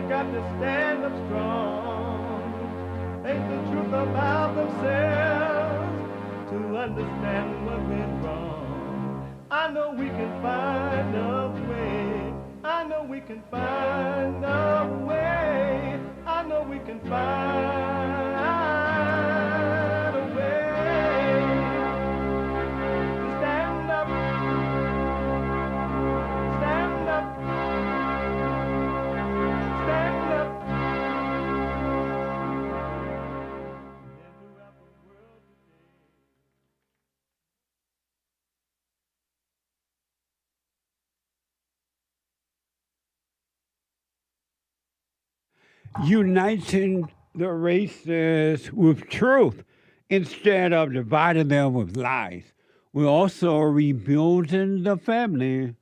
got to stand up strong. Think the truth about themselves to understand what went wrong. I know we can find a way. I know we can find a way. I know we can find a way to stand up, stand up, stand up. Throughout the world today. Uniting the races with truth instead of dividing them with lies. We're also rebuilding the family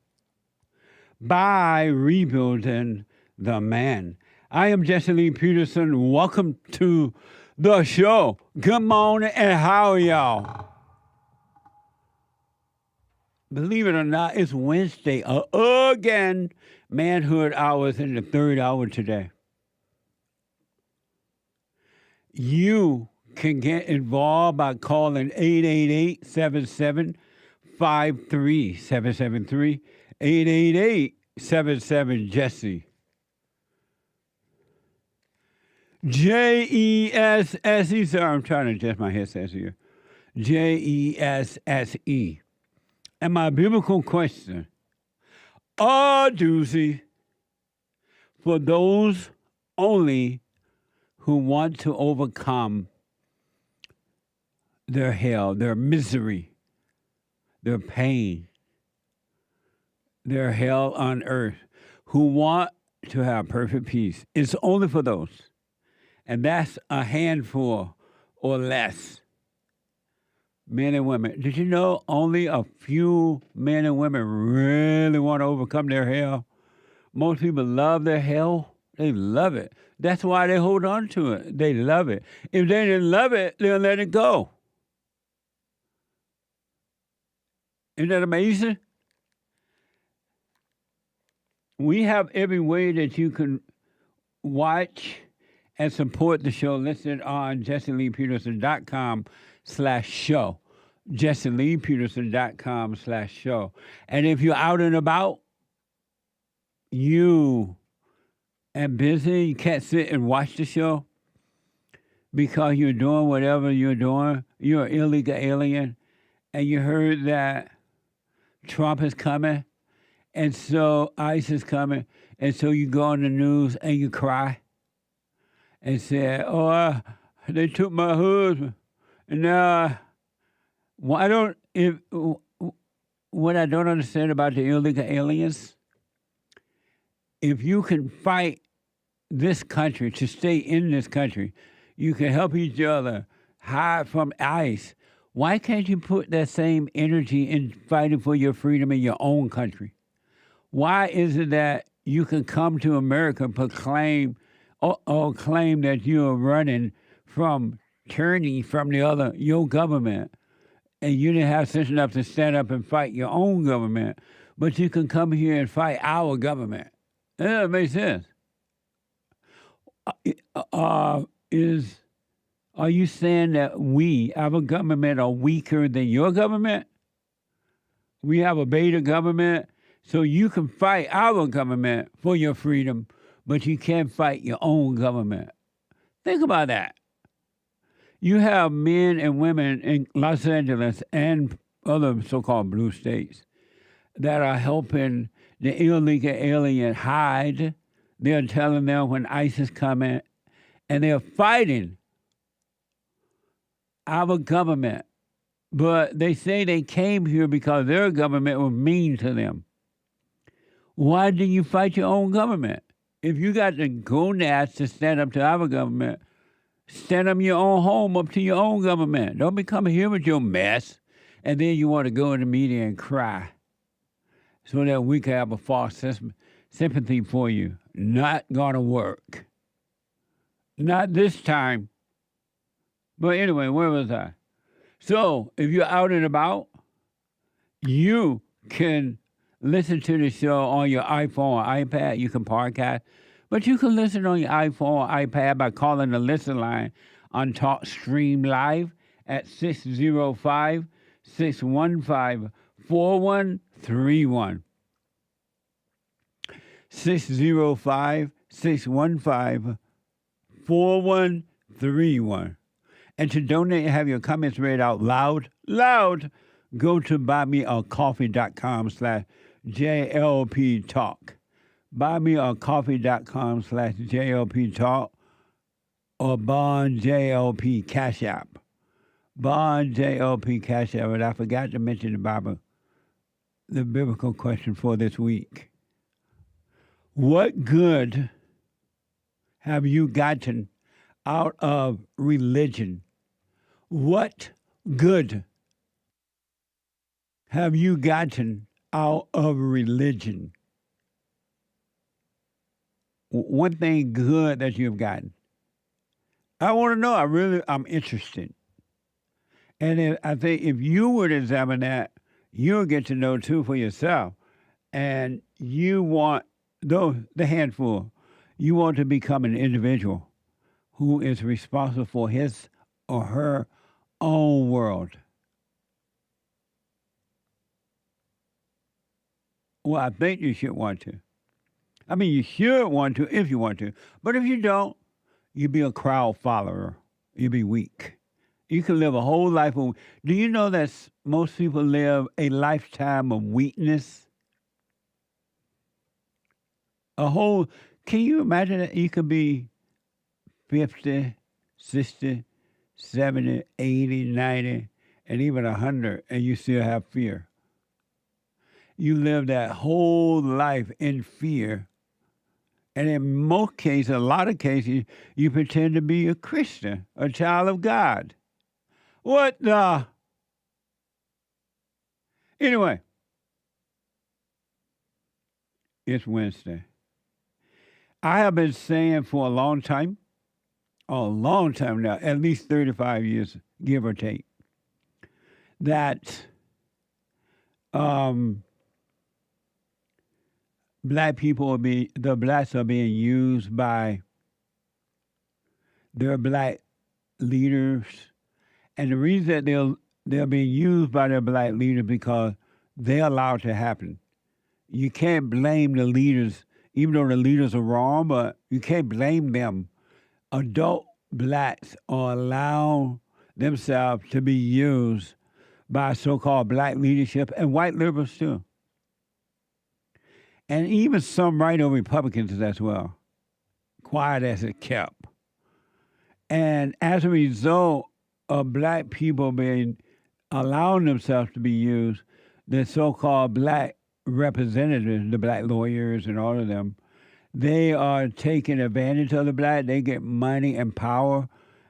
by rebuilding the man. I am Jesse Lee Peterson. Welcome to the show. Good morning, and how are y'all? Believe it or not, it's Wednesday again. Manhood Hour is in the third hour today. You can get involved by calling 888-77-53773, 888-77-JESSE. Jesse, sorry, I'm trying to adjust my headset here. Jesse. And my biblical question, a doozy for those only who want to overcome their hell, their misery, their pain, their hell on earth, who want to have perfect peace. It's only for those. And that's a handful or less men and women. Did you know only a few men and women really want to overcome their hell? Most people love their hell. They love it. That's why they hold on to it. They love it. If they didn't love it, they'll let it go. Isn't that amazing? We have every way that you can watch and support the show listed on JesseLeePeterson.com/show. JesseLeePeterson.com/show. And if you're out and about, you and busy, you can't sit and watch the show because you're doing whatever you're doing. You're an illegal alien, and you heard that Trump is coming, and so ICE is coming, and so you go on the news and you cry and say, "Oh, they took my husband." And now, what I don't understand about the illegal aliens, if you can fight this country, to stay in this country, you can help each other hide from ICE. Why can't you put that same energy in fighting for your freedom in your own country? Why is it that you can come to America and proclaim or claim that you're running from tyranny from your government, and you didn't have sense enough to stand up and fight your own government, but you can come here and fight our government? That makes sense. Are you saying that our government, are weaker than your government? We have a beta government, so you can fight our government for your freedom, but you can't fight your own government. Think about that. You have men and women in Los Angeles and other so-called blue states that are helping the illegal alien hide. They're telling them when ICE is coming, and they're fighting our government. But they say they came here because their government was mean to them. Why do you fight your own government? If you got the gonads to stand up to our government, stand up your own home, up to your own government. Don't be coming here with your mess, and then you want to go in the media and cry so that we can have a false sympathy for you. Not gonna work. Not this time. But anyway, where was I? So, if you're out and about, you can listen to the show on your iPhone or iPad. You can podcast. But you can listen on your iPhone or iPad by calling the listen line on Talk Stream Live at 605-615-4131. 605-615-4131. And to donate and have your comments read out loud, go to buymeacoffee.com/JLP Talk. Buymeacoffee.com/JLP Talk or Bond JLP Cash App. Bond JLP Cash App. And I forgot to mention the biblical question for this week. What good have you gotten out of religion? What good have you gotten out of religion? One thing good that you've gotten. I want to know. I'm interested. And I think if you would examine that, you'll get to know too for yourself. And you want, the handful, you want to become an individual who is responsible for his or her own world. Well, I think you should want to. I mean, you should want to if you want to. But if you don't, you be a crowd follower. You be weak. You can live a whole life of... Do you know that most people live a lifetime of weakness? Can you imagine that you could be 50, 60, 70, 80, 90, and even 100, and you still have fear? You live that whole life in fear. And in most cases, a lot of cases, you pretend to be a Christian, a child of God. What the? Anyway, it's Wednesday. I have been saying for a long time now, at least 35 years, give or take, that the blacks are being used by their black leaders. And the reason that they're being used by their black leaders because they allow it to happen. You can't blame the leaders, even though the leaders are wrong, but you can't blame them. Adult blacks are allowing themselves to be used by so-called black leadership and white liberals too. And even some right-wing Republicans as well. Quiet as it kept. And as a result of black people allowing themselves to be used, the so-called black representatives, the black lawyers and all of them, they are taking advantage of the black. They get money and power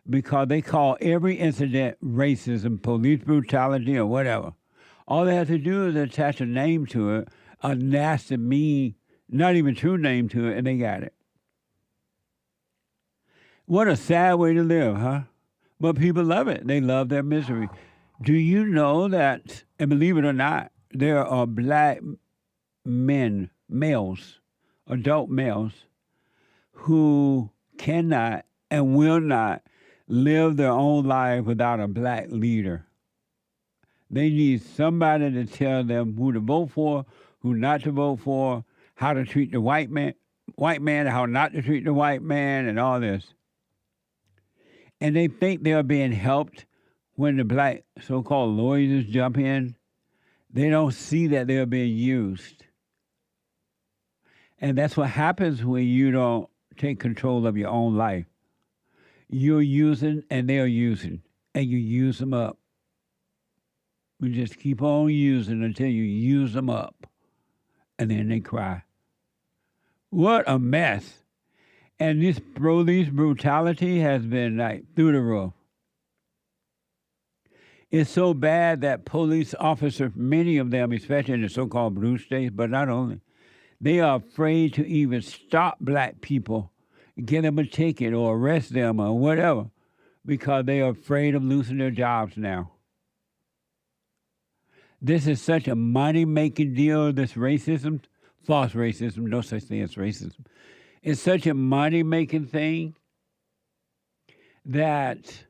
because they call every incident racism, police brutality, or whatever. All they have to do is attach a name to it, a nasty, mean, not even true name to it, and they got it. What a sad way to live, huh? But people love it. They love their misery. Do you know that, and believe it or not, there are black men, males, adult males, who cannot and will not live their own life without a black leader. They need somebody to tell them who to vote for, who not to vote for, how to treat the white man, how not to treat the white man, and all this. And they think they're being helped when the black so-called lawyers jump in. They don't see that they're being used. And that's what happens when you don't take control of your own life. You're using and they're using, and you use them up. You just keep on using until you use them up, and then they cry. What a mess. And this police brutality has been like through the roof. It's so bad that police officers, many of them, especially in the so-called blue states, but not only, they are afraid to even stop black people, get them a ticket or arrest them or whatever, because they are afraid of losing their jobs now. This is such a money-making deal, this racism, false racism, no such thing as racism. It's such a money-making thing that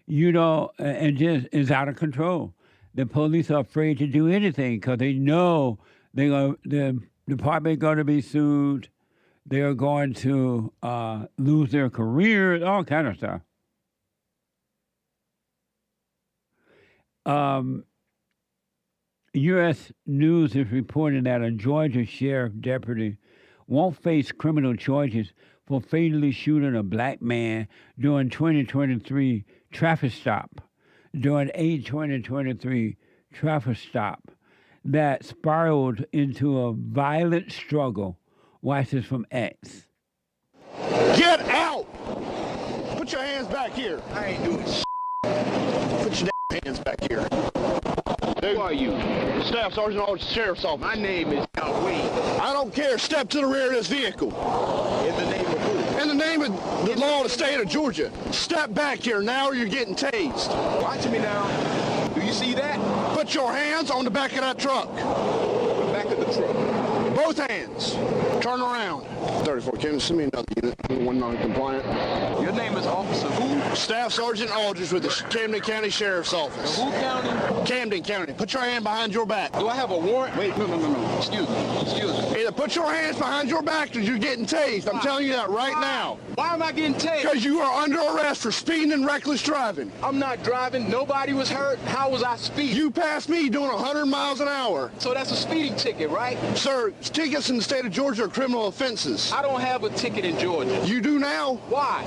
you know, and just is out of control. The police are afraid to do anything because they know the department is going to be sued. They are going to lose their careers, all kind of stuff. U.S. News is reporting that a Georgia sheriff deputy won't face criminal charges for fatally shooting a black man during 2023 traffic stop. During a 2023 traffic stop that spiraled into a violent struggle. Watch this from X. Get out! Put your hands back here. I ain't doing shit. Put your hands back here. Who are you? Staff Sergeant of the Sheriff's Office. My name is Al Wade. I don't care. Step to the rear of this vehicle. In the name of who? In the name of the law of the state of Georgia. Step back here now or you're getting tased. Watch me now. Do you see that? Put your hands on the back of that truck. The back of the truck. Both hands. Turn around. 34, can send me another unit. One non-compliant. Your name is Officer who? Staff Sergeant Aldridge with the Camden County Sheriff's Office. Who county? Camden County. Put your hand behind your back. Do I have a warrant? Wait, no. Excuse me. Either put your hands behind your back or you're getting tased. I'm telling you that right now. Why am I getting tased? Because you are under arrest for speeding and reckless driving. I'm not driving. Nobody was hurt. How was I speeding? You passed me doing 100 miles an hour. So that's a speeding ticket, right? Sir, tickets in the state of Georgia are criminal offenses. I don't have a ticket in Georgia. You do now? Why?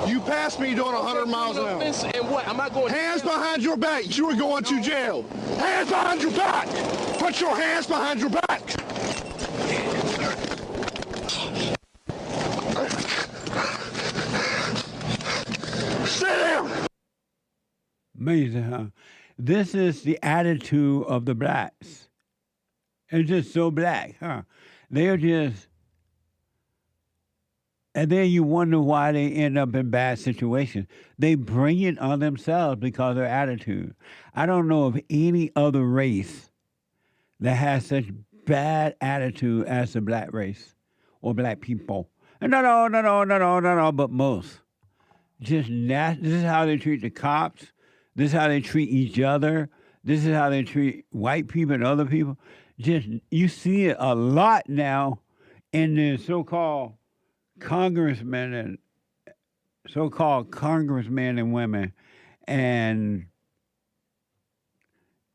You passed me doing 100 miles an hour. And what? Am I going? Hands behind your back. You are going to jail. Hands behind your back. Put your hands behind your back. Sit down. Amazing, huh? This is the attitude of the blacks. It's just so black, huh? They're just, and then you wonder why they end up in bad situations. They bring it on themselves because of their attitude. I don't know of any other race that has such bad attitude as the black race or black people. And not all, but most. Just this is how they treat the cops. This is how they treat each other. This is how they treat white people and other people. Just, you see it a lot now in the so-called congressmen and women and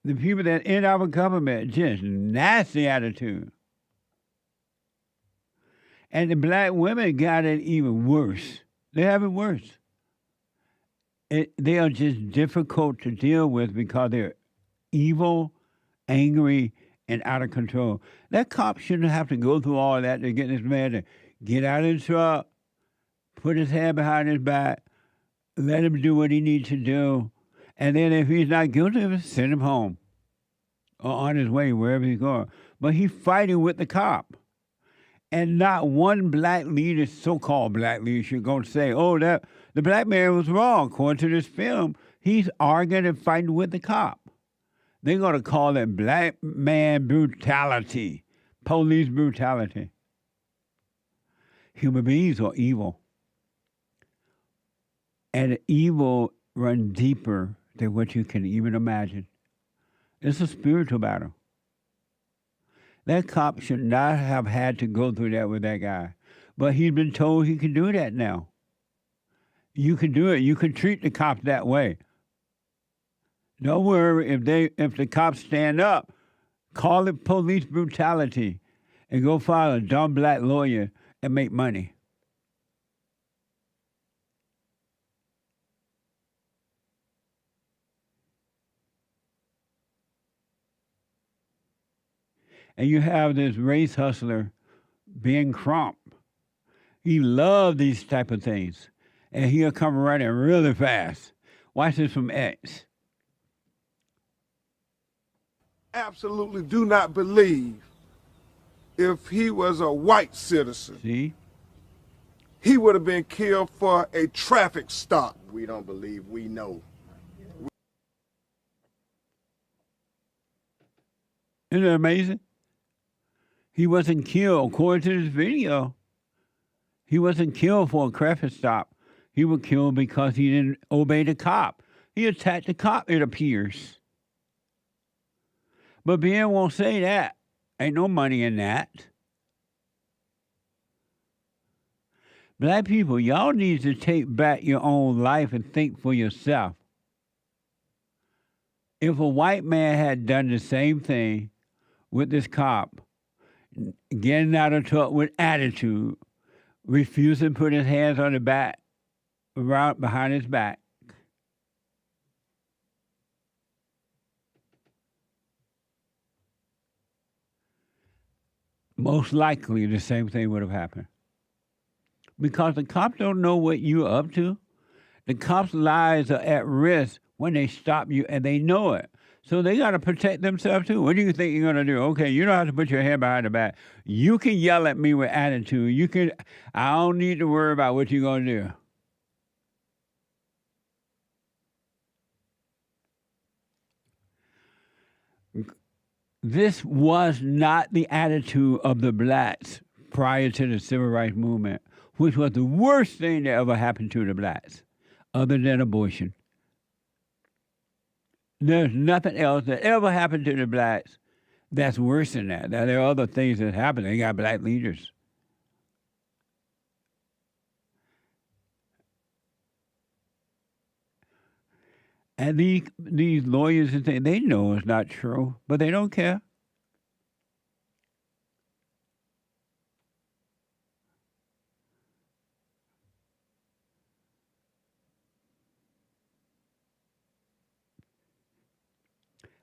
the people that in our government, just nasty attitude. And the black women got it even worse. They have it worse. They are just difficult to deal with because they're evil, angry, and out of control. That cop shouldn't have to go through all that to get this man to get out of the truck, put his hand behind his back, let him do what he needs to do, and then if he's not guilty of it, send him home or on his way, wherever he's going. But he's fighting with the cop. And not one black leader, so-called black leadership, going to say, oh, that the black man was wrong. According to this film, he's arguing and fighting with the cop. They're going to call it black man brutality, police brutality. Human beings are evil. And evil runs deeper than what you can even imagine. It's a spiritual battle. That cop should not have had to go through that with that guy. But he's been told he can do that now. You can do it. You can treat the cops that way. Don't worry if the cops stand up, call it police brutality and go file a dumb black lawyer and make money. And you have this race hustler, Ben Crump. He loved these type of things. And he'll come running really fast. Watch this from X. Absolutely do not believe if he was a white citizen. See? He would have been killed for a traffic stop. We don't believe, we know. Isn't it amazing? He wasn't killed, according to this video. He wasn't killed for a traffic stop. He was killed because he didn't obey the cop. He attacked the cop, it appears. But Ben won't say that. Ain't no money in that. Black people, y'all need to take back your own life and think for yourself. If a white man had done the same thing with this cop, getting out of truck with attitude, refusing to put his hands on the back, around behind his back, most likely the same thing would have happened. Because the cops don't know what you're up to. The cops' lives are at risk when they stop you, and they know it. So they got to protect themselves, too. What do you think you're going to do? Okay, you don't have to put your hand behind the back. You can yell at me with attitude. I don't need to worry about what you're going to do. This was not the attitude of the blacks prior to the Civil Rights Movement, which was the worst thing that ever happened to the blacks, other than abortion. There's nothing else that ever happened to the blacks that's worse than that. Now, there are other things that happen. They got black leaders. And these lawyers and things, they know it's not true, but they don't care.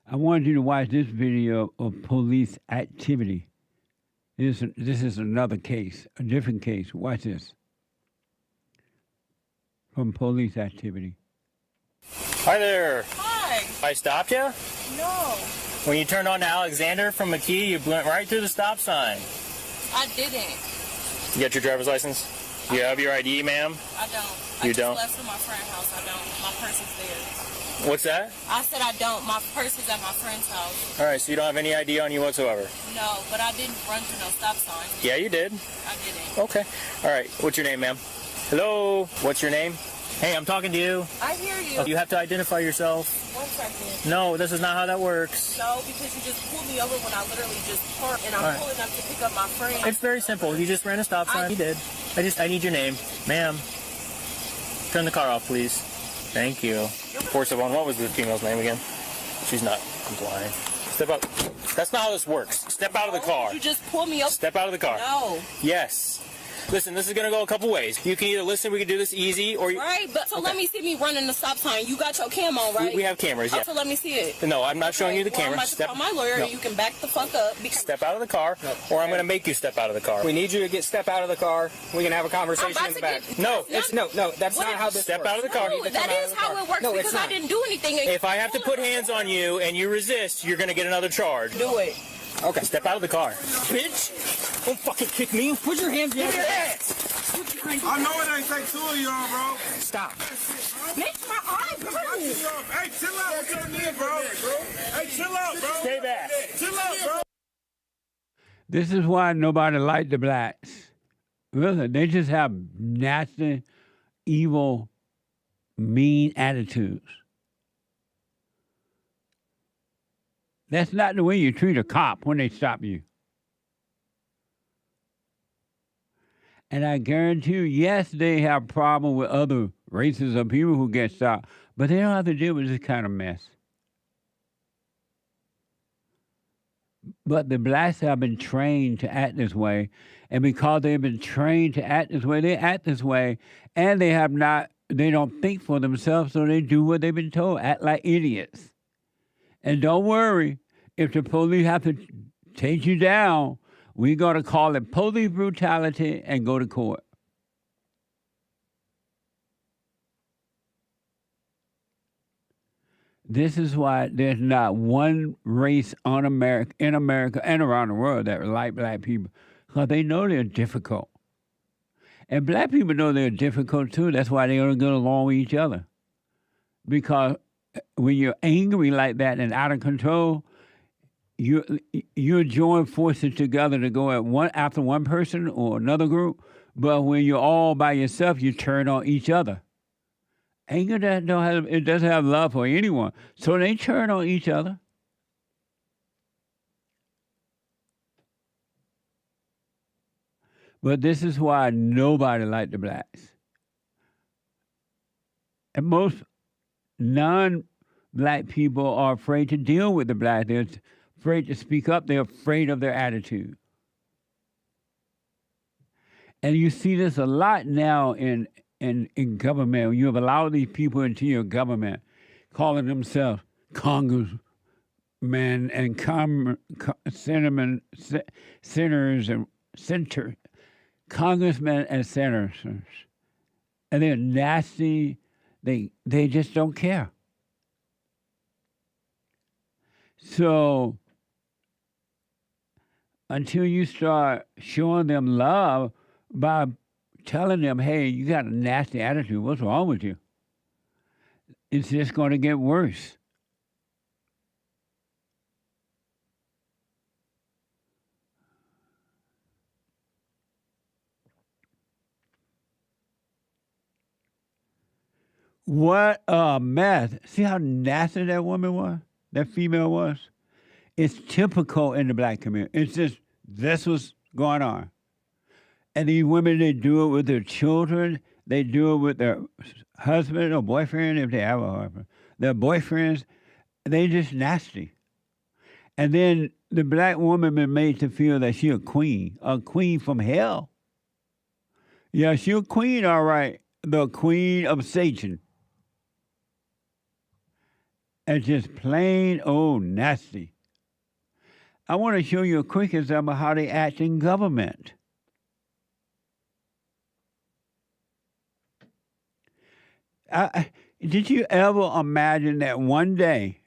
I wanted you to watch this video of police activity. This is another case, a different case. Watch this. From police activity. Hi there. Hi. I stopped you? No, When you turned on to Alexander from McKee, you went right through the stop sign. I didn't. You got your driver's license? You have your ID, ma'am? I don't. You I don't? just left from my friend's house. I don't. My purse is there. What's that? I said I don't. My purse is at my friend's house. All right, so you don't have any ID on you whatsoever? No, but I didn't run through no stop sign. Yeah, you did. I didn't. Okay. All right, what's your name, ma'am? Hello? What's your name? Hey, I'm talking to you. I hear you. You have to identify yourself. 1 second. No, this is not how that works. No, because you just pulled me over when I literally just parked, and I'm All right. pulling up to pick up my friend. It's very simple. You just ran a stop sign. You did. I need your name. Ma'am, turn the car off, please. Thank you. Force of one. What was the female's name again? She's not complying. Step up. That's not how this works. Step out of the car. You just pulled me up. Step out of the car. No. Yes. Listen, this is going to go a couple ways. You can either listen, we can do this easy, or... Right, but so let me see me running the stop sign. You got your cam on, right? We have cameras, yeah. So let me see it. No, I'm not showing you the Well, camera. I'm about to call my lawyer, No. and you can back the fuck up. Because Step out of the car, or I'm going to make you step out of the car. We need you to get step out of the car. We can have a conversation in the back. No, That's no, that's not how this Step works. out of the car. No, that is how it works No, it's because not. I didn't do anything. If I have to put hands on you and you resist, you're going to get another charge. Do it. Okay. Step out of the car. Bitch! Don't fucking kick me. Put your hands behind your ass. I know it ain't take two of y'all, bro. Stop. Bitch, my eye burns. Hey, chill out with your knee, bro. Hey, chill out, bro. Stay back. Chill out, bro. This is why nobody liked the blacks. Really, they just have nasty, evil, mean attitudes. That's not the way you treat a cop when they stop you. And I guarantee you, yes, they have a problem with other races of people who get stopped, but they don't have to deal with this kind of mess. But the blacks have been trained to act this way, and because they've been trained to act this way, they act this way, and they don't think for themselves, so they do what they've been told, act like idiots. And don't worry, if the police have to take you down, we're going to call it police brutality and go to court. This is why there's not one race in America and around the world that like black people, because they know they're difficult. And black people know they're difficult too. That's why they don't get along with each other. Because when you're angry like that and out of control, you join forces together to go after one person or another group, but when you're all by yourself, you turn on each other. Anger it doesn't have love for anyone, so they turn on each other. But this is why nobody liked the blacks. And most non-black people are afraid to deal with the blacks. They're afraid to speak up. They're afraid of their attitude. And you see this a lot now in government. You have allowed these people into your government, calling themselves congressmen and senators and congressmen and senators. And they're nasty. They just don't care. So until you start showing them love by telling them, hey, you got a nasty attitude, what's wrong with you? It's just going to get worse. What a mess. See how nasty that woman was? That female was? It's typical in the black community. It's just, that's what's going on. And these women, they do it with their children. They do it with their husband or boyfriend, if they have a husband. Their boyfriends, they just nasty. And then the black woman been made to feel that she a queen from hell. Yeah, she a queen, all right. The queen of Satan. And just plain old nasty. I want to show you a quick example of how they act in government. Did you ever imagine that one day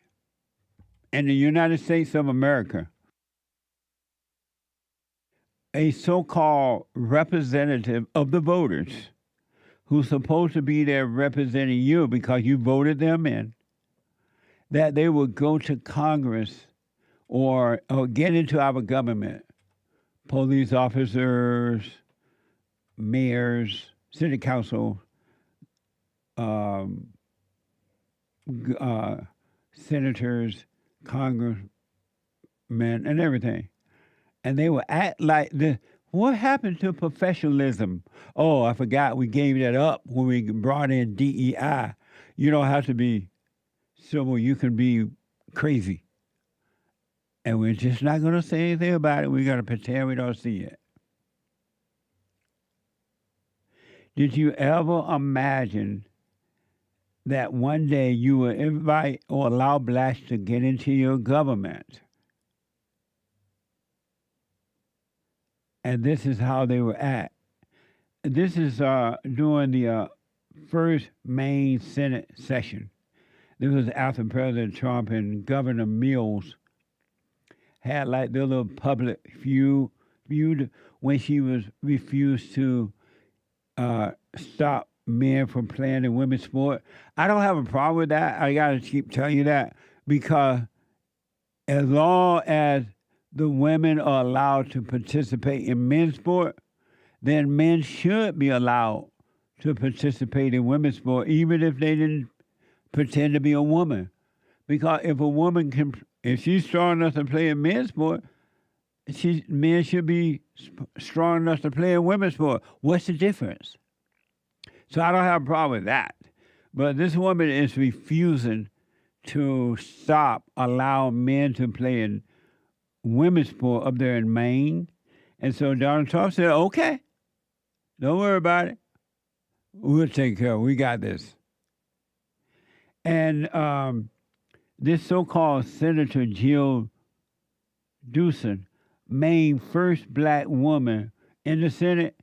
in the United States of America, a so-called representative of the voters who's supposed to be there representing you because you voted them in, that they would go to Congress or get into our government, police officers, mayors, city council, senators, congressmen, and everything. And they would act like this. What happened to professionalism? Oh, I forgot we gave that up when we brought in DEI. You don't have to be civil, you can be crazy. And we're just not going to say anything about it. We're going to pretend we don't see it. Did you ever imagine that one day you would invite or allow blacks to get into your government? And this is how they were at. This is during the first Maine Senate session. This was after President Trump and Governor Mills had like their little public feud when she was refused to stop men from playing in women's sport. I don't have a problem with that. I got to keep telling you that because as long as the women are allowed to participate in men's sport, then men should be allowed to participate in women's sport, even if they didn't pretend to be a woman. Because if a woman can, if she's strong enough to play in men's sport, men should be strong enough to play in women's sport. What's the difference? So I don't have a problem with that. But this woman is refusing to stop allowing men to play in women's sport up there in Maine. And so Donald Trump said, okay, don't worry about it. We'll take care of it. We got this. And this so-called Senator Jill Dewson, Maine's first black woman in the Senate,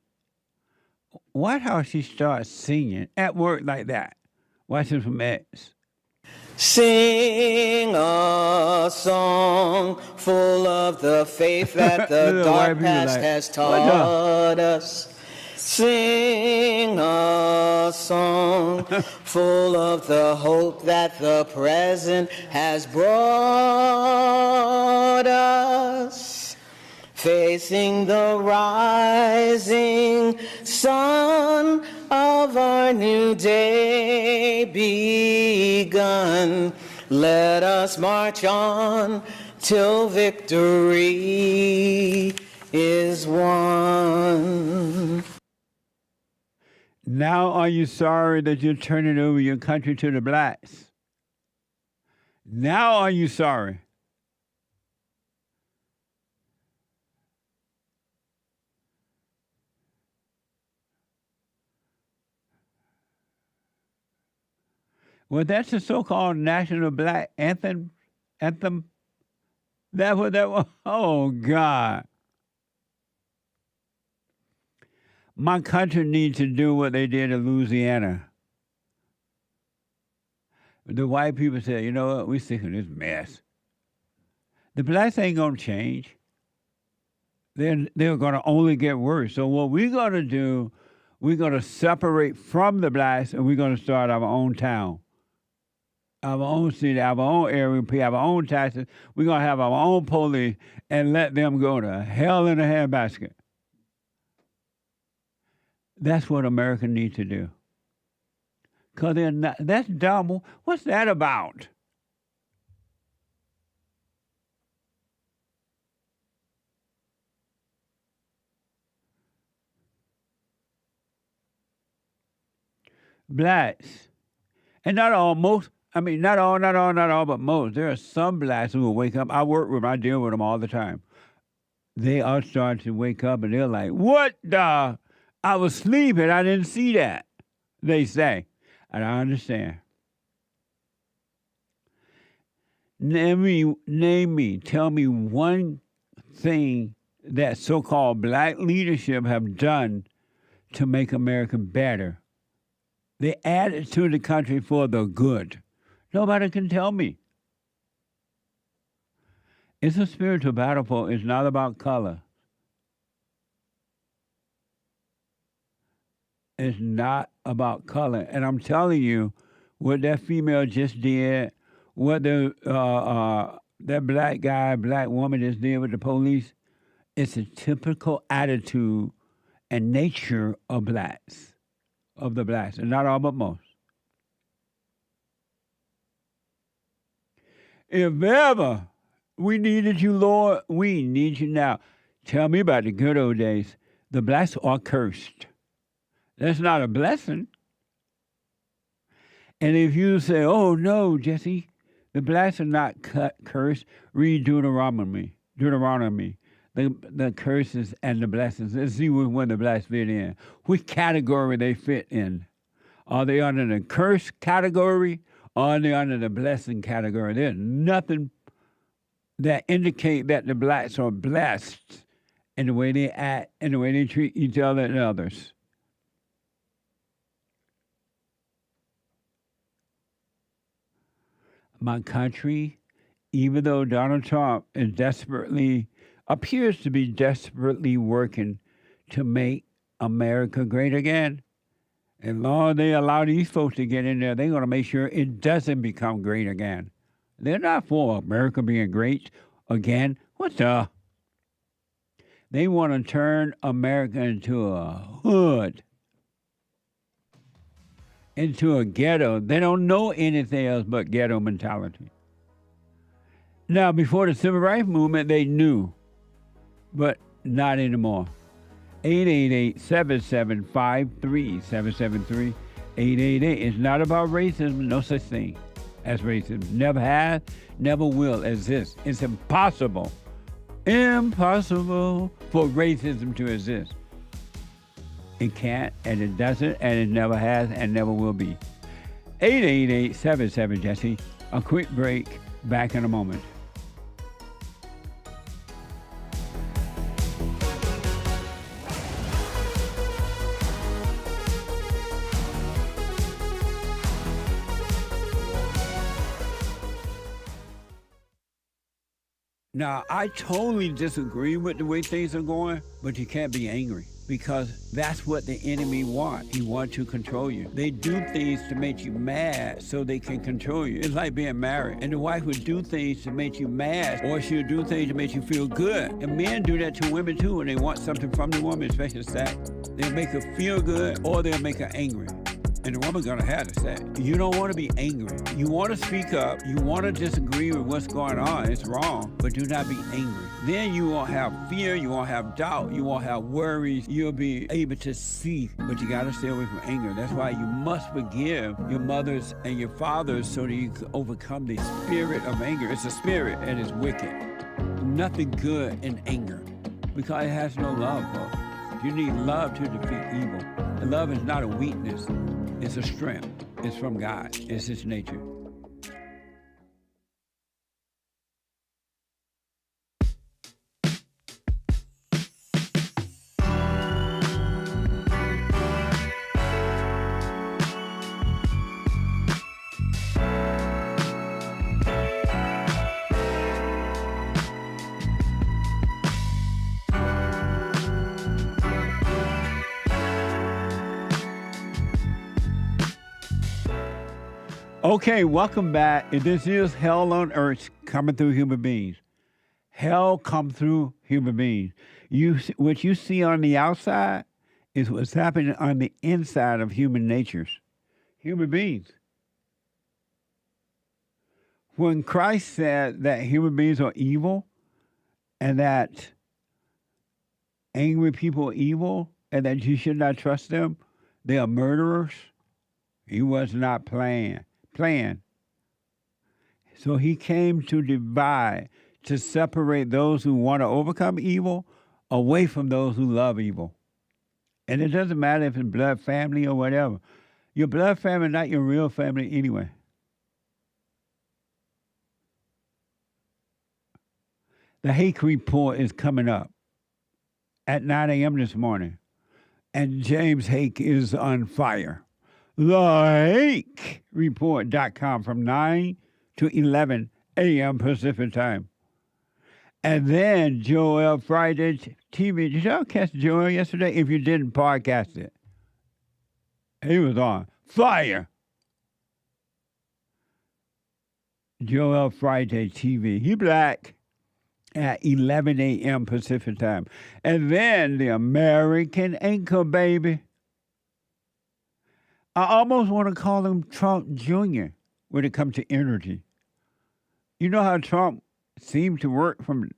watch how she starts singing at work like that. Watch this from X. Sing a song full of the faith that the dark past has taught us. sing a song full of the hope that the present has brought us, facing the rising sun of our new day begun. Let us march on till victory is won. Now are you sorry that you're turning over your country to the blacks? Now are you sorry? Well, that's the so-called national black anthem. That was. Oh, God. My country needs to do what they did in Louisiana. The white people said, you know what, we're sick of this mess. The blacks ain't going to change. They're going to only get worse. So what we're going to do, we're going to separate from the blacks, and we're going to start our own town, our own city, our own area, pay our own taxes. We're going to have our own police and let them go to hell in a handbasket. That's what America needs to do. Because they're not, that's dumb. What's that about? Blacks, and not all, most, I mean, not all, but most. There are some blacks who will wake up. I deal with them all the time. They are starting to wake up and they're like, what the? I was sleeping, I didn't see that, they say. And I understand. Tell me one thing that so-called black leadership have done to make America better. They added to the country for the good. Nobody can tell me. It's a spiritual battlefield. It's not about color. It's not about color. And I'm telling you, what that female just did, what that black woman just did with the police, it's a typical attitude and nature of blacks, of the blacks, and not all but most. If ever we needed you, Lord, we need you now. Tell me about the good old days. The blacks are cursed. That's not a blessing. And if you say, oh, no, Jesse, the blacks are not cursed, read Deuteronomy. The curses and the blessings. Let's see which one the blacks fit in. Which category they fit in. Are they under the curse category or are they under the blessing category? There's nothing that indicate that the blacks are blessed in the way they act and the way they treat each other and others. My country, even though Donald Trump appears to be desperately working to make America great again, as long as they allow these folks to get in there, they're going to make sure it doesn't become great again. They're not for America being great again. What the? They want to turn America into a hood, into a ghetto. They don't know anything else but ghetto mentality. Now, before the Civil Rights Movement, they knew, but not anymore. 888-775-3773. 888. It's not about racism, no such thing as racism. Never has, never will exist. It's impossible for racism to exist. It can't, and it doesn't, and it never has, and never will be. 888-77-JESSE. A quick break. Back in a moment. Now, I totally disagree with the way things are going, but you can't be angry. because that's what the enemy wants. He wants to control you. They do things to make you mad so they can control you. It's like being married. And the wife would do things to make you mad, or she'll do things to make you feel good. And men do that to women too when they want something from the woman, especially sex. They'll make her feel good or they'll make her angry. And the woman's gonna have to say, you don't want to be angry. You want to speak up. You want to disagree with what's going on. It's wrong, but do not be angry. Then you won't have fear. You won't have doubt. You won't have worries. You'll be able to see, but you got to stay away from anger. That's why you must forgive your mothers and your fathers so that you can overcome the spirit of anger. It's a spirit and it's wicked. Nothing good in anger because it has no love, folks. You need love to defeat evil. And love is not a weakness. It's a strength. It's from God. It's His nature. Okay, welcome back. This is Hell on Earth coming through human beings. Hell come through human beings. What you see on the outside is what's happening on the inside of human natures. Human beings. When Christ said that human beings are evil and that angry people are evil and that you should not trust them, they are murderers, He was not playing. So He came to divide, to separate those who want to overcome evil away from those who love evil. And it doesn't matter if it's blood family or whatever. Your blood family is not your real family anyway. The Hake Report is coming up at 9 a.m. this morning. And James Hake is on fire. TheHakeReport.com from 9 to 11 a.m. Pacific time. And then Joel Friday TV. Did y'all catch Joel yesterday? If you didn't podcast it, he was on fire. Joel Friday TV. He black at 11 a.m. Pacific time. And then the American Anchor Baby. I almost want to call him Trump Jr. when it comes to energy. You know how Trump seemed to work from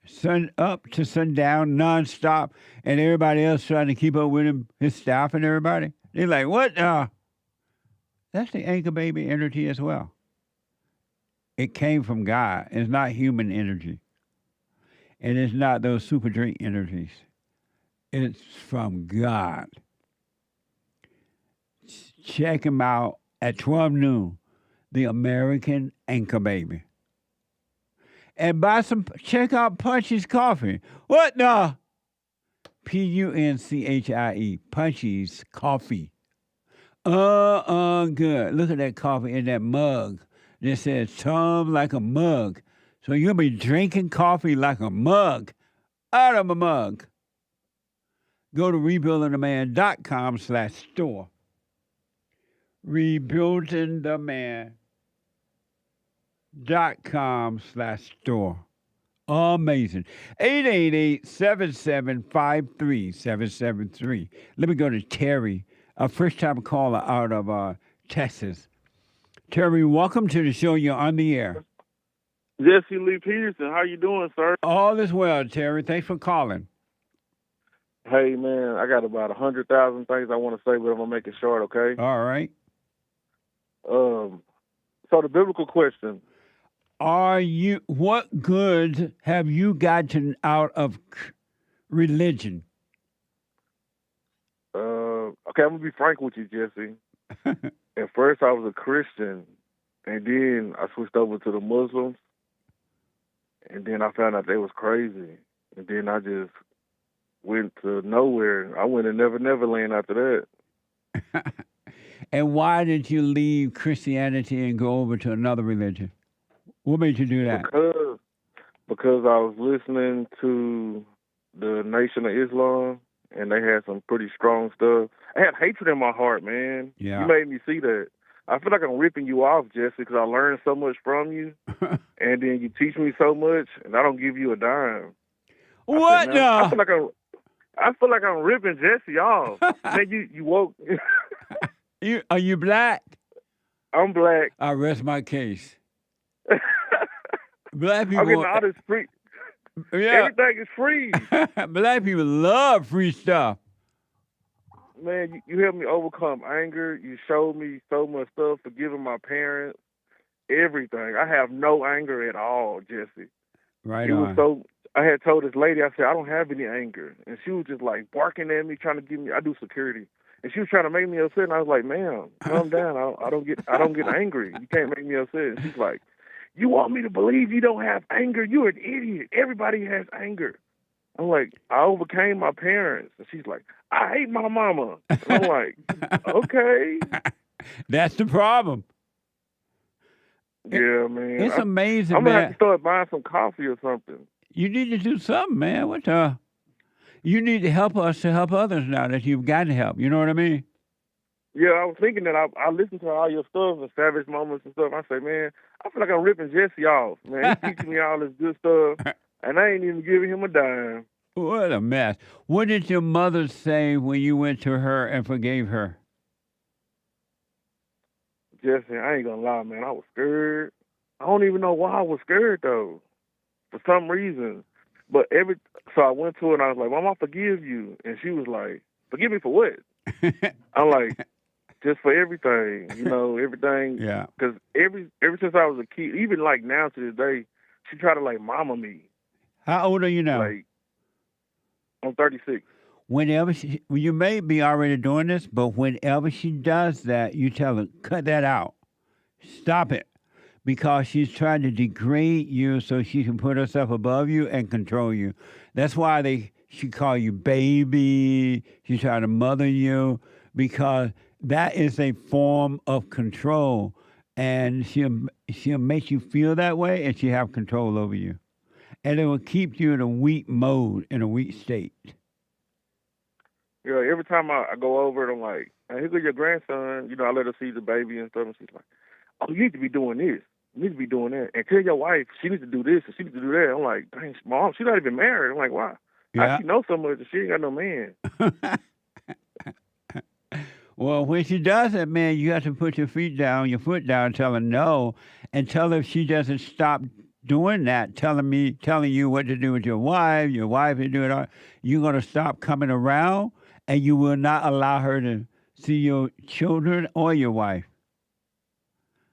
sun up to sundown nonstop, and everybody else trying to keep up with him, his staff and everybody? They're like, what? That's the Anchor Baby energy as well. It came from God. It's not human energy. And it's not those super drink energies. It's from God. Check him out at 12 noon, the American Anchor Baby. And check out Punchie's Coffee. What the? Punchie, Punchie's Coffee. Good. Look at that coffee in that mug. That says, "Tum like a mug." So you'll be drinking coffee like a mug, out of a mug. Go to rebuildingtheman.com/store. rebuildingtheman.com/store. Amazing. 888-775-3773. Let me go to Terry, a first-time caller out of Texas. Terry, welcome to the show. You're on the air. Jesse Lee Peterson, how you doing, sir? All is well, Terry. Thanks for calling. Hey, man, I got about 100,000 things I want to say, but I'm going to make it short, okay? All right. So the biblical question. What good have you gotten out of religion? Okay, I'm going to be frank with you, Jesse. At first, I was a Christian, and then I switched over to the Muslims, and then I found out they was crazy, and then I just went to nowhere. I went to Neverland after that. And why did you leave Christianity and go over to another religion? What made you do that? Because I was listening to the the Nation of Islam, and they had some pretty strong stuff. I had hatred in my heart, man. Yeah. You made me see that. I feel like I'm ripping you off, Jesse, because I learned so much from you, and then you teach me so much, and I don't give you a dime. What? I feel like I'm ripping Jesse off. Man, you woke. Are you black? I'm black. I rest my case. Black people. I'm getting all this free. Yeah. Everything is free. Black people love free stuff. Man, you helped me overcome anger. You showed me so much stuff, forgiving my parents, everything. I have no anger at all, Jesse. Right it on. Was so. I had told this lady, I said, I don't have any anger. And she was just like barking at me, trying to get me. I do security. And she was trying to make me upset. And I was like, ma'am, calm down. I don't get angry. You can't make me upset. And she's like, you want me to believe you don't have anger? You're an idiot. Everybody has anger. I'm like, I overcame my parents. And she's like, I hate my mama. And I'm like, okay. That's the problem. Yeah, man. It's amazing, I'm going to man. have to start buying some coffee or something. You need to do something, man. What the? You need to help us to help others now that you've got to help. You know what I mean? Yeah, I was thinking that I listened to all your stuff and Savage Moments and stuff. I say, man, I feel like I'm ripping Jesse off. Man, he's teaching me all this good stuff, and I ain't even giving him a dime. What a mess. What did your mother say when you went to her and forgave her? Jesse, I ain't gonna lie, man. I was scared. I don't even know why I was scared, though. For some reason. But so I went to her and I was like, Mom, I forgive you. And she was like, forgive me for what? I'm like, just for everything, everything. Yeah. Because ever since I was a kid, even like now to this day, she tried to like mama me. How old are you now? Like, I'm 36. Whenever you may be already doing this, but whenever she does that, you tell her, cut that out. Stop it. Because she's trying to degrade you so she can put herself above you and control you. That's why she call you baby. She's trying to mother you because that is a form of control. And she'll make you feel that way and she'll have control over you. And it will keep you in a weak mode, in a weak state. Yeah, every time I go over it, I'm like, hey, here goes your grandson. I let her see the baby and stuff. And she's like, oh, you need to be doing this. You need to be doing that. And tell your wife she needs to do this and she needs to do that. I'm like, dang, Mom, she's not even married. I'm like, why? Yeah. She knows so much and she ain't got no man. Well, when she does that, man, you have to put your foot down, tell her no, and tell her if she doesn't stop doing that, telling you what to do with your wife is doing all, you're going to stop coming around and you will not allow her to see your children or your wife.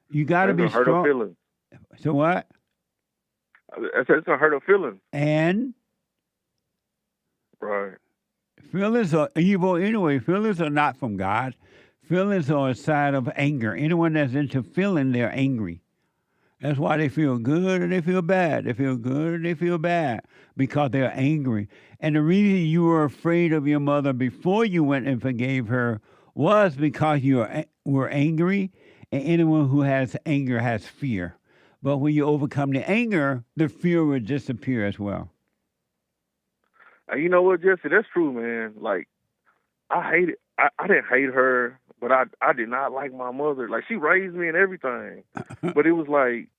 You got to be strong. Hurt her feelings. So what? I said it's going to hurt her feelings. And? Right. Feelings are evil anyway. Feelings are not from God. Feelings are a sign of anger. Anyone that's into feeling, they're angry. That's why they feel good and they feel bad. They feel good and they feel bad because they're angry. And the reason you were afraid of your mother before you went and forgave her was because you were angry. And anyone who has anger has fear. But when you overcome the anger, the fear will disappear as well. You know what, Jesse? That's true, man. Like, I hate it. I didn't hate her, but I did not like my mother. Like, she raised me and everything. But it was like,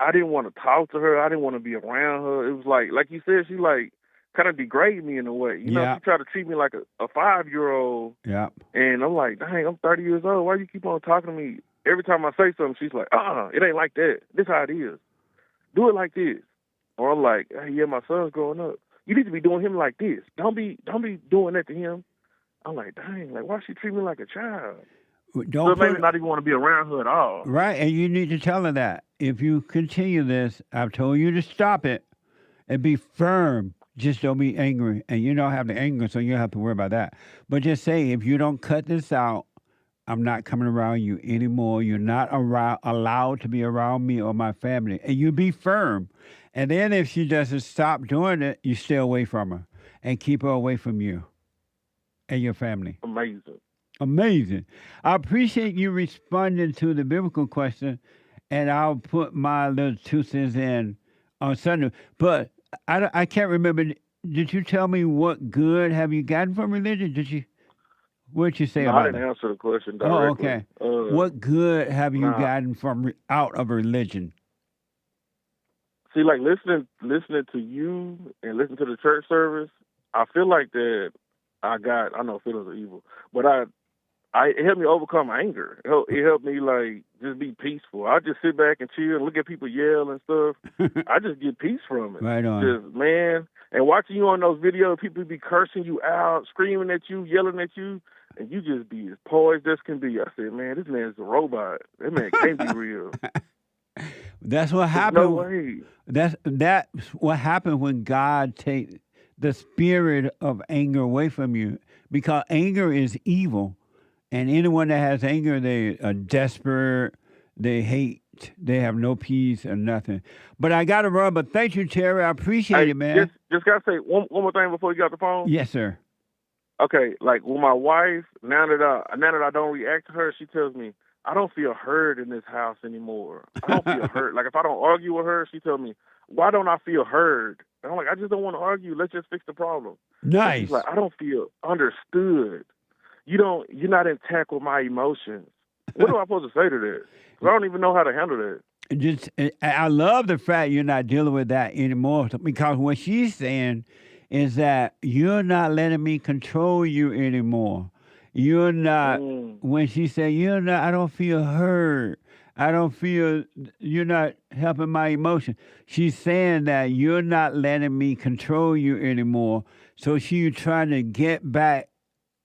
I didn't want to talk to her. I didn't want to be around her. It was like you said, she like kind of degraded me in a way. You know, she tried to treat me like a 5-year-old. Yeah. And I'm like, dang, I'm 30 years old. Why you keep on talking to me? Every time I say something, she's like, it ain't like that. This how it is. Do it like this. Or I'm like, hey, yeah, my son's growing up. You need to be doing him like this. Don't be doing that to him. I'm like, dang, like, why she treat me like a child? So it made me not even want to be around her at all. Right, and you need to tell her that. If you continue this, I've told you to stop it and be firm. Just don't be angry. And you don't have the anger, so you don't have to worry about that. But just say, if you don't cut this out, I'm not coming around you anymore. You're not allowed to be around me or my family. And you be firm. And then if she doesn't stop doing it, you stay away from her and keep her away from you and your family. Amazing. I appreciate you responding to the biblical question, and I'll put my little 2 cents in on Sunday. But I can't remember. did you tell me what good have you gotten from religion? What'd you say No, about I didn't that? answer the question directly. Oh, okay. What good have you nah. gotten from out of religion? See, like listening to you and listening to the church service, I feel like that I know feelings are evil, but it helped me overcome anger. It helped me like just be peaceful. I just sit back and chill and look at people yell and stuff. I just get peace from it. Right on. Just, man, and watching you on those videos, people be cursing you out, screaming at you, yelling at you, and you just be as poised as can be. I said, man, this man's a robot. That man can't be real. That's what happened. No way. That's what happened when God takes the spirit of anger away from you, because anger is evil. And anyone that has anger, they are desperate, they hate, they have no peace or nothing. But I got to run, but thank you, Terry. I appreciate it, man. Just got to say one more thing before you got the phone. Yes, sir. Okay, like with my wife, now that I don't react to her, she tells me, I don't feel heard in this house anymore. I don't feel heard. Like if I don't argue with her, she tells me, why don't I feel heard? And I'm like, I just don't want to argue. Let's just fix the problem. Nice. She's like, I don't feel understood. You're not intact with my emotions. What am I supposed to say to that? 'Cause I don't even know how to handle that. I love the fact you're not dealing with that anymore, because what she's saying is that you're not letting me control you anymore. You're not, when she said, I don't feel heard. You're not helping my emotion. She's saying that you're not letting me control you anymore. So she's trying to get back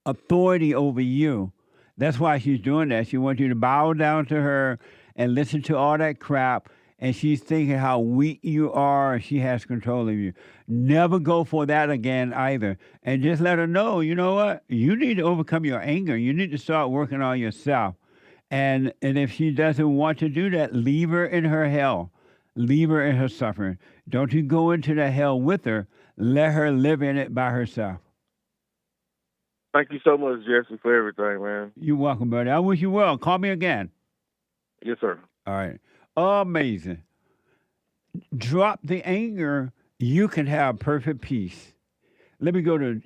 authority over you. That's why she's doing that. She wants you to bow down to her and listen to all that crap. And she's thinking how weak you are, and she has control of you. Never go for that again either. And just let her know, you know what? You need to overcome your anger. You need to start working on yourself. And if she doesn't want to do that, leave her in her hell. Leave her in her suffering. Don't you go into the hell with her. Let her live in it by herself. Thank you so much, Jesse, for everything, man. You're welcome, buddy. I wish you well. Call me again. Yes, sir. All right. Amazing. Drop the anger. You can have perfect peace. Let me go to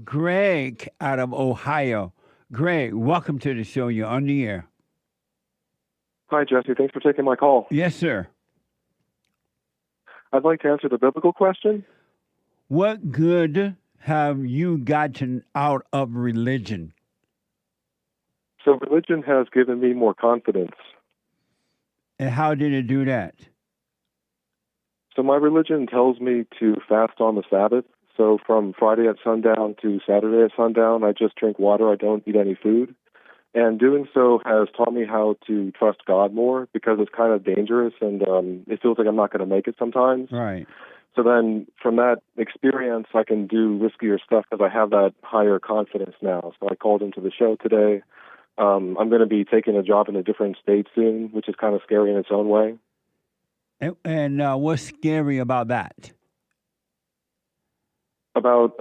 Greg out of Ohio. Greg, welcome to the show. You're on the air. Hi, Jesse. Thanks for taking my call. Yes, sir. I'd like to answer the biblical question. What good have you gotten out of religion? So religion has given me more confidence. And how did it do that? So my religion tells me to fast on the Sabbath. So from Friday at sundown to Saturday at sundown, I just drink water. I don't eat any food. And doing so has taught me how to trust God more, because it's kind of dangerous and it feels like I'm not going to make it sometimes. Right. So then from that experience, I can do riskier stuff because I have that higher confidence now. So I called into the show today. I'm going to be taking a job in a different state soon, which is kind of scary in its own way. And what's scary about that? About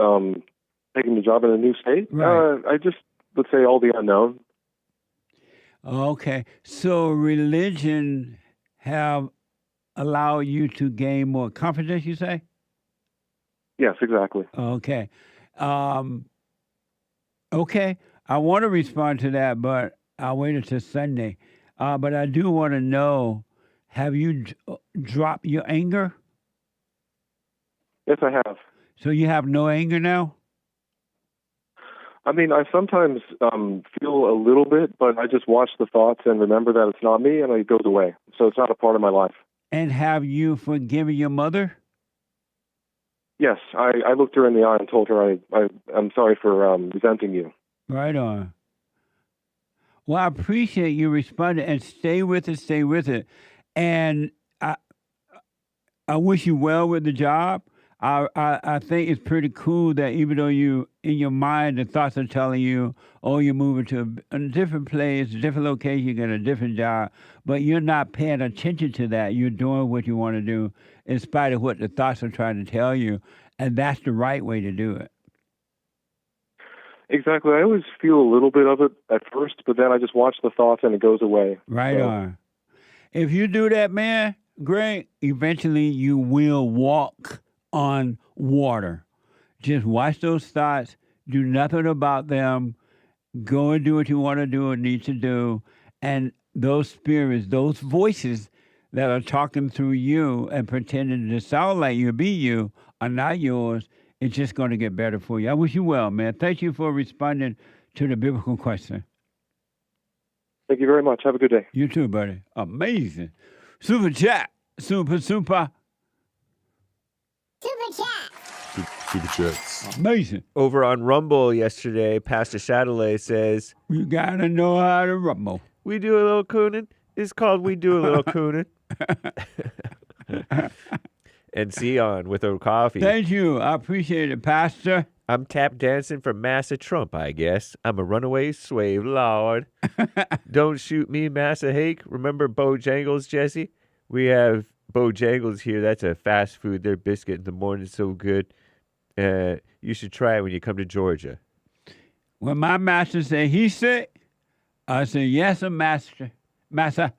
taking the job in a new state? Right. I just would say all the unknown. Okay. So religion have allowed you to gain more confidence, you say? Yes, exactly. Okay. Okay. I want to respond to that, but I'll wait until Sunday. But I do want to know, have you dropped your anger? Yes, I have. So you have no anger now? I mean, I sometimes feel a little bit, but I just watch the thoughts and remember that it's not me, and it goes away. So it's not a part of my life. And have you forgiven your mother? Yes, I looked her in the eye and told her I'm sorry for resenting you. Right on. Well, I appreciate you responding, and stay with it. And I wish you well with the job. I think it's pretty cool that even though you, in your mind, the thoughts are telling you, oh, you're moving to a different place, a different location, you get a different job, but you're not paying attention to that. You're doing what you want to do in spite of what the thoughts are trying to tell you, and that's the right way to do it. Exactly. I always feel a little bit of it at first, but then I just watch the thoughts and it goes away. Right on. If you do that, man, Greg, eventually you will walk on water. Just watch those thoughts. Do nothing about them. Go and do what you want to do and need to do. And those spirits, those voices that are talking through you and pretending to sound like you, be you, are not yours. It's just going to get better for you. I wish you well, man. Thank you for responding to the biblical question. Thank you very much. Have a good day. You too, buddy. Amazing. Super chat. Super. Super chats. Amazing. Over on Rumble yesterday, Pastor Chatelet says, You got to know how to rumble. We do a little cooning. It's called We Do a Little Cooning. And Sion with her coffee. Thank you. I appreciate it, Pastor. I'm tap dancing for Massa Trump, I guess. I'm a runaway slave, Lord. Don't shoot me, Massa Hake. Remember Bojangles, Jesse? We have Bojangles here. That's a fast food. Their biscuit in the morning is so good. You should try it when you come to Georgia. When my master say he's sick, I say, yes, master. Master,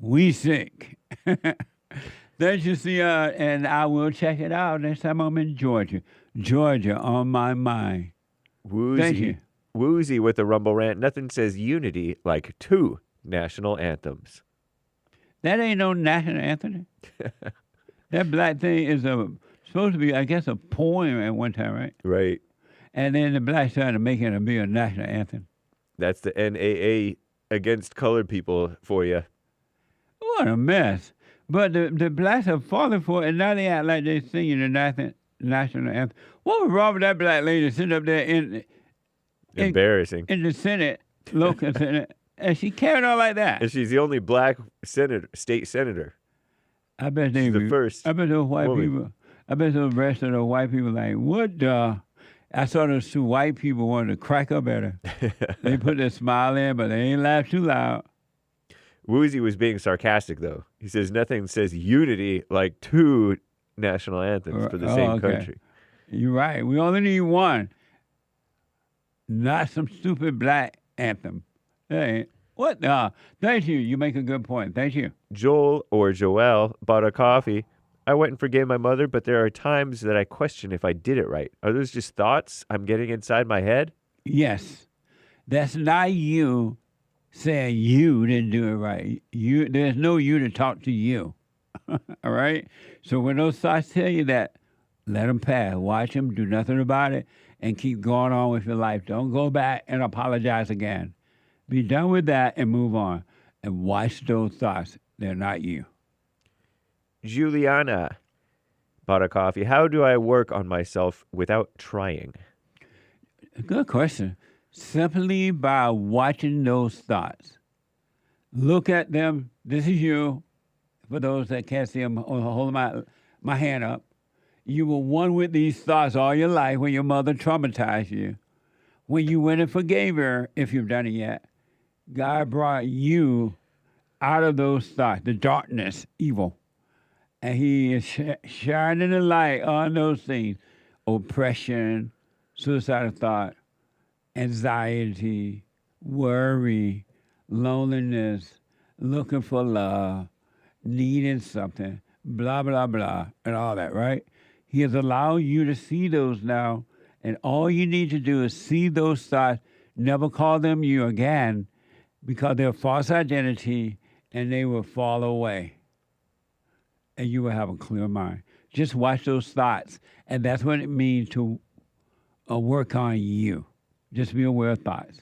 we sick. Thank you, Sion, and I will check it out next time I'm in Georgia. Georgia on my mind. Woozy. Thank you. Woozy with the Rumble rant. Nothing says unity like 2 national anthems. That ain't no national anthem. That black thing is supposed to be, I guess, a poem at one time, right? Right. And then the blacks tried to make it be a national anthem. That's the NAA against colored people for you. What a mess. But the blacks are falling for it, and now they act like they're singing the national anthem. What was wrong with that black lady sitting up there Embarrassing. in the Senate, local Senate, and she carried on like that? And she's the only black state senator. I bet she's the first. I bet those white people. I bet those rest of the white people like, what the? I saw those 2 white people wanted to crack up at her. They put their smile in, but they ain't laugh too loud. Woozy was being sarcastic, though. He says nothing says unity like 2 national anthems for the same country. You're right. We only need one. Not some stupid black anthem. Hey, what? Thank you. You make a good point. Thank you. Joel or Joelle bought a coffee. I went and forgave my mother, but there are times that I question if I did it right. Are those just thoughts I'm getting inside my head? Yes. That's not you saying you didn't do it right. There's no you to talk to you. All right? So when those thoughts tell you that, let them pass. Watch them, do nothing about it, and keep going on with your life. Don't go back and apologize again. Be done with that and move on. And watch those thoughts. They're not you. Juliana bought a coffee. How do I work on myself without trying? Good question. Simply by watching those thoughts. Look at them. This is you. For those that can't see them, hold my hand up. You were one with these thoughts all your life when your mother traumatized you. When you went and forgave her, if you've done it yet, God brought you out of those thoughts, the darkness, evil. And he is shining the light on those things. Oppression, suicidal thought, anxiety, worry, loneliness, looking for love, needing something, blah, blah, blah, and all that, right? He has allowed you to see those now, and all you need to do is see those thoughts, never call them you again, because they're false identity, and they will fall away. And you will have a clear mind. Just watch those thoughts, and that's what it means to work on you. Just be aware of thoughts.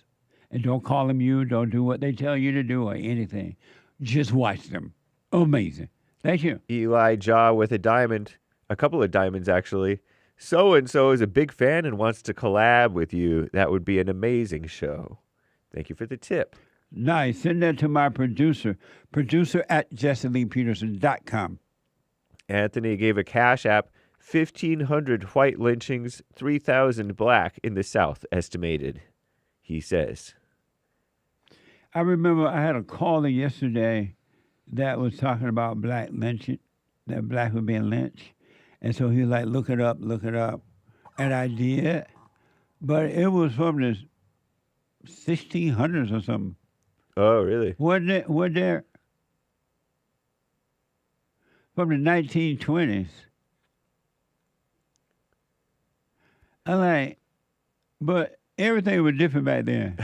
And don't call them you, don't do what they tell you to do or anything. Just watch them. Amazing. Thank you. Eli Jaw with a diamond, a couple of diamonds actually. So-and-so is a big fan and wants to collab with you. That would be an amazing show. Thank you for the tip. Nice. Send that to my producer at JesseLeePeterson.com. Anthony gave a cash app, 1,500 white lynchings, 3,000 black in the South estimated, he says. I remember I had a caller yesterday that was talking about black lynching, that black were being lynched. And so he was like, look it up. And I did. But it was from the 1600s or something. Oh, really? Wasn't there? From the 1920s. I'm like, but everything was different back then.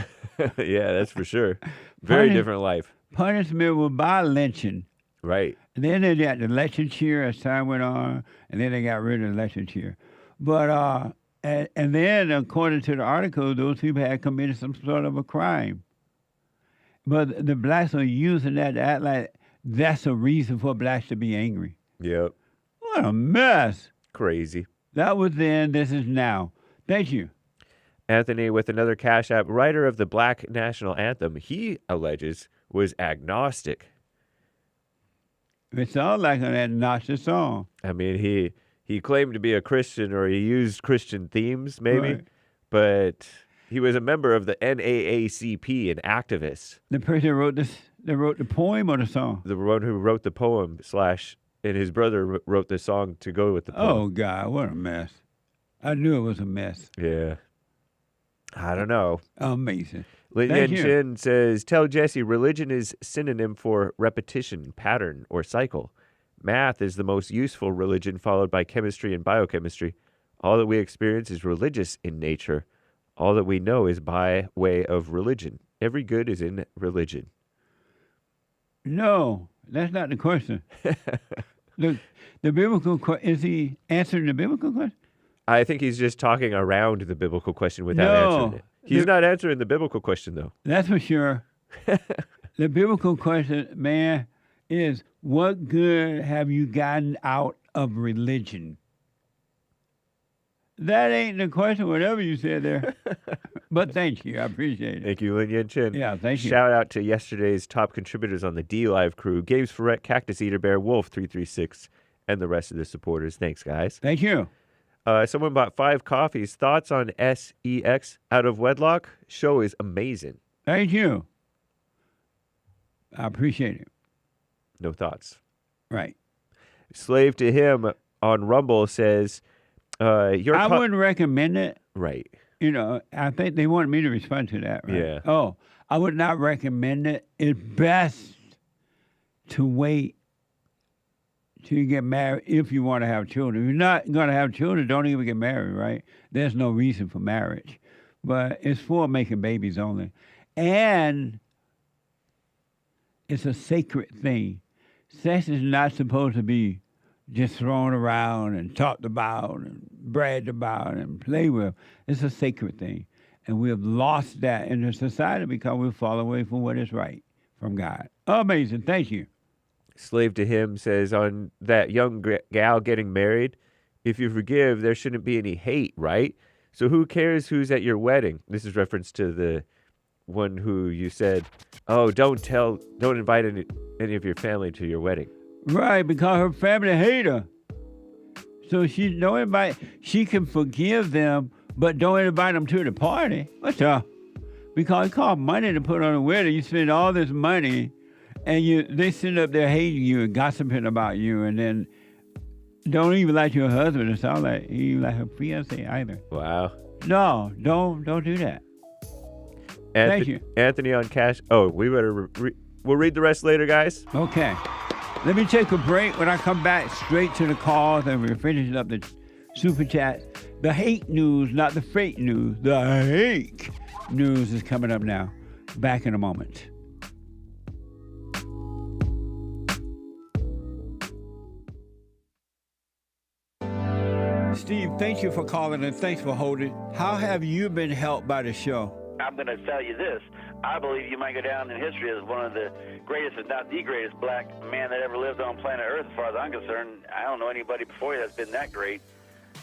Yeah, that's for sure. Very different life. Punishment was by lynching. Right. And then they got the lynching cheer as time went on, and then they got rid of the lynching cheer. But and then according to the article, those people had committed some sort of a crime. But the blacks are using that to act like that's a reason for blacks to be angry. Yep. What a mess. Crazy. That was then, this is now. Thank you. Anthony with another Cash App, writer of the Black National Anthem, he alleges was agnostic. It sounds like an agnostic song. I mean, he claimed to be a Christian, or he used Christian themes, maybe, Right. but he was a member of the NAACP, an activist. The person that wrote the poem or the song? The one who wrote the poem / and his brother wrote the song to go with the poem. Oh, God, what a mess. I knew it was a mess. Yeah. I don't know. Amazing. Lin Thank Yan you. Chin says, tell Jesse religion is synonym for repetition, pattern, or cycle. Math is the most useful religion, followed by chemistry and biochemistry. All that we experience is religious in nature. All that we know is by way of religion. Every good is in religion. No, that's not the question. The biblical question, is he answering the biblical question? I think he's just talking around the biblical question without No, answering it. He's not answering the biblical question, though. That's for sure. The biblical question, man, is what good have you gotten out of religion? That ain't the question, whatever you said there. But thank you. I appreciate it. Thank you, Lin Yan Chin. Yeah, thank you. Shout out to yesterday's top contributors on the D Live crew, Gabe's Ferret, Cactus Eater Bear, Wolf 336, and the rest of the supporters. Thanks, guys. Thank you. Someone bought 5 coffees. Thoughts on SEX Out of Wedlock? Show is amazing. Thank you. I appreciate it. No thoughts. Right. Slave to Him on Rumble says, I wouldn't recommend it. Right. You know, I think they wanted me to respond to that, right? Yeah. Oh, I would not recommend it. It's best to wait till you get married if you want to have children. If you're not going to have children, don't even get married, right? There's no reason for marriage. But it's for making babies only. And it's a sacred thing. Sex is not supposed to be just thrown around and talked about and bragged about and played with. It's a sacred thing. And we have lost that in the society because we fall away from what is right from God. Amazing. Thank you. Slave to Him says, on that young gal getting married, if you forgive, there shouldn't be any hate, right? So who cares who's at your wedding? This is reference to the one who you said, oh, don't invite any of your family to your wedding. Right, because her family hate her. So she can forgive them, but don't invite them to the party. What's up? Because it costs money to put on a wedding. You spend all this money, and they sit up there hating you and gossiping about you, and then don't even like your husband. It sounds like he like her fiance either. Wow. No, don't do that. Thank you. Anthony on Cash. Oh, we better we'll read the rest later, guys. Okay. Let me take a break. When I come back, straight to the calls, and we're finishing up the super chat. The hate news, not the fake news. The hate news is coming up now. Back in a moment. Steve, thank you for calling and thanks for holding. How have you been helped by the show? I'm going to tell you this. I believe you might go down in history as one of the greatest, if not the greatest, black man that ever lived on planet Earth, as far as I'm concerned. I don't know anybody before you that's been that great.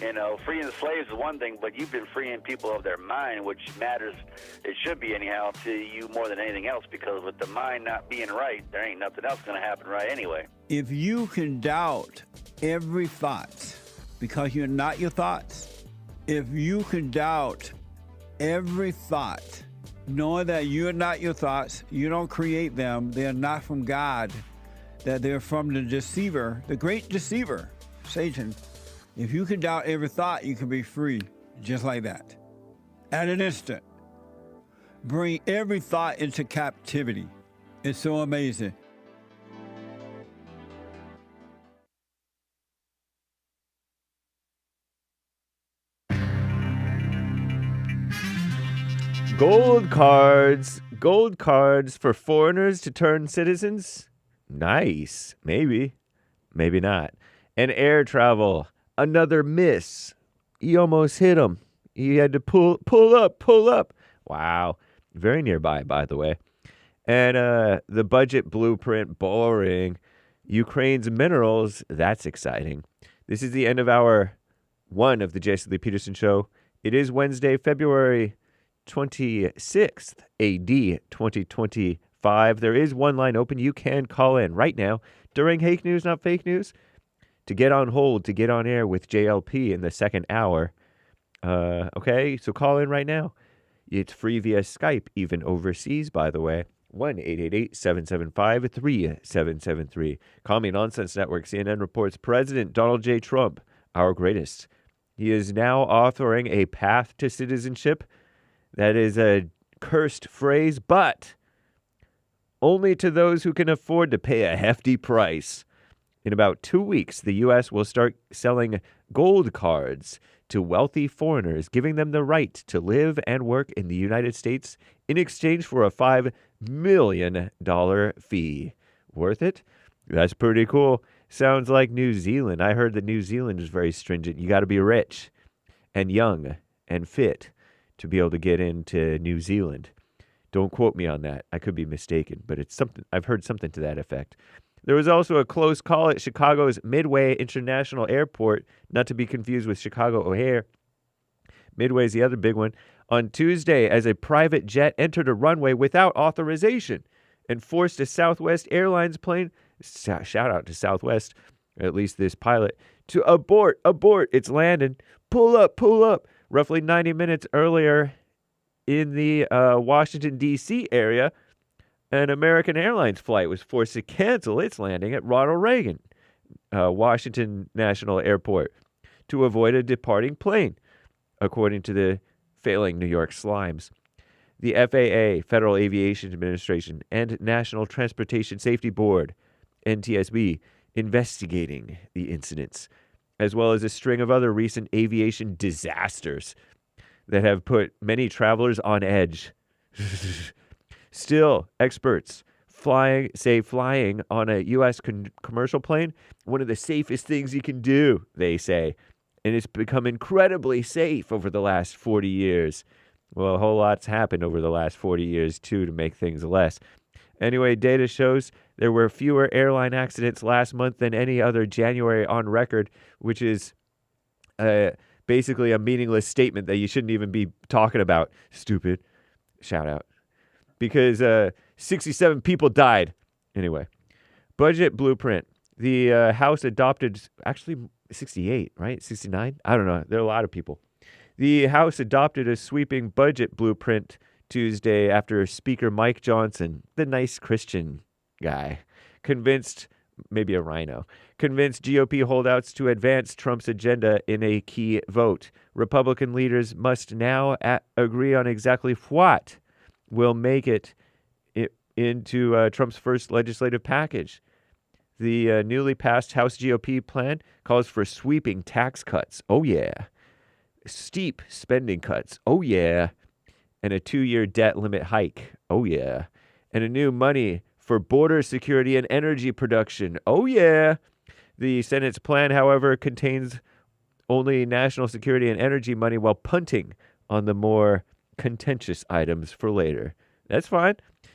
You know, freeing the slaves is one thing, but you've been freeing people of their mind, which matters, it should be anyhow, to you more than anything else, because with the mind not being right, there ain't nothing else going to happen right anyway. If you can doubt every thought because you're not your thoughts, if you can doubt every thought, knowing that you're not your thoughts, you don't create them, they're not from God, that they're from the deceiver, the great deceiver, Satan. If you can doubt every thought, you can be free, just like that. At an instant. Bring every thought into captivity. It's so amazing. Gold cards. Gold cards for foreigners to turn citizens? Nice. Maybe. Maybe not. And air travel. Another miss. He almost hit him. He had to pull up. Wow. Very nearby, by the way. And the budget blueprint, boring. Ukraine's minerals, that's exciting. This is the end of hour 1 of the Jason Lee Peterson Show. It is Wednesday, February 26th, AD 2025. There is one line open. You can call in right now during Hake News, Not Fake News, to get on hold, to get on air with JLP in the second hour. Okay, so call in right now. It's free via Skype, even overseas, by the way. 1-888-775-3773. Call Me Nonsense Network. CNN reports President Donald J. Trump, our greatest. He is now authoring a path to citizenship. That is a cursed phrase, but only to those who can afford to pay a hefty price. In about 2 weeks, the U.S. will start selling gold cards to wealthy foreigners, giving them the right to live and work in the United States in exchange for a $5 million fee. Worth it? That's pretty cool. Sounds like New Zealand. I heard that New Zealand is very stringent. You got to be rich and young and fit to be able to get into New Zealand. Don't quote me on that. I could be mistaken, but it's something. I've heard something to that effect. There was also a close call at Chicago's Midway International Airport, not to be confused with Chicago O'Hare. Midway is the other big one. On Tuesday, as a private jet entered a runway without authorization and forced a Southwest Airlines plane, shout out to Southwest, at least this pilot, to abort, it's landing, pull up. Roughly 90 minutes earlier in the Washington, D.C. area, an American Airlines flight was forced to cancel its landing at Ronald Reagan Washington National Airport to avoid a departing plane, according to the failing New York Slimes. The FAA, Federal Aviation Administration, and National Transportation Safety Board, NTSB, investigating the incidents, as well as a string of other recent aviation disasters that have put many travelers on edge. Still, experts flying on a U.S. commercial plane, one of the safest things you can do, they say. And it's become incredibly safe over the last 40 years. Well, a whole lot's happened over the last 40 years, too, to make things less. Anyway, data shows there were fewer airline accidents last month than any other January on record, which is basically a meaningless statement that you shouldn't even be talking about. Stupid. Shout out. Because 67 people died. Anyway, budget blueprint. The House adopted, actually 68, right? 69? I don't know. There are a lot of people. The House adopted a sweeping budget blueprint Tuesday after Speaker Mike Johnson, the nice Christian guy, convinced GOP holdouts to advance Trump's agenda in a key vote. Republican leaders must now agree on exactly what will make it into Trump's first legislative package. The newly passed House GOP plan calls for sweeping tax cuts. Oh, yeah. Steep spending cuts. Oh, yeah. And a 2-year debt limit hike. Oh, yeah. And a new money for border security and energy production. Oh, yeah. The Senate's plan, however, contains only national security and energy money while punting on the more contentious items for later. That's fine.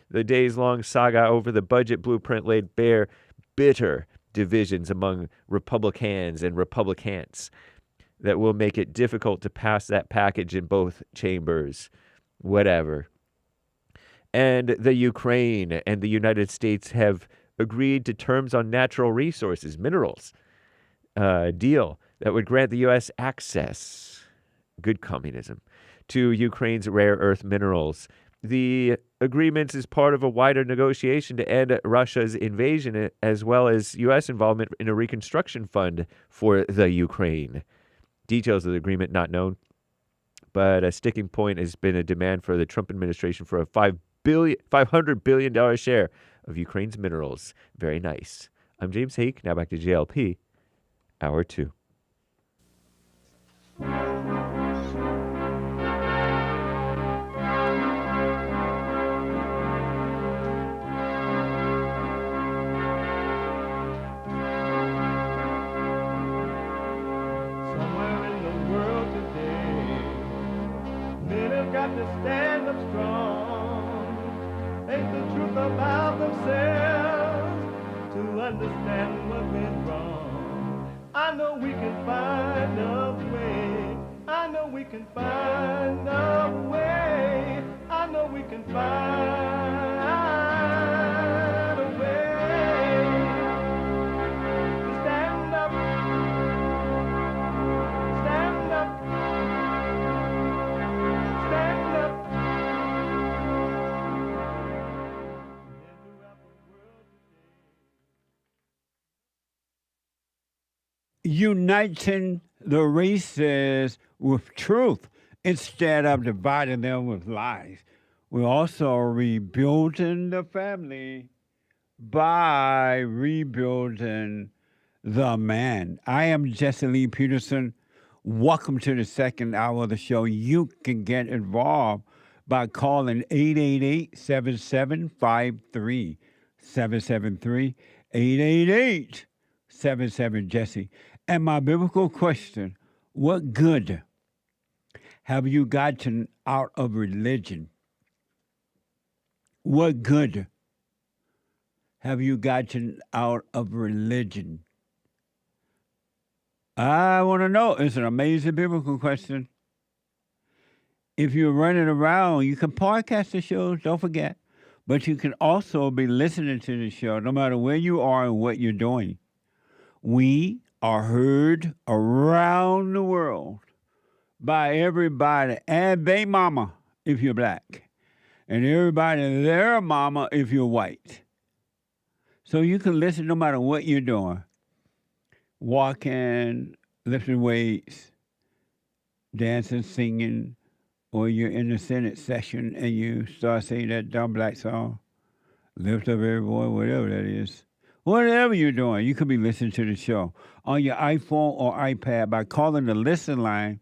The days-long saga over the budget blueprint laid bare bitter divisions among Republicans and Republicans that will make it difficult to pass that package in both chambers. Whatever. And the Ukraine and the United States have agreed to terms on natural resources, minerals, deal that would grant the U.S. access, good communism, to Ukraine's rare earth minerals. The agreement is part of a wider negotiation to end Russia's invasion, as well as U.S. involvement in a reconstruction fund for the Ukraine. Details of the agreement not known, but a sticking point has been a demand for the Trump administration for a $500 billion share of Ukraine's minerals. Very nice. I'm James Hake. Now back to JLP, Hour 2. got to stand up strong. Ain't the truth about themselves to understand what went wrong. I know we can find a way. I know we can find a way. I know we can find a way to stand up, stand up, stand up. Uniting the races with truth instead of dividing them with lies. We're also rebuilding the family by rebuilding the man. I am Jesse Lee Peterson. Welcome to the second hour of the show. You can get involved by calling 888-7753. 773-888-77-JESSE. And my biblical question, what good have you gotten out of religion? What good have you gotten out of religion? I want to know. It's an amazing biblical question. If you're running around, you can podcast the show, don't forget. But you can also be listening to the show no matter where you are and what you're doing. We are heard around the world by everybody and their mama if you're black, and everybody and their mama if you're white. So you can listen no matter what you're doing. Walking, lifting weights, dancing, singing, or you're in the Senate session and you start singing that dumb black song, Lift Up Every Boy, whatever that is. Whatever you're doing, you could be listening to the show on your iPhone or iPad by calling the listen line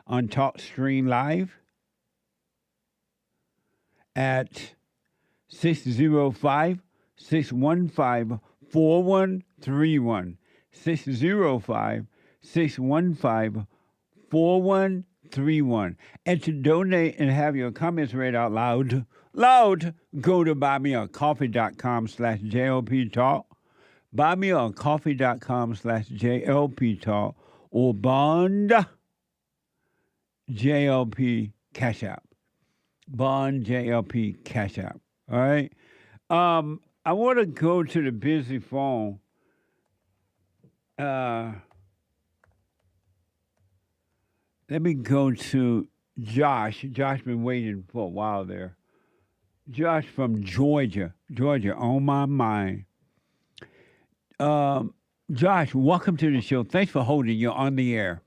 on TalkStream Live at 605-615-4131. 605-615-4131. And to donate and have your comments read out loud, go to buymeacoffee.com/JLP Talk, buymeacoffee.com/JLP Talk, or Bond JLP Cash App. Bond JLP Cash App. All right? I want to go to the busy phone. Let me go to Josh. Josh been waiting for a while there. Josh from Georgia. Georgia, on my mind. Josh, welcome to the show. Thanks for holding. You're on the air.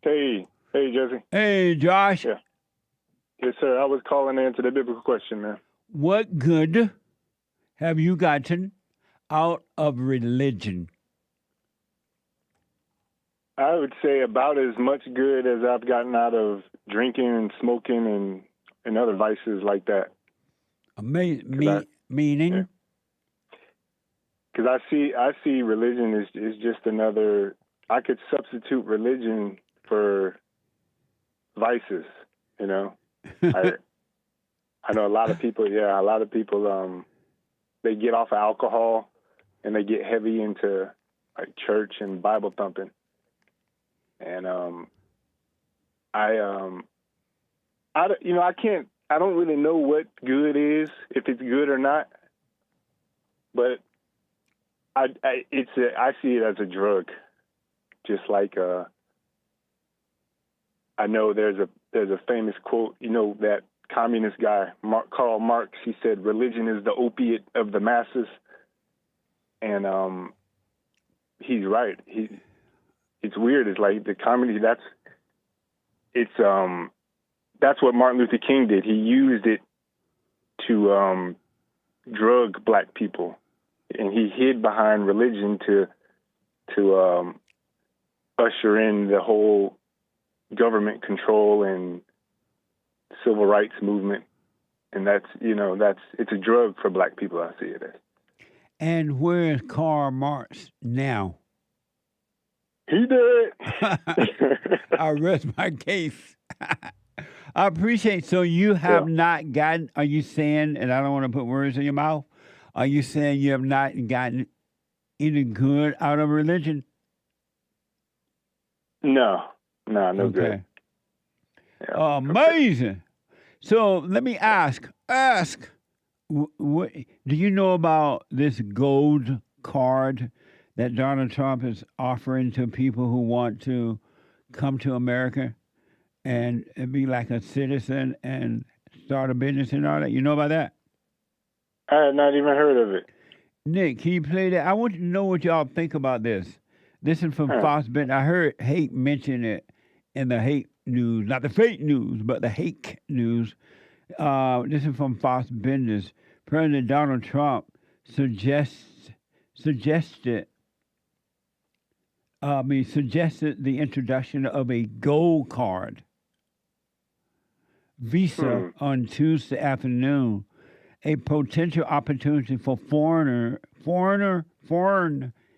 Hey, Jesse. Hey, Josh. Yeah. Yes, sir. I was calling in to the biblical question, man. What good have you gotten out of religion? I would say about as much good as I've gotten out of drinking and smoking and other vices like that. Meaning? Because I see religion is just another. I could substitute religion for vices. You know, I know a lot of people. Yeah, a lot of people. They get off of alcohol and they get heavy into like church and Bible thumping. And I don't really know what good is, if it's good or not, but I see it as a drug, just like I know there's a famous quote, that communist guy Karl Marx. He said, "Religion is the opiate of the masses," and he's right. It's weird. It's like the comedy. That's what Martin Luther King did. He used it to drug black people, and he hid behind religion to usher in the whole government control and civil rights movement. And it's a drug for black people. I see it as. And where is Karl Marx now? He did. I rest my case. I appreciate. So you have not gotten? Are you saying? And I don't want to put words in your mouth. Are you saying you have not gotten any good out of religion? No, no good. Okay. Yeah, amazing. So let me ask. What do you know about this gold card that Donald Trump is offering to people who want to come to America and be like a citizen and start a business and all that? You know about that? I had not even heard of it. Nick, can you play that? I want to know what y'all think about this. This is from Fox Ben. I heard Hake mention it in the hate news, not the fake news, but the hate news. This is from Fox Business. President Donald Trump suggested the introduction of a gold card visa on Tuesday afternoon, a potential opportunity for foreign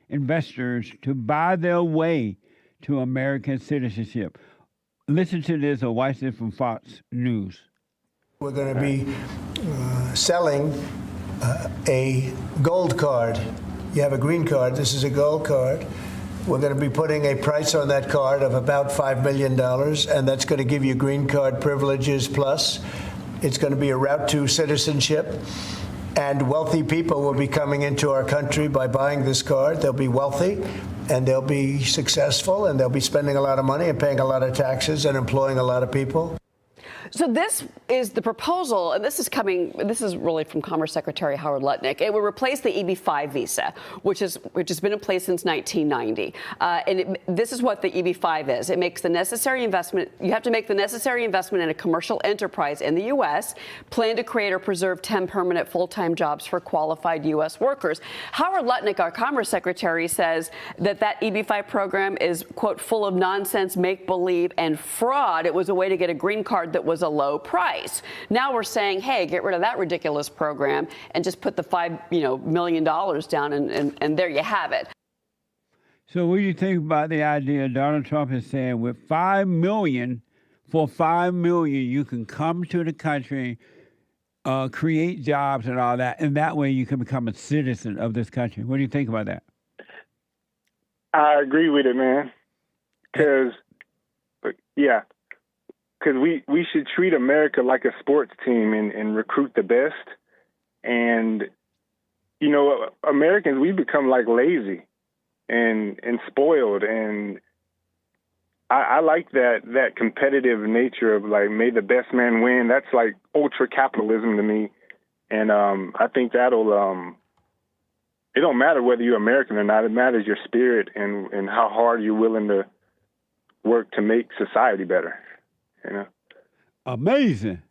investors to buy their way to American citizenship. Listen to this, or watch this from Fox News. We're going to be selling a gold card. You have a green card. This is a gold card. We're going to be putting a price on that card of about $5 million, and that's going to give you green card privileges plus. It's going to be a route to citizenship, and wealthy people will be coming into our country by buying this card. They'll be wealthy, and they'll be successful, and they'll be spending a lot of money and paying a lot of taxes and employing a lot of people. So this is the proposal, and this is really from Commerce Secretary Howard Lutnick. It will replace the EB-5 visa, which has been in place since 1990. This is what the EB-5 is. It makes the necessary investment. You have to make the necessary investment in a commercial enterprise in the U.S., plan to create or preserve 10 permanent full-time jobs for qualified U.S. workers. Howard Lutnick, our Commerce Secretary, says that EB-5 program is, quote, full of nonsense, make-believe, and fraud. It was a way to get a green card that was a low price. Now we're saying, hey, get rid of that ridiculous program and just put the $5 million down, and there you have it. So what do you think about the idea Donald Trump is saying with $5 million, for $5 million you can come to the country, create jobs and all that, and that way you can become a citizen of this country? What do you think about that? I agree with it, man. Because we should treat America like a sports team and recruit the best. And, you know, Americans, we become like lazy and spoiled. And I like that competitive nature of like, may the best man win. That's like ultra capitalism to me. And I think that'll, it don't matter whether you're American or not. It matters your spirit and how hard you're willing to work to make society better. You know? Amazing.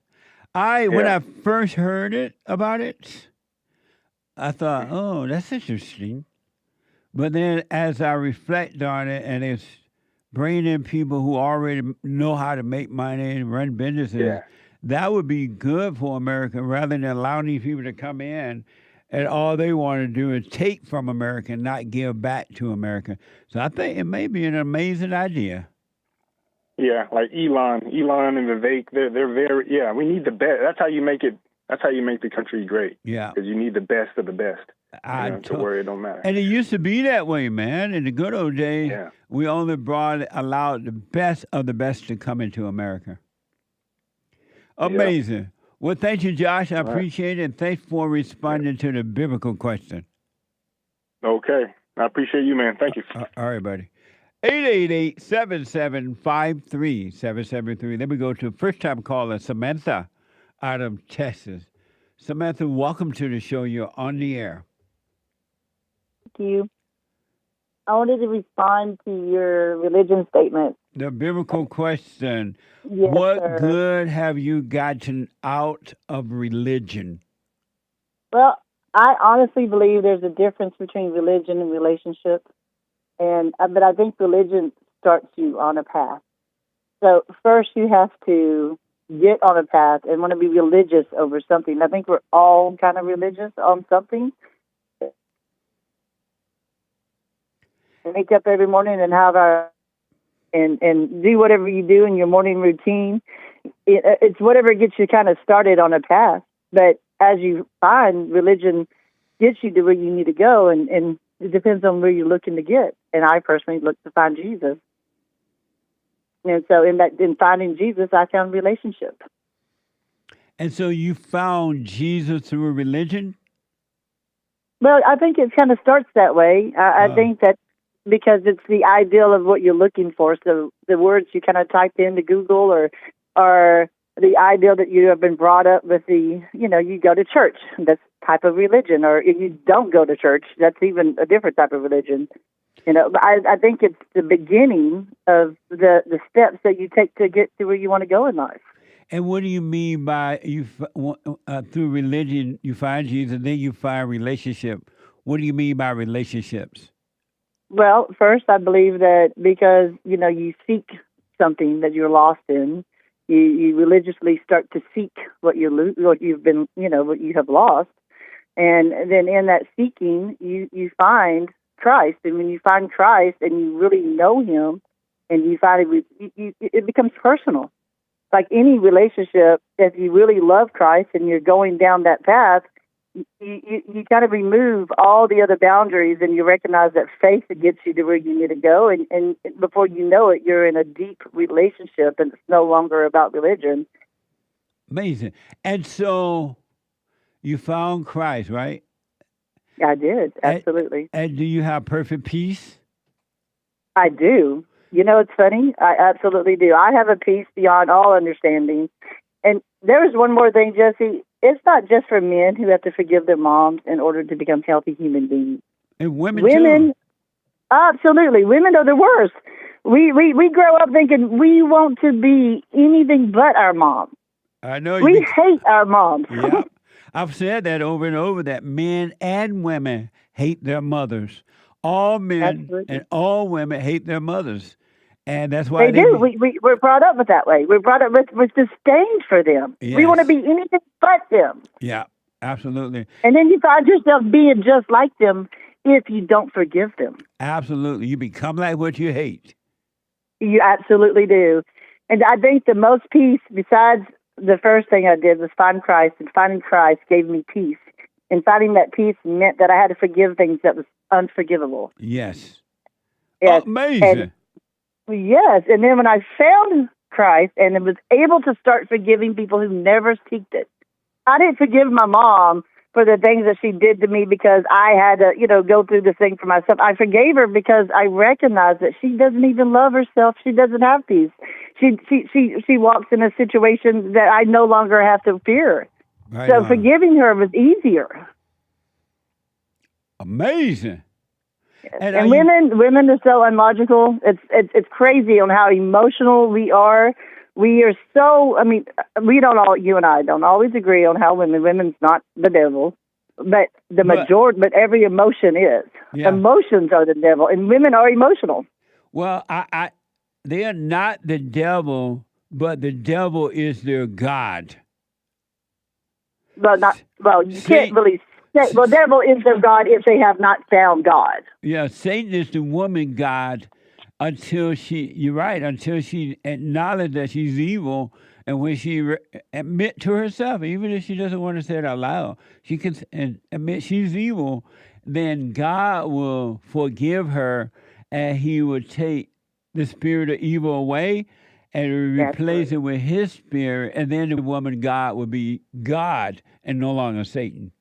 When I first heard about it, I thought, oh, that's interesting. But then as I reflect on it, and it's bringing in people who already know how to make money and run businesses, that would be good for America rather than allowing these people to come in and all they want to do is take from America and not give back to America. So I think it may be an amazing idea. Yeah, like Elon and Vivek, they're very, we need the best. That's how you make it. That's how you make the country great. Yeah. Because you need the best of the best. To where it don't matter. And it used to be that way, man. In the good old days, we only allowed the best of the best to come into America. Amazing. Yeah. Well, thank you, Josh. I appreciate it. And thanks for responding to the biblical question. Okay. I appreciate you, man. Thank you. All right, buddy. 888-7753-773. Then we go to first-time caller, Samantha, out of Texas. Samantha, welcome to the show. You're on the air. Thank you. I wanted to respond to your religion statement. The biblical question. Yes, what sir. good have you gotten out of religion? Well, I honestly believe there's a difference between religion and relationship. But I think religion starts you on a path. So first you have to get on a path and want to be religious over something. I think we're all kind of religious on something. Wake up every morning and have and do whatever you do in your morning routine. it's whatever gets you kind of started on a path. But as you find, religion gets you to where you need to go, and it depends on where you're looking to get. And I personally look to find Jesus. And so in finding Jesus, I found relationship. And so you found Jesus through a religion? Well, I think it kind of starts that way. I think that because it's the ideal of what you're looking for. So the words you kind of type into Google or the ideal that you have been brought up with you go to church. That's type of religion. Or if you don't go to church, that's even a different type of religion. But I think it's the beginning of the steps that you take to get to where you want to go in life. And what do you mean by through religion you find Jesus, then you find relationship? What do you mean by relationships? Well, first, I believe that because, you seek something that you're lost in, you religiously start to seek what you have lost. And then in that seeking, you find Christ. And when you find Christ and you really know him and you find it becomes personal. Like any relationship, if you really love Christ and you're going down that path, you kind of remove all the other boundaries and you recognize that faith gets you to where you need to go. And before you know it, you're in a deep relationship and it's no longer about religion. Amazing. And so you found Christ, right? I did, absolutely. And do you have perfect peace? I do. It's funny. I absolutely do. I have a peace beyond all understanding. And there is one more thing, Jesse. It's not just for men who have to forgive their moms in order to become healthy human beings. And women too. Absolutely. Women are the worst. We grow up thinking we want to be anything but our mom. I know. We hate our moms. Yeah. I've said that over and over, that men and women hate their mothers. All men and all women hate their mothers. And that's why they do. We're brought up with that way. We're brought up with disdain for them. Yes. We want to be anything but them. Yeah, absolutely. And then you find yourself being just like them if you don't forgive them. Absolutely. You become like what you hate. You absolutely do. And I think the most peace, besides the first thing I did, was find Christ. And finding Christ gave me peace. And finding that peace meant that I had to forgive things that was unforgivable. Yes. Yes. Amazing. Yes, and then when I found Christ and was able to start forgiving people who never seeked it, I didn't forgive my mom for the things that she did to me because I had to, go through this thing for myself. I forgave her because I recognized that she doesn't even love herself. She doesn't have peace. She walks in a situation that I no longer have to fear. Right so on. Forgiving her was easier. Amazing. And women are so unlogical. It's crazy on how emotional we are. We are so. You and I don't always agree on how women's not the devil, but but every emotion is. Yeah. Emotions are the devil, and women are emotional. Well, they are not the devil, but the devil is their god. You can't really. Well, devil is their God if they have not found God. Yeah, Satan is the woman God until she acknowledges that she's evil. And when she admit to herself, even if she doesn't want to say it out loud, she can admit she's evil, then God will forgive her and he will take the spirit of evil away and replace it with his spirit. And then the woman God will be God and no longer Satan.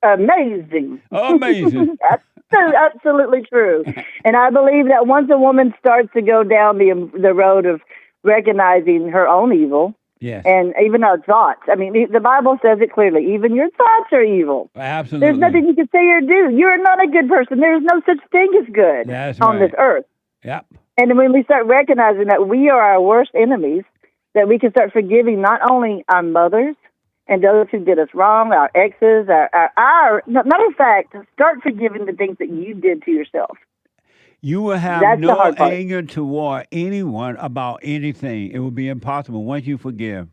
Amazing. Amazing. That's absolutely true. And I believe that once a woman starts to go down the road of recognizing her own evil, yes, and even our thoughts. I mean, the Bible says it clearly. Even your thoughts are evil. Absolutely. There's nothing you can say or do. You're not a good person. There's no such thing as good on this earth. Yep. And when we start recognizing that we are our worst enemies, that we can start forgiving not only our mothers, and those who did us wrong, our exes, matter of fact, start forgiving the things that you did to yourself. You will have no anger toward anyone about anything. It will be impossible once you forgive.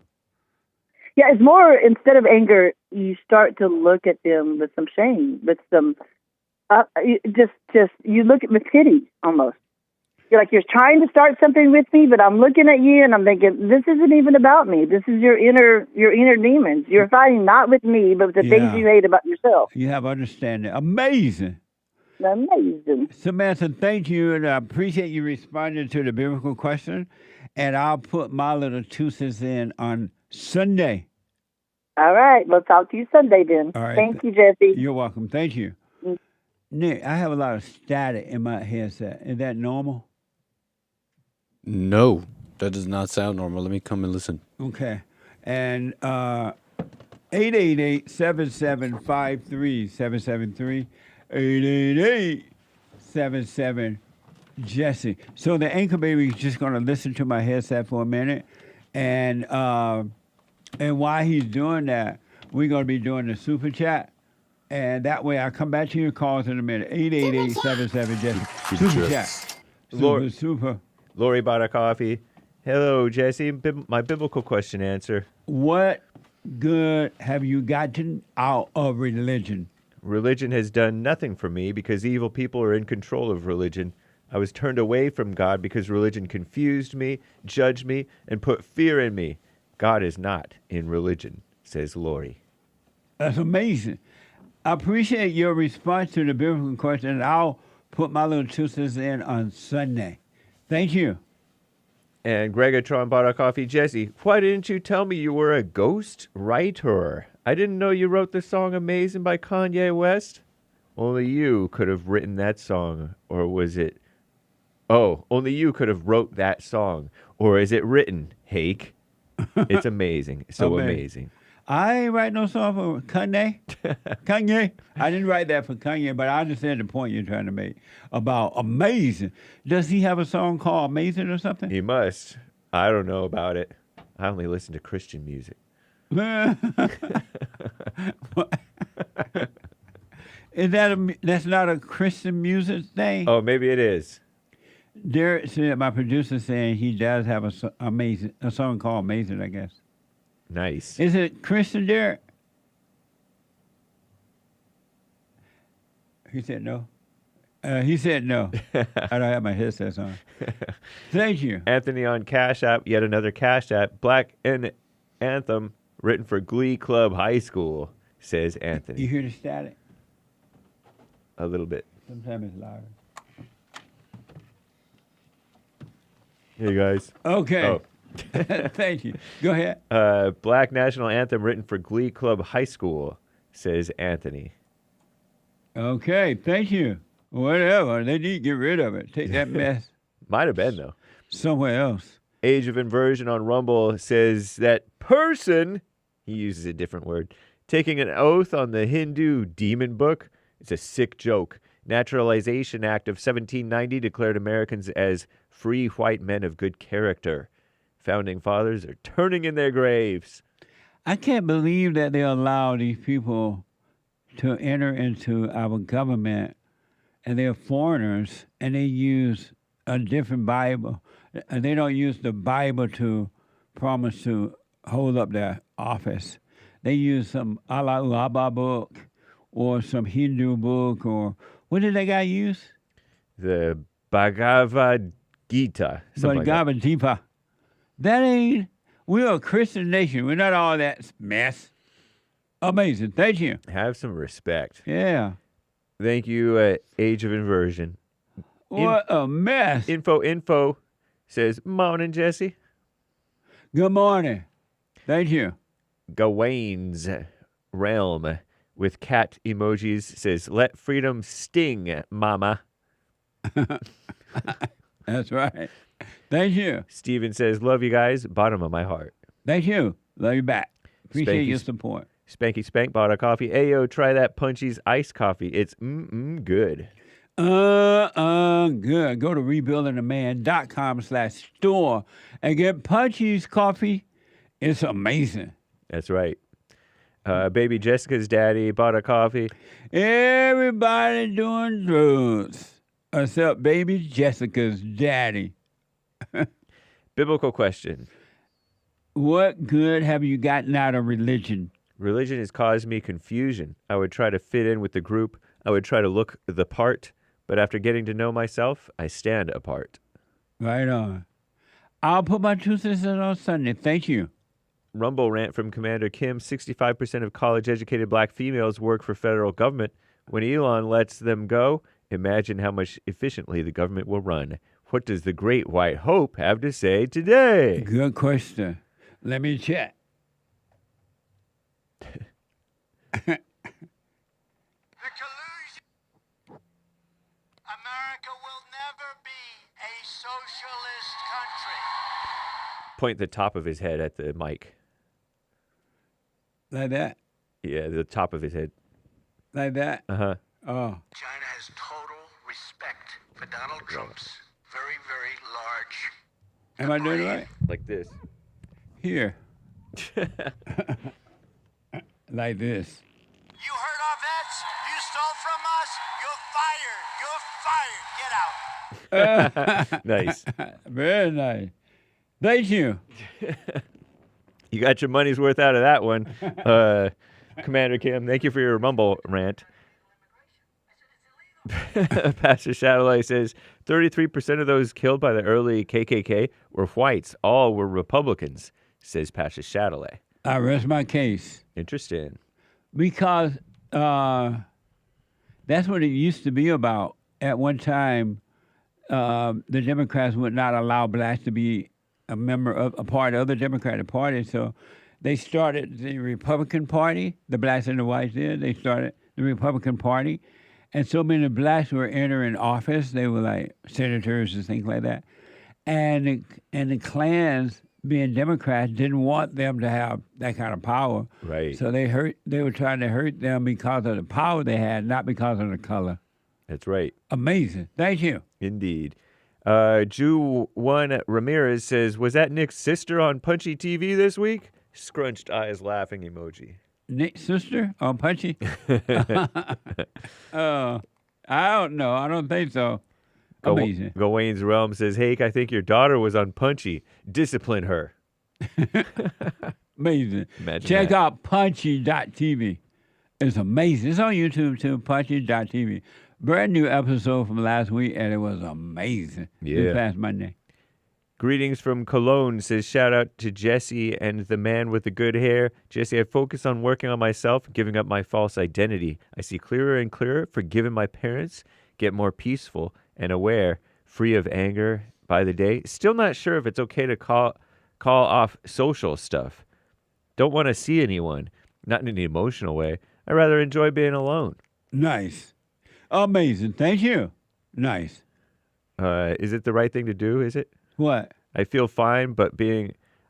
Yeah, it's more, instead of anger, you start to look at them with some shame, with some, you look at with pity almost. you're trying to start something with me, but I'm looking at you and I'm thinking, this isn't even about me. This is your inner demons. You're fighting not with me, but with the things you hate about yourself. You have understanding. Amazing. Amazing. Samantha, thank you, and I appreciate you responding to the biblical question. And I'll put my little 2 cents in on Sunday. All right. We'll talk to you Sunday then. All right. Thank you, Jesse. You're welcome. Thank you. Nick, I have a lot of static in my headset. Is that normal? No, that does not sound normal. Let me come and listen. Okay. And 888-7753-773. 888-77-JESSE. So the anchor baby is just going to listen to my headset for a minute. And while he's doing that, we're going to be doing the super chat. And that way I'll come back to your calls in a minute. 888-77-JESSE. Super chat. Super. Lori bought a coffee. Hello, Jesse. My biblical question answer. What good have you gotten out of religion? Religion has done nothing for me because evil people are in control of religion. I was turned away from God because religion confused me, judged me, and put fear in me. God is not in religion, says Lori. That's amazing. I appreciate your response to the biblical question, and I'll put my little 2 cents in on Sunday. Thank you. And Gregatron bought a coffee. Jesse, why didn't you tell me you were a ghost writer? I didn't know you wrote the song Amazing by Kanye West. Only you could have written that song. Or was it... Oh, only you could have wrote that song. Or is it written, Hake? It's amazing. So amazing. I ain't write no song for Kanye. Kanye. I didn't write that for Kanye, but I understand the point you're trying to make about amazing. Does he have a song called Amazing or something? He must. I don't know about it. I only listen to Christian music. Is that's not a Christian music thing? Oh, maybe it is. Derek said, my producer saying he does have a song called Amazing, I guess. Nice. Is it Christian, Derek? He said no. He said no. I don't have my headsets on. Thank you. Anthony on Cash App, yet another Cash App. Black Anthem, written for Glee Club High School, says Anthony. You hear the static? A little bit. Sometimes it's louder. Hey, guys. Okay. Oh. Thank you. Go ahead. Black National Anthem, written for Glee Club High School, says Anthony. Okay, thank you. Whatever. They need to get rid of it. Take that mess. Might have been, though. Somewhere else. Age of Inversion on Rumble says that person, he uses a different word, taking an oath on the Hindu demon book. It's a sick joke. Naturalization Act of 1790 declared Americans as free white men of good character. Founding fathers are turning in their graves. I can't believe that they allow these people to enter into our government, and they're foreigners, and they use a different Bible. And they don't use the Bible to promise to hold up their office. They use some Allah book or some Hindu book, or what did that guy use? The Bhagavad Gita. Bhagavad Gita. That ain't, we're a Christian nation. We're not all that mess. Amazing. Thank you. Have some respect. Yeah. Thank you, Age of Inversion. What a mess. Info says, morning, Jesse. Good morning. Thank you. Gawain's Realm with cat emojis says, let freedom sting, mama. That's right. Thank you. Steven says, love you guys, bottom of my heart. Thank you. Love you back. Appreciate your support. Spanky Spank bought a coffee. Ayo, try that Punchie's iced coffee. It's good. Good. Go to rebuildingaman.com/store and get Punchie's coffee. It's amazing. That's right. Baby Jessica's daddy bought a coffee. Everybody doing drugs except baby Jessica's daddy. Biblical question. What good have you gotten out of religion? Religion has caused me confusion. I would try to fit in with the group. I would try to look the part. But after getting to know myself, I stand apart. Right on. I'll put my 2 cents in on Sunday. Thank you. Rumble rant from Commander Kim. 65% of college-educated black females work for federal government. When Elon lets them go, imagine how much efficiently the government will run. What does the great white hope have to say today? Good question. Let me check. Socialist country. Point the top of his head at the mic. Like that? Yeah, the top of his head. Like that? Uh-huh. Oh. China has total respect for Donald Trump's very, very large. Am I doing it right? Like this. Here. Like this. You heard our vets? You stole from us? You're fired. You're fired. Get out. Nice. Very nice. Thank you. You got your money's worth out of that one. Commander Kim, thank you for your Rumble rant. Pastor Shadowlight says 33% of those killed by the early KKK were whites. All were Republicans, says Pastor Shadowlight. I rest my case. Interesting. Because that's what it used to be about. At one time, the Democrats would not allow blacks to be a part of the Democratic Party. So they started the Republican Party. The blacks and the whites did. They started the Republican Party. And so many blacks were entering office. They were like senators and things like that. And the Klans, being Democrats, didn't want them to have that kind of power. Right. So they were trying to hurt them because of the power they had, not because of the color. That's right. Amazing. Thank you. Indeed. Jew One Ramirez says, was that Nick's sister on Punchie TV this week? Scrunched eyes laughing emoji. Nick's sister on Punchie? I don't know. I don't think so. Amazing. Gawain's Realm says, Hake, I think your daughter was on Punchie. Discipline her. Amazing. Imagine Check that. out Punchie.tv. It's amazing. It's on YouTube too, Punchie.tv. Brand new episode from last week, and it was amazing. Yeah. This past Monday. Greetings from Cologne says, shout out to Jesse and the man with the good hair. Jesse, I focus on working on myself, giving up my false identity. I see clearer and clearer, forgiving my parents, get more peaceful and aware, free of anger by the day. Still not sure if it's okay to call off social stuff. Don't want to see anyone, not in an emotional way. I rather enjoy being alone. Nice. Amazing. Thank you. Nice. Is it the right thing to do, is it? What? I feel fine,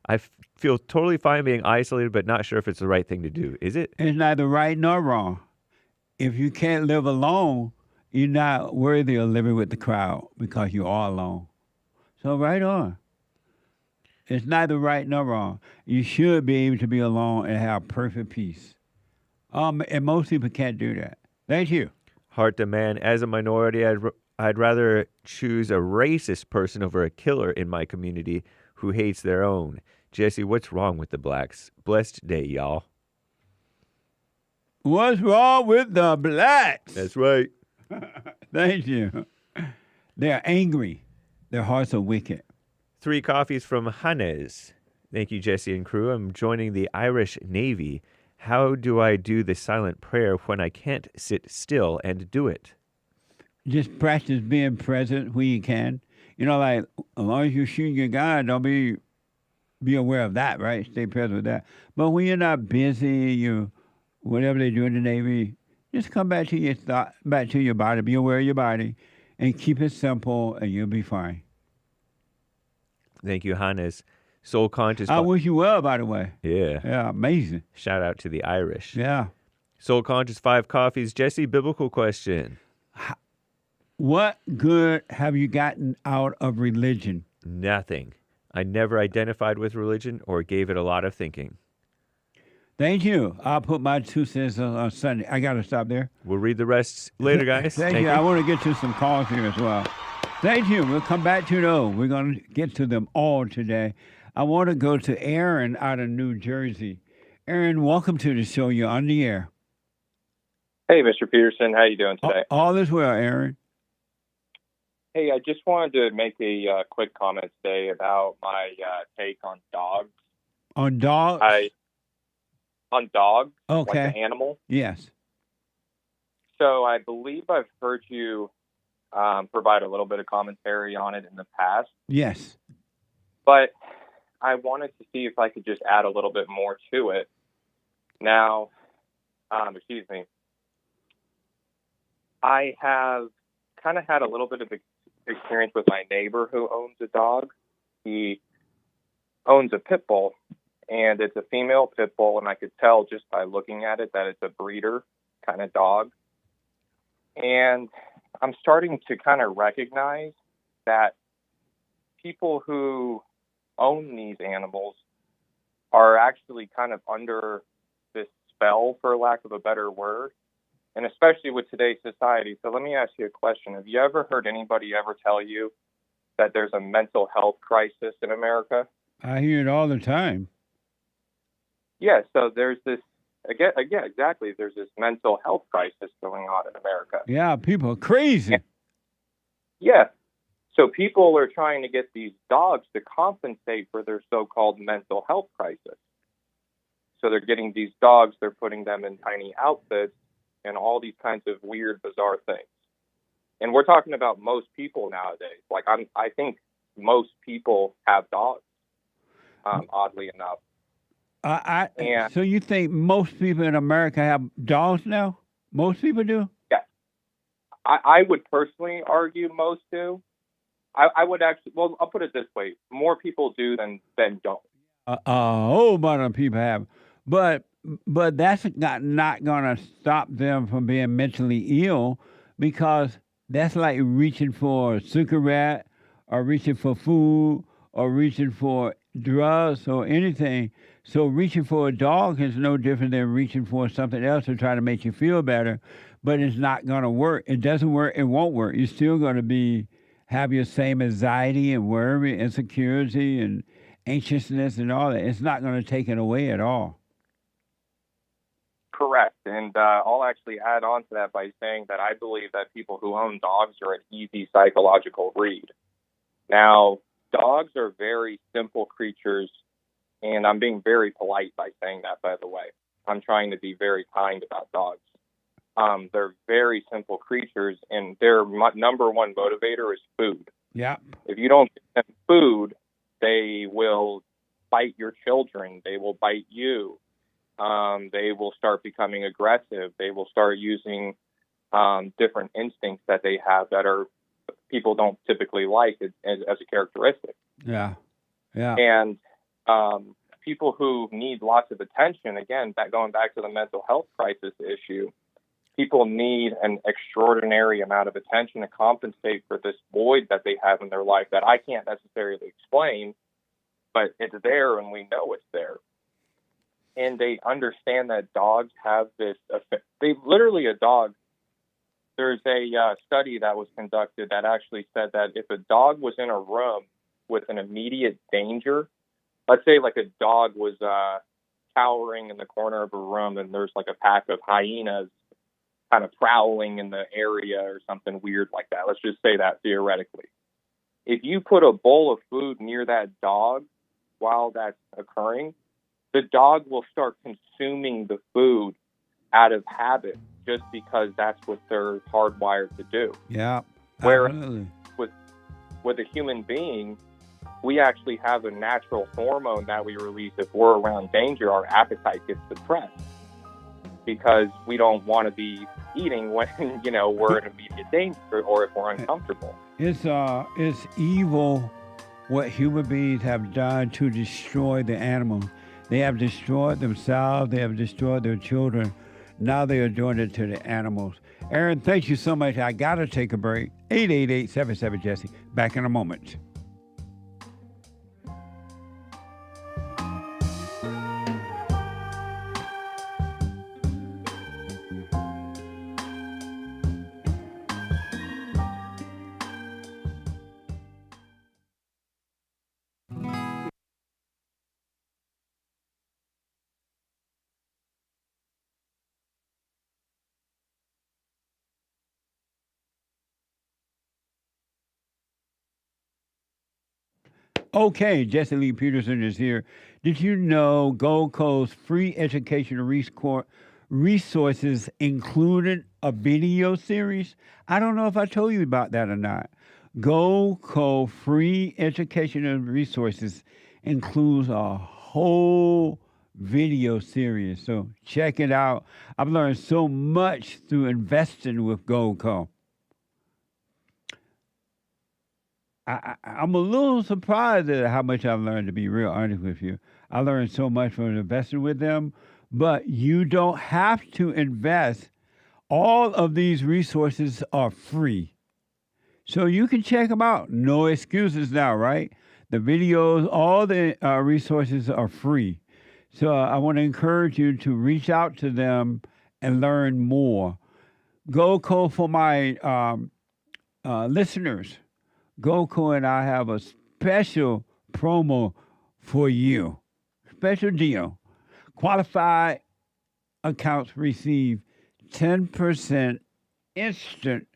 I feel totally fine being isolated, but not sure if it's the right thing to do. Is it? It's neither right nor wrong. If you can't live alone, you're not worthy of living with the crowd because you are alone. So right on. It's neither right nor wrong. You should be able to be alone and have perfect peace. And most people can't do that. Thank you. Heart to man, as a minority, I'd rather choose a racist person over a killer in my community who hates their own. Jesse, what's wrong with the blacks? Blessed day, y'all. What's wrong with the blacks? That's right. Thank you. They're angry. Their hearts are wicked. 3 coffees from Hannes. Thank you, Jesse and crew. I'm joining the Irish Navy. How do I do the silent prayer when I can't sit still and do it? Just practice being present when you can. You know, like, as long as you're shooting your gun, don't be aware of that, right? Stay present with that. But when you're not busy, whatever they do in the Navy, just come back to your thought, back to your body. Be aware of your body, and keep it simple, and you'll be fine. Thank you, Hannes. Soul Conscious. I wish you well, by the way. Yeah. Yeah, amazing. Shout out to the Irish. Yeah. Soul Conscious 5 coffees. Jesse, biblical question. What good have you gotten out of religion? Nothing. I never identified with religion or gave it a lot of thinking. Thank you. I'll put my 2 cents on Sunday. I got to stop there. We'll read the rest later, guys. Thank you. I want to get to some calls here as well. Thank you. We'll come back to those. We're going to get to them all today. I want to go to Aaron out of New Jersey. Aaron, welcome to the show. You're on the air. Hey, Mr. Peterson. How you doing today? All is well, Aaron. Hey, I just wanted to make a quick comment today about my take on dogs. On dogs? On dogs, Okay. like the animal. Yes. So I believe I've heard you provide a little bit of commentary on it in the past, Yes. but I wanted to see if I could just add a little bit more to it. Now, excuse me, I have kind of had a little bit of experience with my neighbor who owns a dog. He owns a pit bull, and it's a female pit bull, and I could tell just by looking at it that it's a breeder kind of dog. And I'm starting to kind of recognize that people who own these animals are actually kind of under this spell, for lack of a better word, and especially with today's society. So let me ask you a question. Have you ever heard anybody ever tell you that there's a mental health crisis in America? I hear it all the time. Yeah, so there's this, again, exactly. There's this mental health crisis going on in America. Yeah, people are crazy. Yeah. So people are trying to get these dogs to compensate for their so-called mental health crisis. So they're getting these dogs, they're putting them in tiny outfits and all these kinds of weird, bizarre things. And we're talking about most people nowadays. Like I think most people have dogs, oddly enough. So you think most people in America have dogs now? Most people do? Yeah. I would personally argue most do. I would actually, well, I'll put it this way. More people do than don't. A whole bunch of people have. But that's not going to stop them from being mentally ill, because that's like reaching for a cigarette or reaching for food or reaching for drugs or anything. So reaching for a dog is no different than reaching for something else to try to make you feel better, but it's not going to work. It doesn't work. It won't work. You're still going to have your same anxiety and worry, insecurity and anxiousness and all that. It's not going to take it away at all. Correct. And I'll actually add on to that by saying that I believe that people who own dogs are an easy psychological read. Now, dogs are very simple creatures, and I'm being very polite by saying that, by the way. I'm trying to be very kind about dogs. They're very simple creatures, and their number one motivator is food. Yeah. If you don't give them food, they will bite your children. They will bite you. They will start becoming aggressive. They will start using different instincts that they have that are people don't typically like as a characteristic. Yeah. Yeah. And people who need lots of attention, again, going back to the mental health crisis issue, people need an extraordinary amount of attention to compensate for this void that they have in their life that I can't necessarily explain, but it's there and we know it's there. And they understand that dogs have this effect. A dog, there's a study that was conducted that actually said that if a dog was in a room with an immediate danger, let's say like a dog was cowering in the corner of a room and there's like a pack of hyenas kind of prowling in the area or something weird like that. Let's just say that theoretically. If you put a bowl of food near that dog while that's occurring, the dog will start consuming the food out of habit just because that's what they're hardwired to do. Yeah. Whereas absolutely. with a human being, we actually have a natural hormone that we release if we're around danger. Our appetite gets suppressed because we don't want to be eating when we're in immediate danger or if we're uncomfortable. It's evil what human beings have done to destroy the animals. They have destroyed themselves. They have destroyed their children. Now they are doing it to the animals. Aaron, thank you so much. I got to take a break. 888-77-JESSE. Back in a moment. Okay, Jesse Lee Peterson is here. Did you know Goldco's free educational resources included a video series? I don't know if I told you about that or not. Goldco free educational resources includes a whole video series. So check it out. I've learned so much through investing with Goldco. I'm a little surprised at how much I've learned, to be real honest with you. I learned so much from investing with them, but you don't have to invest. All of these resources are free. So you can check them out. No excuses now, right? The videos, all the resources are free. So I want to encourage you to reach out to them and learn more. Goldco, for my listeners, Goldco and I have a special promo for you. Special deal. Qualified accounts receive 10% instant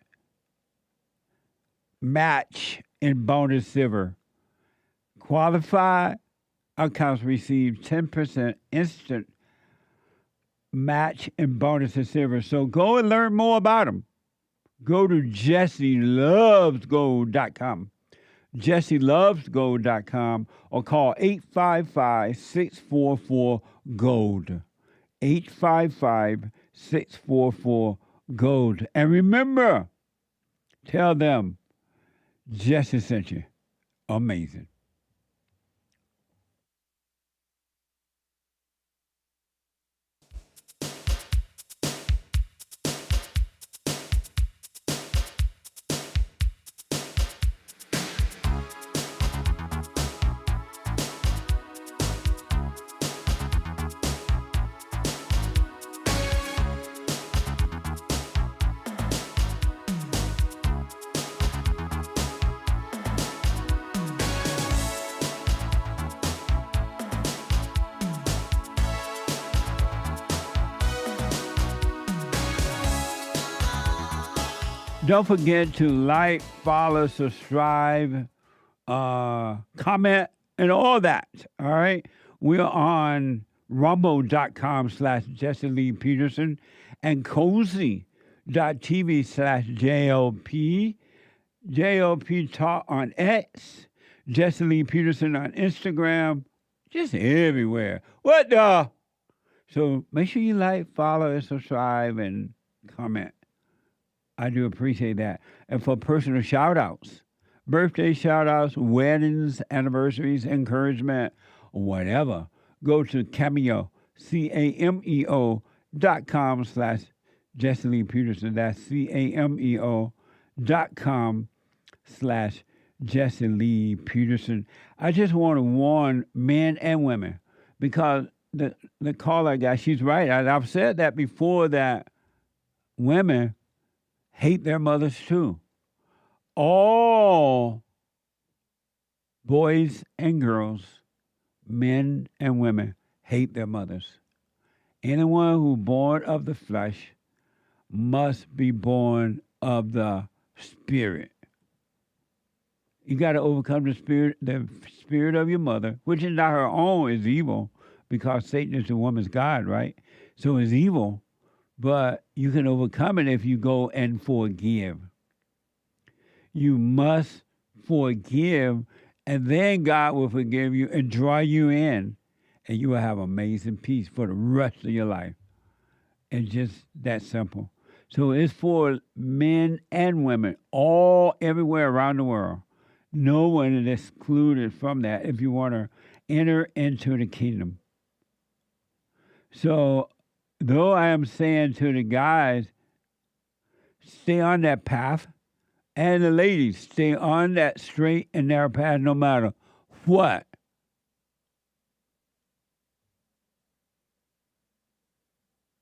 match in bonus silver. Qualified accounts receive 10% instant match in bonus in silver. So go and learn more about them. Go to JesseLovesGold.com. JesseLovesGold.com or call 855-644-GOLD. 855-644-GOLD. And remember, tell them Jesse sent you. Amazing. Don't forget to like, follow, subscribe, comment, and all that. All right? We're on rumble.com/Jesse Lee Peterson and cozy.tv/JLP. JLP Talk on X. Jesse Lee Peterson on Instagram. Just everywhere. What the? So make sure you like, follow, and subscribe, and comment. I do appreciate that. And for personal shout-outs, birthday shout-outs, weddings, anniversaries, encouragement, whatever, go to Cameo, CAMEO.com/Jesse Lee Peterson. That's CAMEO.com/Jesse Lee Peterson. I just want to warn men and women, because the caller guy, she's right. I've said that before, that women hate their mothers too. All boys and girls, men and women, hate their mothers. Anyone who born of the flesh must be born of the spirit. You got to overcome the spirit of your mother, which is not her own, is evil, because Satan is the woman's god, right? So it's evil. But you can overcome it if you go and forgive. You must forgive, and then God will forgive you and draw you in, and you will have amazing peace for the rest of your life. It's just that simple. So it's for men and women, all everywhere around the world. No one is excluded from that if you want to enter into the kingdom. So though I am saying to the guys, stay on that path, and the ladies, stay on that straight and narrow path no matter what.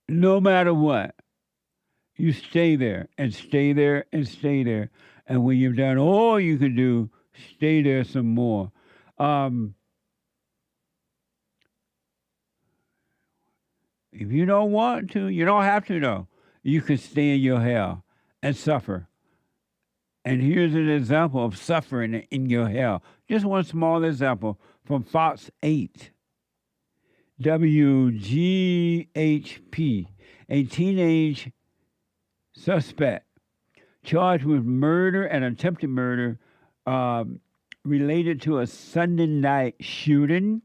No matter what. You stay there and stay there and stay there. And when you've done all you can do, stay there some more. If you don't want to, you don't have to, though. You can stay in your hell and suffer And here's an example of suffering in your hell. Just one small example from Fox 8. WGHP, a teenage suspect charged with murder and attempted murder related to a Sunday night shooting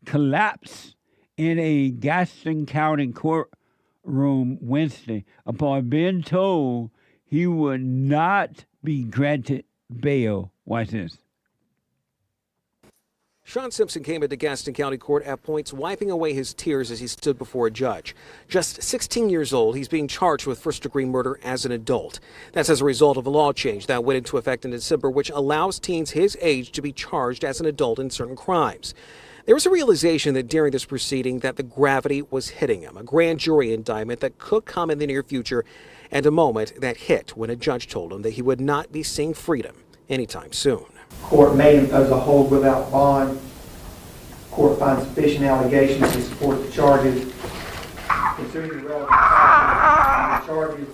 collapsed in a Gaston County courtroom Wednesday upon being told he would not be granted bail. Watch this. Sean Simpson came into Gaston County Court at points wiping away his tears as he stood before a judge. Just 16 years old, he's being charged with first-degree murder as an adult. That's as a result of a law change that went into effect in December, which allows teens his age to be charged as an adult in certain crimes. There was a realization that during this proceeding that the gravity was hitting him, a grand jury indictment that could come in the near future, and a moment that hit when a judge told him that he would not be seeing freedom anytime soon. Court may impose a hold without bond. Court finds sufficient allegations to support the charges. Considering the relevant factors and the charges, he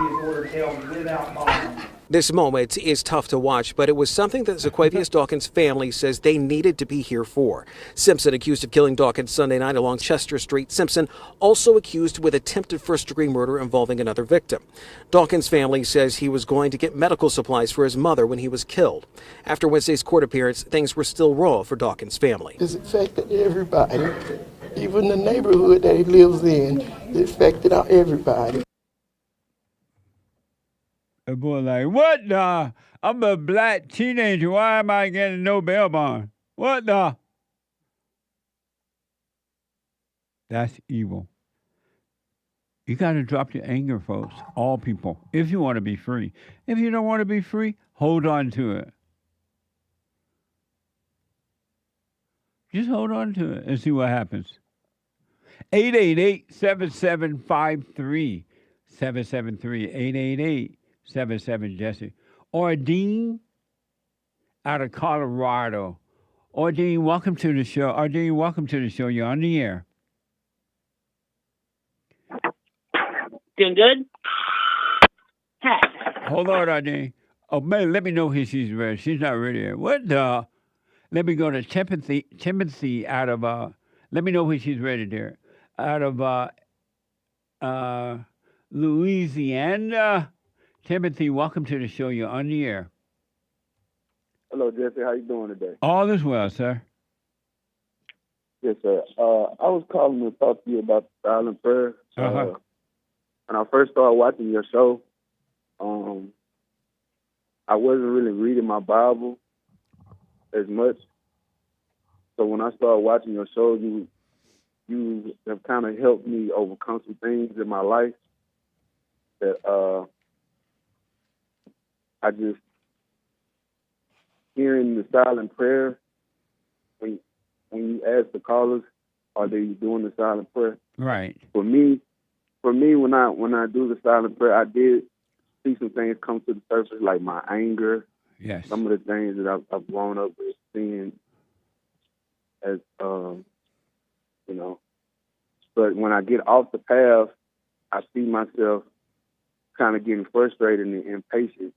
is ordered held without bond. This moment is tough to watch, but it was something that Zaquavius Dawkins' family says they needed to be here for. Simpson accused of killing Dawkins Sunday night along Chester Street. Simpson also accused with attempted first-degree murder involving another victim. Dawkins' family says he was going to get medical supplies for his mother when he was killed. After Wednesday's court appearance, things were still raw for Dawkins' family. It's affected everybody, even the neighborhood that he lives in. It affected everybody. The boy like, what the? I'm a black teenager. Why am I getting no bail bond? What the? That's evil. You got to drop your anger, folks. All people. If you want to be free. If you don't want to be free, hold on to it. Just hold on to it and see what happens. 888-7753. 773 888-77 Jesse. Ardene out of Colorado. Ardene, welcome to the show. Ardene, welcome to the show. You're on the air. Doing good? Hi. Hold on, Ardene. Oh, man, let me know if she's ready. She's not ready yet. What the? Let me go to Timothy out of, let me know when she's ready there. Out of Louisiana. Timothy, welcome to the show. You're on the air. Hello, Jesse. How you doing today? All is well, sir. Yes, sir. I was calling to talk to you about silent prayer. Uh-huh. When I first started watching your show, I wasn't really reading my Bible as much. So when I started watching your show, you have kind of helped me overcome some things in my life that I just hearing the silent prayer when you ask the callers, are they doing the silent prayer? Right. For me, when I do the silent prayer, I did see some things come to the surface, like my anger. Yes. Some of the things that I've grown up with seeing as you know. But when I get off the path, I see myself kind of getting frustrated and impatient,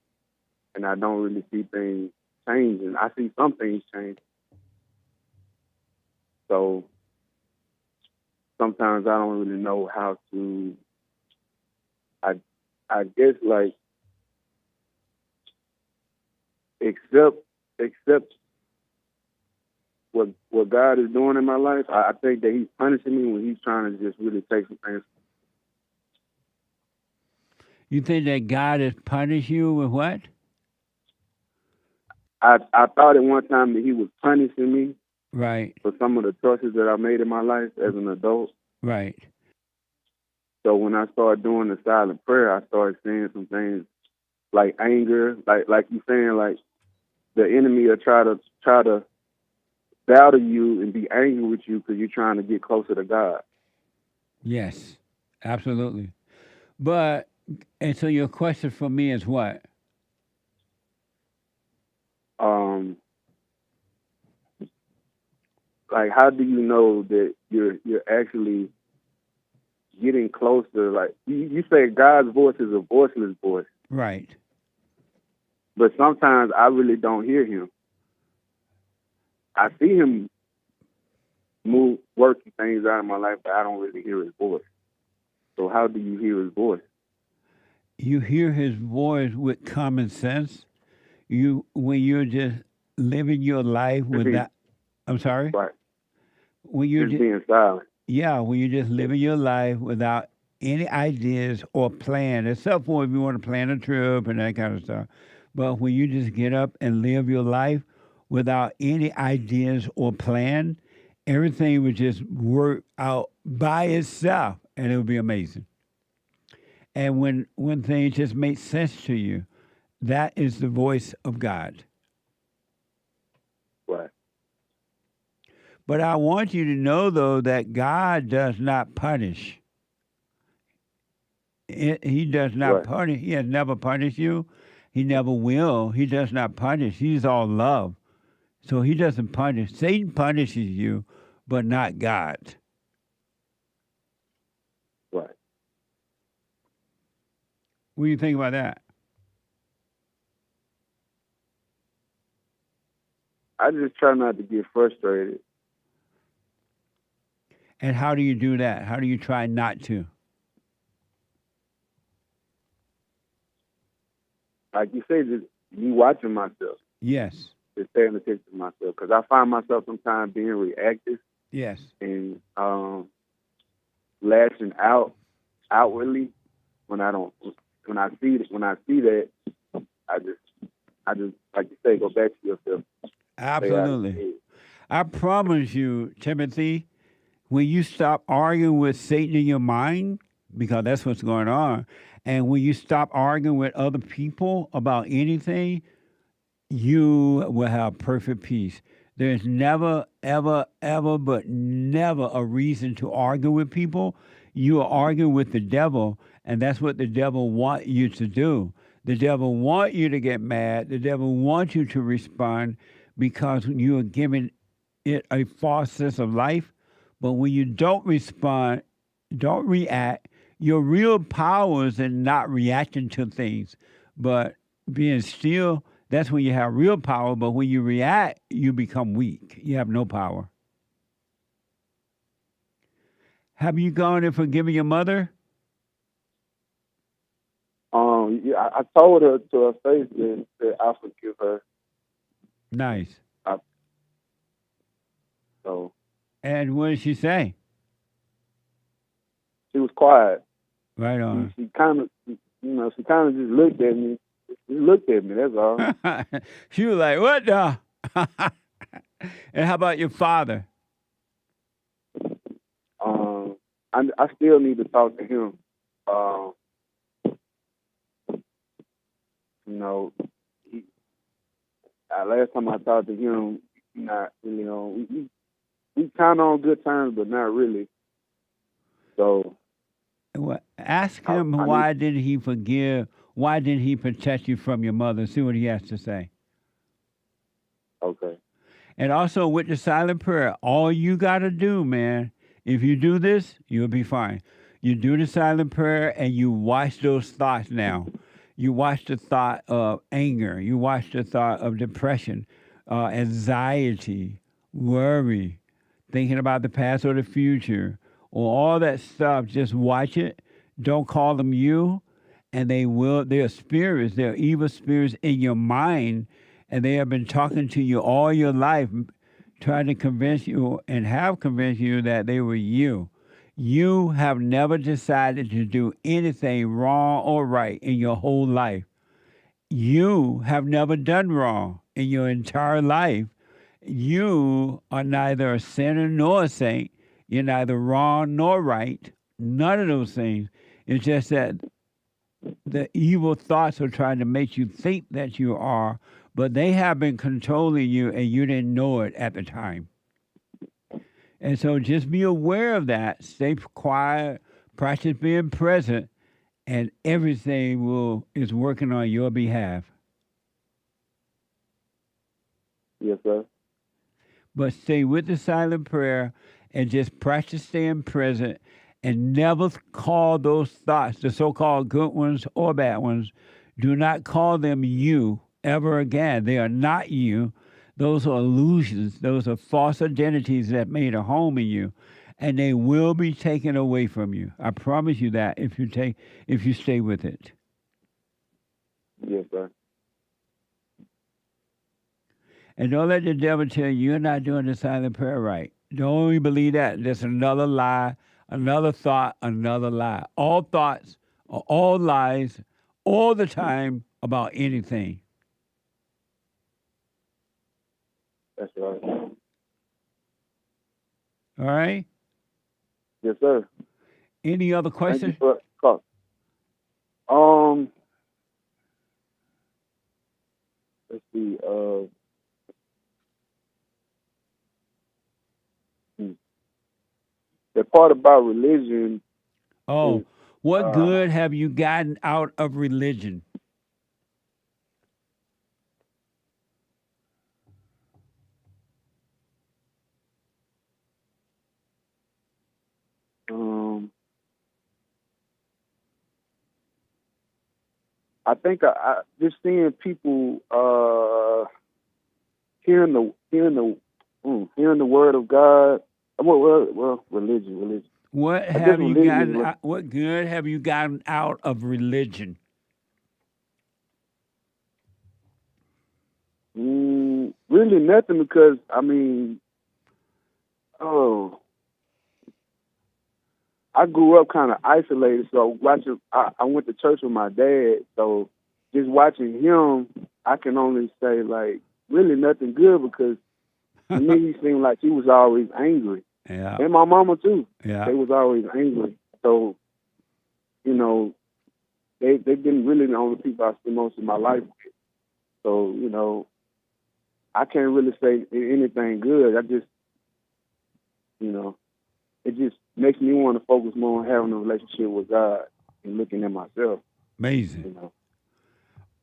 and I don't really see things changing. I see some things change. So sometimes I don't really know how to, I guess, like, accept what God is doing in my life. I think that He's punishing me when He's trying to just really take some things. You think that God has punished you with what? I thought at one time that He was punishing me, right, for some of the choices that I made in my life as an adult. Right. So when I started doing the silent prayer, I started seeing some things like anger, like you saying, like the enemy will try to battle you and be angry with you because you're trying to get closer to God. Yes, absolutely. But, and so your question for me is what? Like, how do you know that you're actually getting closer? Like, you say God's voice is a voiceless voice. Right. But sometimes I really don't hear him. I see him working things out of my life, but I don't really hear his voice. So how do you hear his voice? You hear his voice with common sense. When you're just living your life without. I'm sorry. Right. When you're just being silent. Yeah, when you're just living your life without any ideas or plan, except for if you want to plan a trip and that kind of stuff. But when you just get up and live your life without any ideas or plan, everything would just work out by itself, and it would be amazing. And when things just make sense to you, that is the voice of God. Right. But I want you to know, though, that God does not punish. He does not punish. He has never punished you. He never will. He does not punish. He's all love. So he doesn't punish. Satan punishes you, but not God. Right. What do you think about that? I just try not to get frustrated. And how do you do that? How do you try not to? Like you say, just me watching myself. Yes. Just paying attention to myself. Because I find myself sometimes being reactive. Yes. And lashing out outwardly when I see that, I just like you say, go back to yourself. Absolutely. I promise you, Timothy, when you stop arguing with Satan in your mind, because that's what's going on, and when you stop arguing with other people about anything, you will have perfect peace. There's never, ever, ever, but never a reason to argue with people. You are arguing with the devil, and that's what the devil wants you to do. The devil wants you to get mad. The devil wants you to respond because you are giving it a false sense of life. But when you don't respond, don't react, your real power is in not reacting to things, but being still. That's when you have real power. But when you react, you become weak. You have no power. Have you gone and forgiven your mother? Yeah, I told her to her face that I forgive her. Nice. So. And what did she say? She was quiet. Right on. She kind of, she kind of just looked at me. She looked at me. That's all. She was like, "What the?" And how about your father? I still need to talk to him. Last time I talked to him, not really on. We kind of on good terms, but not really. So, ask him why didn't he forgive? Why didn't he protect you from your mother? See what he has to say. Okay. And also with the silent prayer, all you got to do, man, if you do this, you'll be fine. You do the silent prayer and you watch those thoughts now. You watch the thought of anger. You watch the thought of depression, anxiety, worry, thinking about the past or the future, or all that stuff. Just watch it. Don't call them you. And they're spirits, they're evil spirits in your mind, and they have been talking to you all your life, trying to convince you and have convinced you that they were you. You have never decided to do anything wrong or right in your whole life. You have never done wrong in your entire life. You are neither a sinner nor a saint. You're neither wrong nor right. None of those things. It's just that the evil thoughts are trying to make you think that you are, but they have been controlling you and you didn't know it at the time. And so just be aware of that. Stay quiet, practice being present, and everything is working on your behalf. Yes, sir. But stay with the silent prayer and just practice staying present and never call those thoughts, the so-called good ones or bad ones, do not call them you. ever again. They are not you. Those are illusions. Those are false identities that made a home in you, and they will be taken away from you. I promise you that if you stay with it. Yes, sir. And don't let the devil tell you you're not doing the silent prayer right. Don't even believe that. That's another lie, another thought, another lie. All thoughts are all lies all the time about anything. That's right. All right? Yes, sir. Any other questions? Thank you for calling. Let's see. The part about religion. Oh, what good have you gotten out of religion? I think I just seeing people hearing the word of God. Well, religion. What have you gotten? What good have you gotten out of religion? Really nothing, because I mean, I grew up kind of isolated, so I went to church with my dad, so just watching him, I can only say, like, really nothing good, because to me, he seemed like he was always angry. Yeah. And my mama, too. Yeah. They was always angry. So, you know, they've been really the only people I spent most of my life with. So, you know, I can't really say anything good. I just, you know, it just makes me want to focus more on having a relationship with God and looking at myself. Amazing. You know.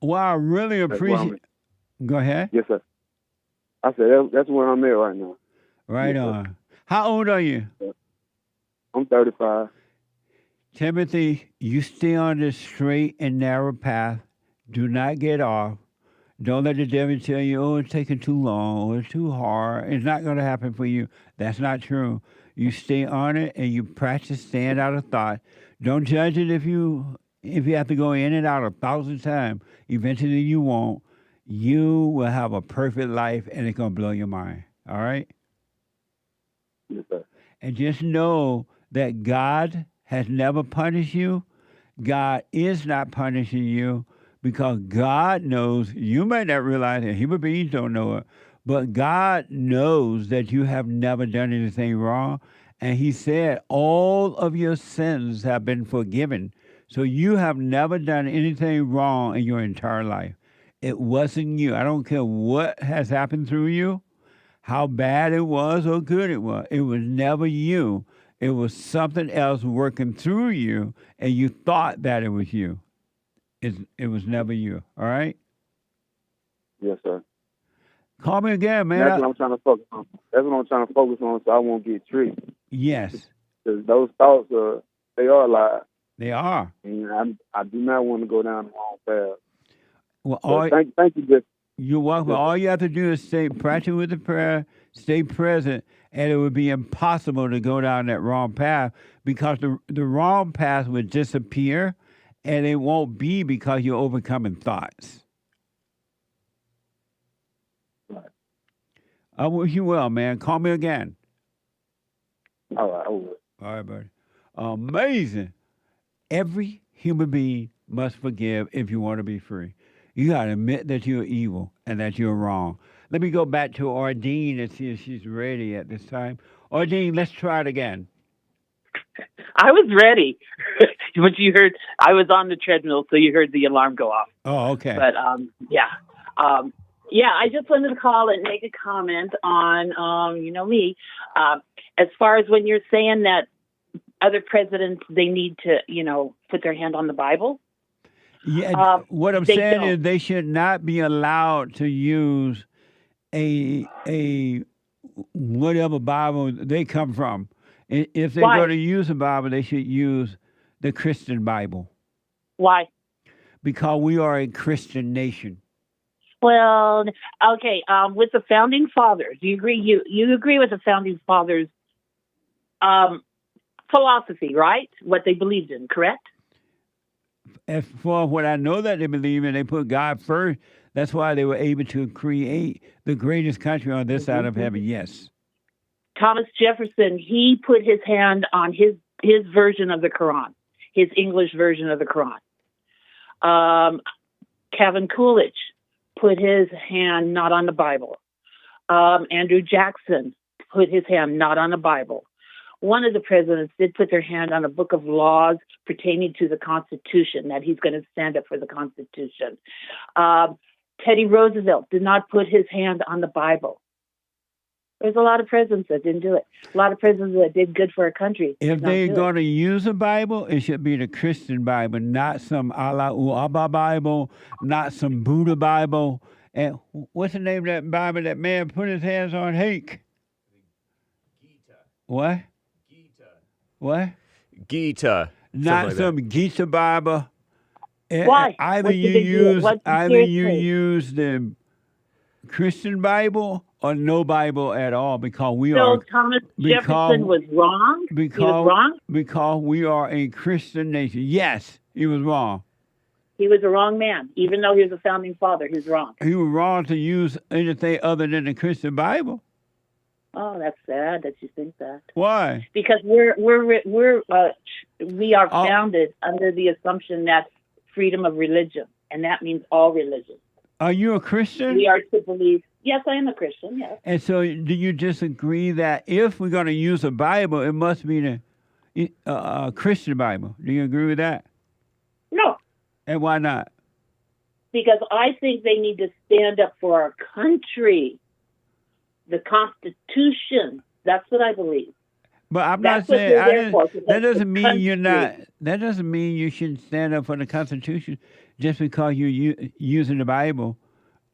Well, I really appreciate. Go ahead. Yes, sir. I said that's where I'm at right now. Right yes, on. Sir. How old are you? I'm 35. Timothy, you stay on the straight and narrow path. Do not get off. Don't let the devil tell you, oh, it's taking too long, or it's too hard. It's not going to happen for you. That's not true. You stay on it and you practice staying out of thought. Don't judge it if you have to go in and out 1,000 times. Eventually you won't. You will have a perfect life, and it's going to blow your mind. All right? Yes, sir. And just know that God has never punished you. God is not punishing you, because God knows. You may not realize it. Human beings don't know it. But God knows that you have never done anything wrong. And he said all of your sins have been forgiven. So you have never done anything wrong in your entire life. It wasn't you. I don't care what has happened through you, how bad it was or good it was. It was never you. It was something else working through you, and you thought that it was you. It was never you. All right? Yes, sir. Call me again, man. That's what I'm trying to focus on. That's what I'm trying to focus on, so I won't get tricked. Yes. Because those thoughts they are lies. They are. And I do not want to go down the wrong path. Well, thank you, Jeff. You're welcome. All you have to do is stay practice with the prayer, stay present, and it would be impossible to go down that wrong path, because the wrong path would disappear, and it won't be because you're overcoming thoughts. Right. I wish you well, man. Call me again. All right, I will. All right, buddy. Amazing. Every human being must forgive if you want to be free. You got to admit that you're evil and that you're wrong. Let me go back to ARDENE and see if she's ready at this time. ARDENE, let's try it again. I was ready. But you heard, I was on the treadmill, so you heard the alarm go off. Oh, okay. But, yeah. Yeah, I just wanted to call and make a comment on, you know me, as far as when you're saying that other presidents, they need to, you know, put their hand on the Bible. Yeah, what I'm saying is they should not be allowed to use a whatever Bible they come from. If they're going to use a Bible, they should use the Christian Bible. Why? Because we are a Christian nation. Well, okay. With the founding fathers, you agree? You agree with the founding fathers' philosophy, right? What they believed in, correct? As for what I know that they believe in, they put God first. That's why they were able to create the greatest country on this side of heaven. Yes. Thomas Jefferson, he put his hand on his version of the Quran, his English version of the Quran. Calvin Coolidge put his hand not on the Bible. Andrew Jackson put his hand not on the Bible. One of the presidents did put their hand on a book of laws pertaining to the Constitution, that he's going to stand up for the Constitution. Teddy Roosevelt did not put his hand on the Bible. There's a lot of presidents that didn't do it. A lot of presidents that did good for our country. If they're going to use a Bible, it should be the Christian Bible, not some Allahu Abba Bible, not some Buddha Bible. And what's the name of that Bible that man put his hands on? Hake. What? What? Gita. Not like some Gita Bible. Why? Either you use the Christian Bible or no Bible at all, because we are. So Thomas Jefferson was wrong? He was wrong? Because we are a Christian nation. Yes, he was wrong. He was a wrong man. Even though he was a founding father, he's wrong. He was wrong to use anything other than the Christian Bible. Oh, that's sad that you think that. Why? Because we are founded under the assumption that freedom of religion, and that means all religions. Are you a Christian? We are to believe. Yes, I am a Christian. Yes. And so, do you disagree that if we're going to use a Bible, it must be the Christian Bible? Do you agree with that? No. And why not? Because I think they need to stand up for our country, the Constitution. That's what I believe. But I'm not saying that doesn't mean you're not. That doesn't mean you shouldn't stand up for the Constitution just because you're using the Bible.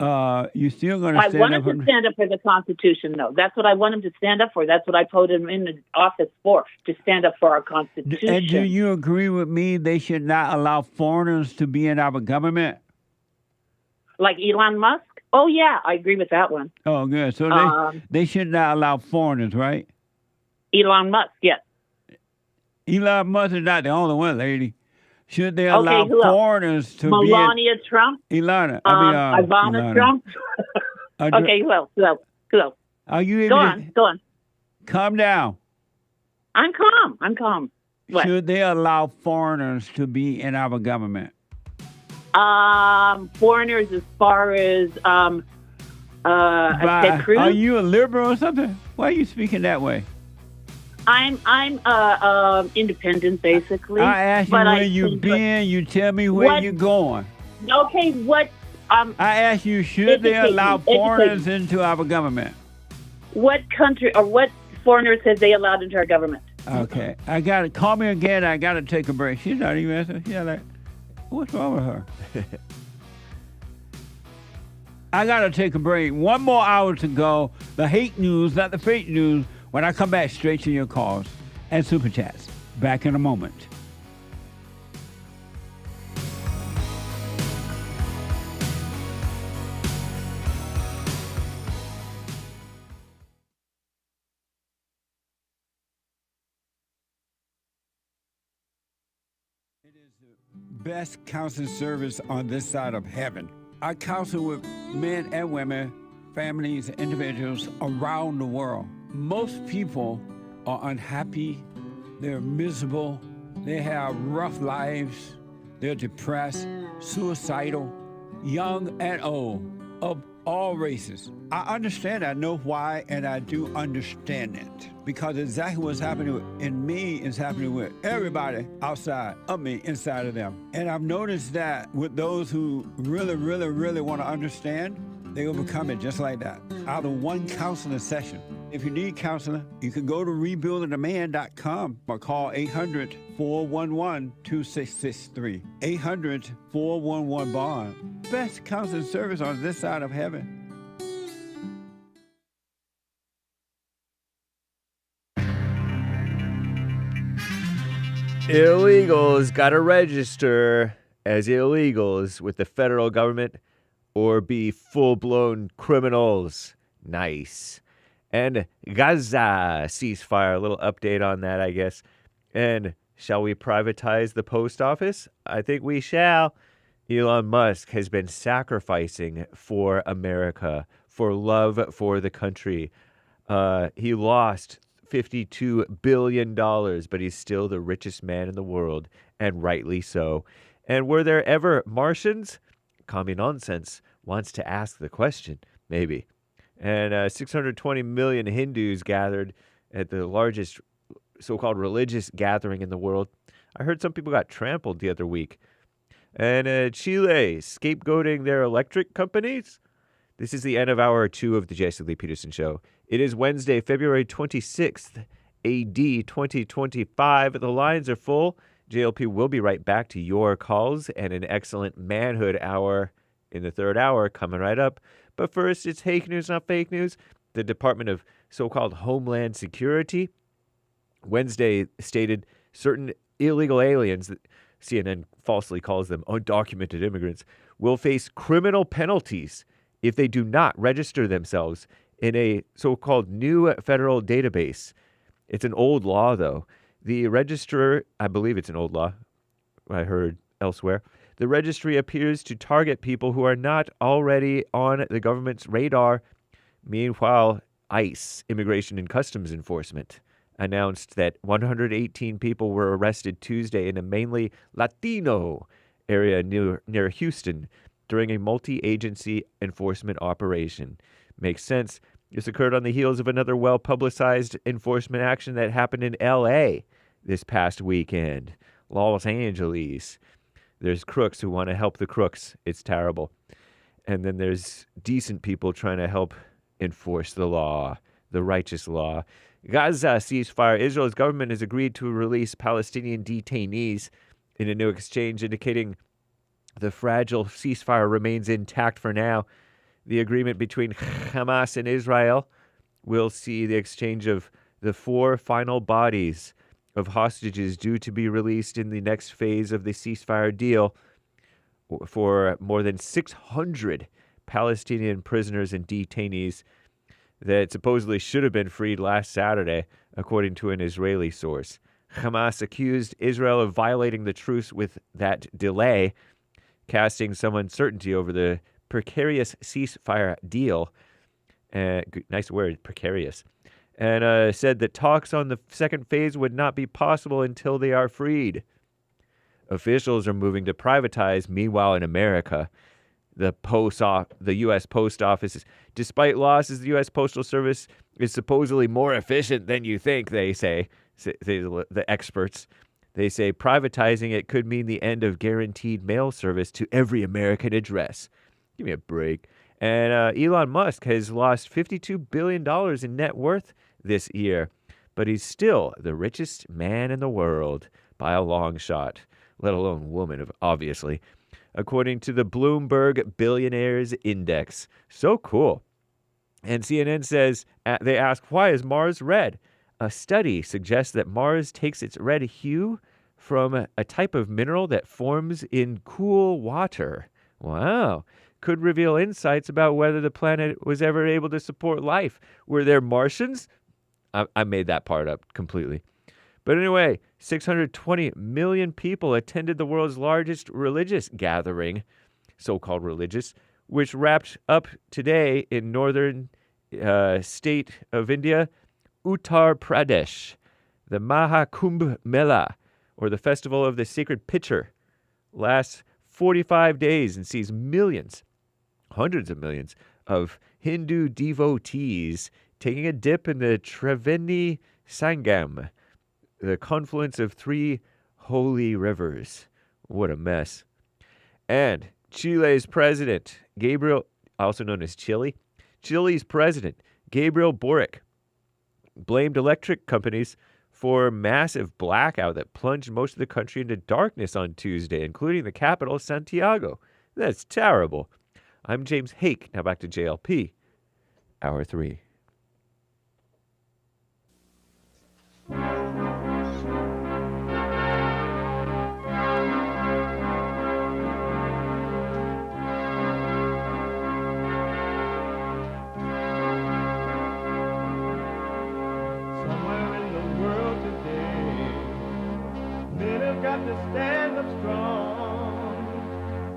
You're still going to stand up. I want him to stand up for the Constitution, though. That's what I want him to stand up for. That's what I put him in the office for, to stand up for our Constitution. And do you agree with me? They should not allow foreigners to be in our government. Like Elon Musk? Oh yeah, I agree with that one. Oh, good. So they should not allow foreigners, right? Elon Musk, yes. Elon Musk is not the only one, lady. Should they allow foreigners to Melania Trump? Ivana Trump? Okay, who else? Who else? Are you Go on. Calm down. I'm calm. What? Should they allow foreigners to be in our government? Foreigners as far as Ted Cruz? Are you a liberal or something? Why are you speaking that way? I'm independent, basically. I asked you where you've been. You tell me where you're going. Okay, what? I asked you, should they allow foreigners into our government? What country or what foreigners have they allowed into our government? Okay, I got to call me again. I got to take a break. She's not even answering. She's like, what's wrong with her? I got to take a break. 1 more hour to go. The hate news, not the fake news. When I come back, straight to your calls and super chats. Back in a moment. It is the best counseling service on this side of heaven. I counsel with men and women, families, individuals around the world. Most people are unhappy, they're miserable, they have rough lives, they're depressed, suicidal, young and old, of all races. I understand, I know why, and I do understand it. Because exactly what's happening in me is happening with everybody outside of me, inside of them. And I've noticed that with those who really, really, really want to understand, they overcome it just like that, out of one counseling session. If you need counseling, you can go to rebuildingaman.com or call 800-411-2663. 800-411-BOND. Best counseling service on this side of heaven. Illegals got to register as illegals with the federal government or be full-blown criminals. Nice. And Gaza ceasefire, a little update on that, I guess. And shall we privatize the post office? I think we shall. Elon Musk has been sacrificing for America, for love for the country. He lost $52 billion, but he's still the richest man in the world, and rightly so. And were there ever Martians? Commie Nonsense wants to ask the question, maybe. And 620 million Hindus gathered at the largest so-called religious gathering in the world. I heard some people got trampled the other week. And Chile scapegoating their electric companies. This is the end of hour 2 of the Jesse Lee Peterson Show. It is Wednesday, February 26th, AD 2025. The lines are full. JLP will be right back to your calls and an excellent Manhood Hour in the third hour coming right up. But first, it's fake news, not fake news. The Department of so-called Homeland Security Wednesday stated certain illegal aliens, that CNN falsely calls them undocumented immigrants, will face criminal penalties if they do not register themselves in a so-called new federal database. It's an old law, though. The registrar, I believe it's an old law, I heard elsewhere. The registry appears to target people who are not already on the government's radar. Meanwhile, ICE, Immigration and Customs Enforcement, announced that 118 people were arrested Tuesday in a mainly Latino area near Houston during a multi-agency enforcement operation. Makes sense. This occurred on the heels of another well-publicized enforcement action that happened in L.A. this past weekend. Los Angeles. There's crooks who want to help the crooks. It's terrible. And then there's decent people trying to help enforce the law, the righteous law. Gaza ceasefire. Israel's government has agreed to release Palestinian detainees in a new exchange, indicating the fragile ceasefire remains intact for now. The agreement between Hamas and Israel will see the exchange of the 4 final bodies of hostages due to be released in the next phase of the ceasefire deal for more than 600 Palestinian prisoners and detainees that supposedly should have been freed last Saturday, according to an Israeli source. Hamas accused Israel of violating the truce with that delay, casting some uncertainty over the precarious ceasefire deal. Nice word, precarious. And said that talks on the second phase would not be possible until they are freed. Officials are moving to privatize. Meanwhile, in America, the U.S. Post Office, despite losses, the U.S. Postal Service is supposedly more efficient than you think, they say, the experts. They say privatizing it could mean the end of guaranteed mail service to every American address. Give me a break. And Elon Musk has lost $52 billion in net worth this year, but he's still the richest man in the world by a long shot, let alone woman, obviously, according to the Bloomberg Billionaires Index. So cool. And CNN says, they ask, why is Mars red? A study suggests that Mars takes its red hue from a type of mineral that forms in cool water. Wow. Could reveal insights about whether the planet was ever able to support life. Were there Martians? I made that part up completely. But anyway, 620 million people attended the world's largest religious gathering, so-called religious, which wrapped up today in northern state of India, Uttar Pradesh. The Mahakumbh Mela, or the Festival of the Sacred Pitcher, lasts 45 days and sees millions, hundreds of millions of Hindu devotees taking a dip in the Triveni Sangam, the confluence of 3 holy rivers. What a mess. And Chile's president, Gabriel, also known as Chile's president, Gabriel Boric, blamed electric companies for a massive blackout that plunged most of the country into darkness on Tuesday, including the capital, Santiago. That's terrible. I'm James Hake. Now back to JLP, Hour 3. got to stand up strong.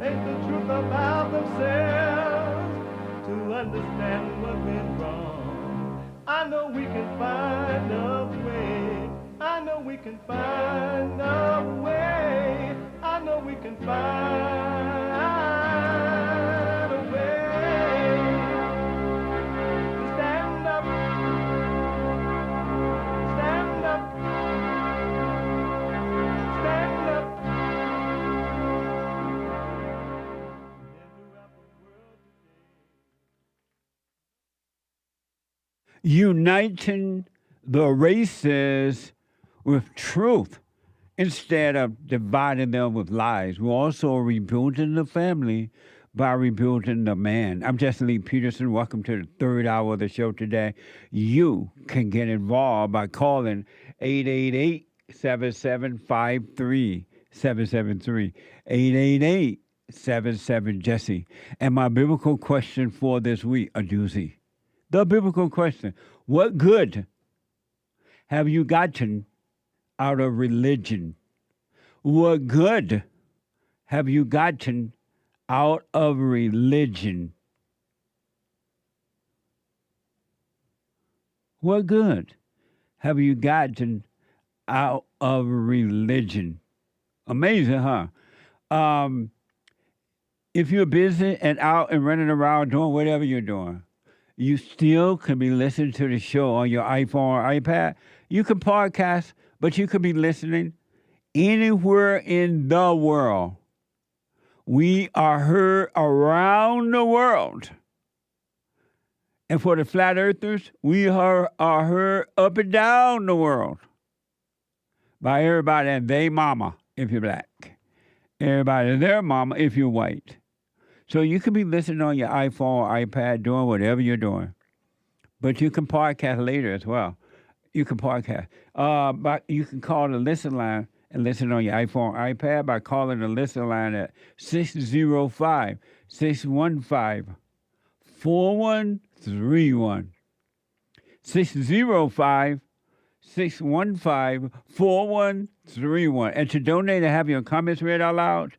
Ain't the truth about themselves to understand what went wrong. I know we can find a way. I know we can find a way. I know we can find a way to stand up, stand up, stand up. Uniting the races with truth instead of dividing them with lies. We're also rebuilding the family by rebuilding the man. I'm Jesse Lee Peterson. Welcome to the third hour of the show today. You can get involved by calling 888-7753-773. 888-77-JESSE. And my biblical question for this week, a doozy. The biblical question: what good have you gotten out of religion? What good have you gotten out of religion? What good have you gotten out of religion? Amazing, huh? If you're busy and out and running around doing whatever you're doing, you still can be listening to the show on your iPhone or iPad. You can podcast, but you could be listening anywhere in the world. We are heard around the world. And for the flat earthers, we are heard up and down the world by everybody and they mama if you're black. Everybody and their mama if you're white. So you can be listening on your iPhone or iPad, doing whatever you're doing. But you can podcast later as well. You can podcast. But you can call the listen line and listen on your iPhone or iPad by calling the listen line at 605-615-4131. 605-615-4131. And to donate and have your comments read out loud,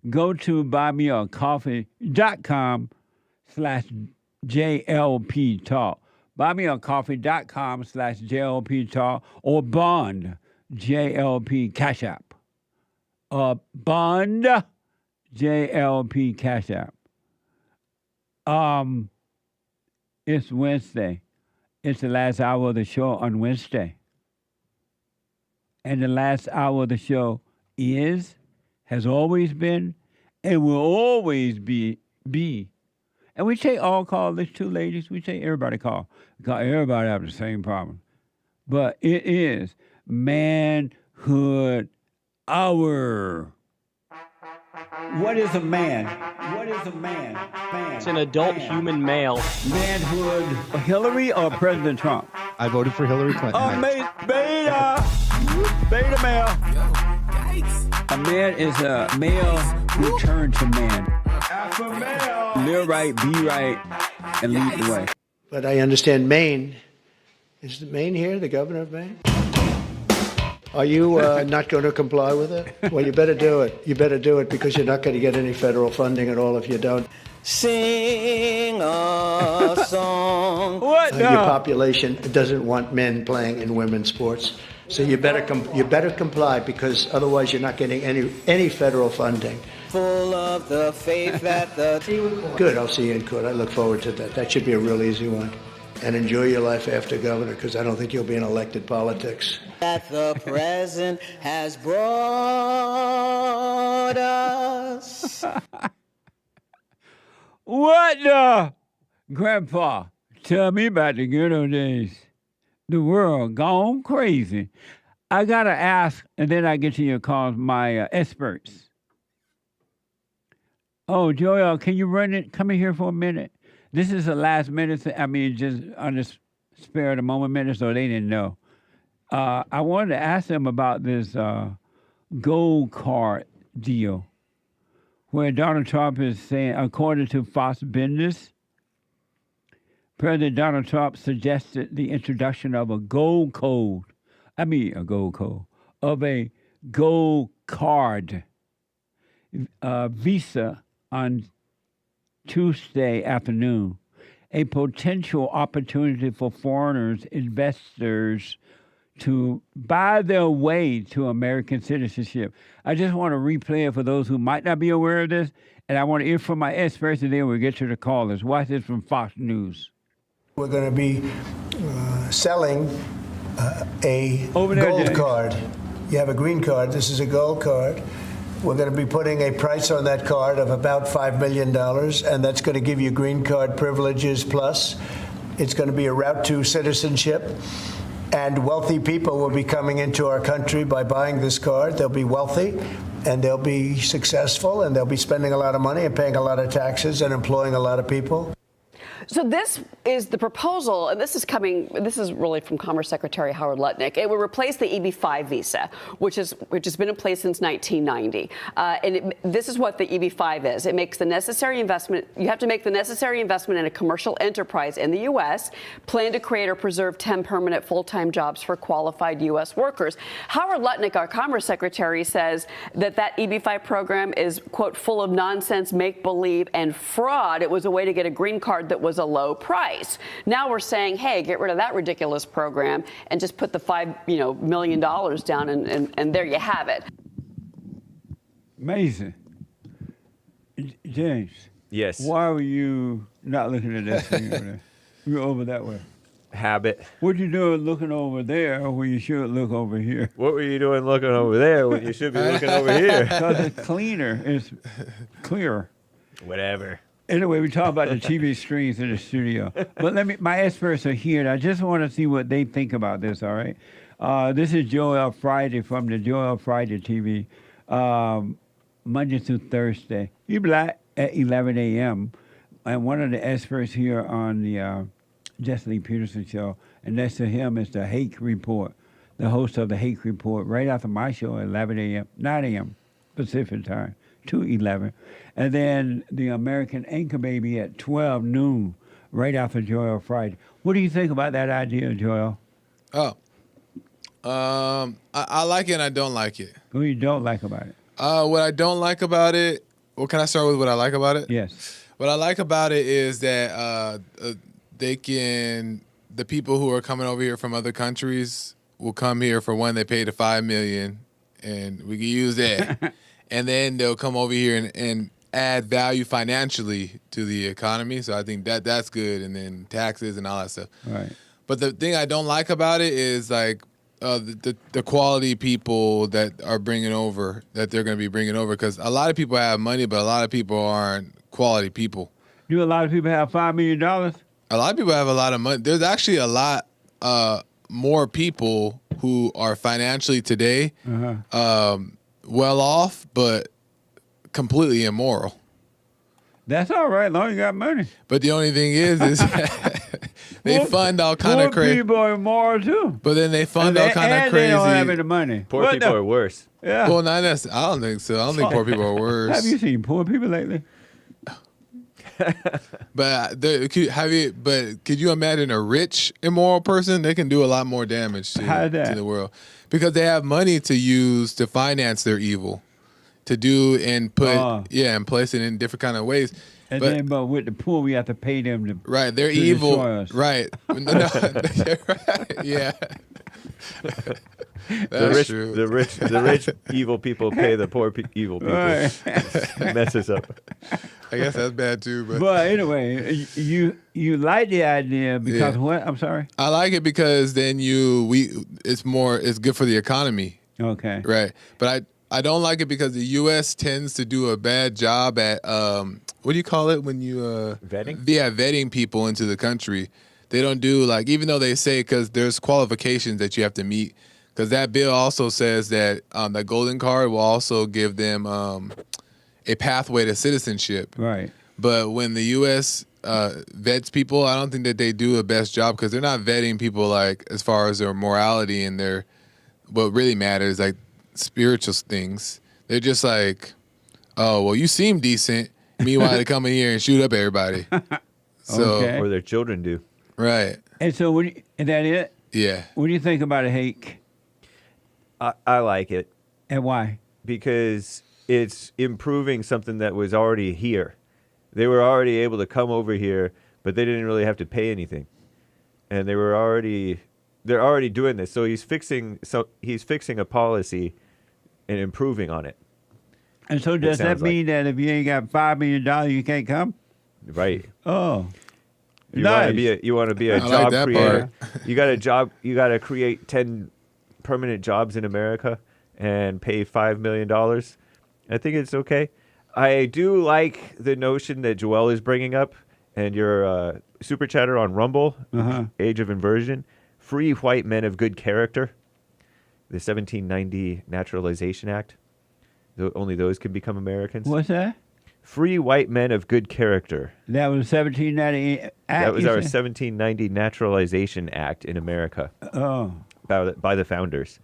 go to buymeacoffee.com/JLP Talk. Buymeacoffee.com/JLP Talk or Bond JLP Cash App. Bond JLP Cash App. It's Wednesday. It's the last hour of the show on Wednesday. And the last hour of the show has always been, and will always be. And we take all calls, there's two ladies, we take everybody call. Because everybody have the same problem. But it is Manhood Hour. What is a man? What is a man? It's an adult human male. Manhood, Hillary or President Trump? I voted for Hillary Clinton. Beta male. A man is a male who turned to man. Alpha male. Live right, be right, and lead the way. But I understand Maine. Is Maine here, the governor of Maine? Are you not going to comply with it? Well, you better do it. You better do it because you're not going to get any federal funding at all if you don't. Sing a song. What? Your population doesn't want men playing in women's sports. So you better comply because otherwise you're not getting any federal funding. Full of the faith that the... Good, I'll see you in court. I look forward to that. That should be a real easy one. And enjoy your life after governor because I don't think you'll be in elected politics. That the present has brought us. What the? Grandpa, tell me about the good old days. The world gone crazy. I got to ask, and then I get to your calls, my experts. Oh, Joel, can you run it? Come in here for a minute. This is the last minute. Just on the spare of the moment minute, so they didn't know. I wanted to ask them about this gold card deal, where Donald Trump is saying, according to Fox Business, President Donald Trump suggested the introduction of a gold code of a gold card visa on Tuesday afternoon, a potential opportunity for foreigners, investors to buy their way to American citizenship. I just want to replay it for those who might not be aware of this, and I want to hear from my experts, and then we'll get to the callers. Watch this from Fox News. We're going to be selling a Over there, gold James. card. You have a green card. This is a gold card. We're going to be putting a price on that card of about $5 million, and that's going to give you green card privileges plus. It's going to be a route to citizenship, and wealthy people will be coming into our country by buying this card. They'll be wealthy, and they'll be successful, and they'll be spending a lot of money and paying a lot of taxes and employing a lot of people. So this is the proposal, and this is really from Commerce Secretary Howard Lutnick. It would replace the EB-5 visa, which has been in place since 1990. This is what the EB-5 is. It makes the necessary investment. You have to make the necessary investment in a commercial enterprise in the U.S., plan to create or preserve 10 permanent full-time jobs for qualified U.S. workers. Howard Lutnick, our Commerce Secretary, says that EB-5 program is, quote, full of nonsense, make-believe, and fraud. It was a way to get a green card that was a low price. Now we're saying, hey, get rid of that ridiculous program and just put the $5 million down, and there you have it. Amazing. James. Yes. Why were you not looking at that thing over there? You were over that way. Habit. What you doing looking over there when you should look over here? What were you doing looking over there when you should be looking over here? Because it's cleaner. It's clearer. Whatever. Anyway, we talk about the TV screens in the studio. But my experts are here, and I just want to see what they think about this, all right? This is Joel Friday from the Joel Friday TV, Monday through Thursday. You black at 11 a.m. And one of the experts here on the Jesse Lee Peterson Show, and next to him is the Hake Report, the host of the Hake Report, right after my show at 11 a.m., 9 a.m. Pacific time. 2:11, and then the American Anchor Baby at 12 noon, right after Joel Friday. What do you think about that idea, Joel? I like it and I don't like it. What do you don't like about it? What I don't like about it, well, can I start with what I like about it? Yes. What I like about it is that the people who are coming over here from other countries will come here for one, they pay the $5 million, and we can use that. And then they'll come over here and add value financially to the economy. So I think that's good. And then taxes and all that stuff. Right. But the thing I don't like about it is like the quality people that are bringing over, that they're going to be bringing over. Because a lot of people have money, but a lot of people aren't quality people. Do a lot of people have $5 million? A lot of people have a lot of money. There's actually a lot more people who are financially today well off, but completely immoral. That's all right, as long as you got money. But the only thing is they fund all kind of crazy. Poor people are immoral too. But then they fund all kind of crazy. They don't have any money. Poor people are worse. Yeah. Well, not necessarily. I don't think so. I don't think poor people are worse. Have you seen poor people lately? But could you imagine a rich immoral person? They can do a lot more damage to the world because they have money to use to finance their evil, to do and put and place it in different kind of ways. And but with the poor, we have to pay them to they're to evil, destroy us. right? Right, yeah. That's true. The rich evil people pay the poor evil people. Right. Messes up. I guess that's bad too. But anyway, you like the idea because what? I'm sorry. I like it because then it's good for the economy. Okay. Right. But I don't like it because the U.S. tends to do a bad job at what do you call it when you vetting? Yeah, vetting people into the country. They don't do even though they say because there's qualifications that you have to meet. Because that bill also says that the golden card will also give them a pathway to citizenship. Right. But when the U.S. Vets people, I don't think that they do a best job because they're not vetting people as far as their morality and what really matters, spiritual things. They're just oh, well, you seem decent. Meanwhile, they come in here and shoot up everybody. Okay. Or their children do. Right. And so, is that it? Yeah. What do you think about a Hake? I like it. And why? because it's improving something that was already here. They were already able to come over here, but they didn't really have to pay anything, and they're already doing this. So he's fixing a policy and improving on it. And so does that mean that if you ain't got $5 million, you can't come? Right. Oh. You nice. want to be a I job like that creator. part. You got to create 10 permanent jobs in America and pay $5 million. I think it's okay. I do like the notion that Joel is bringing up, and your super chatter on Rumble, Age of Inversion, free white men of good character, the 1790 Naturalization Act. Only those can become Americans. What's that? Free white men of good character. That was 1790 Act. That was our 1790 Naturalization Act in America. Oh. By the founders.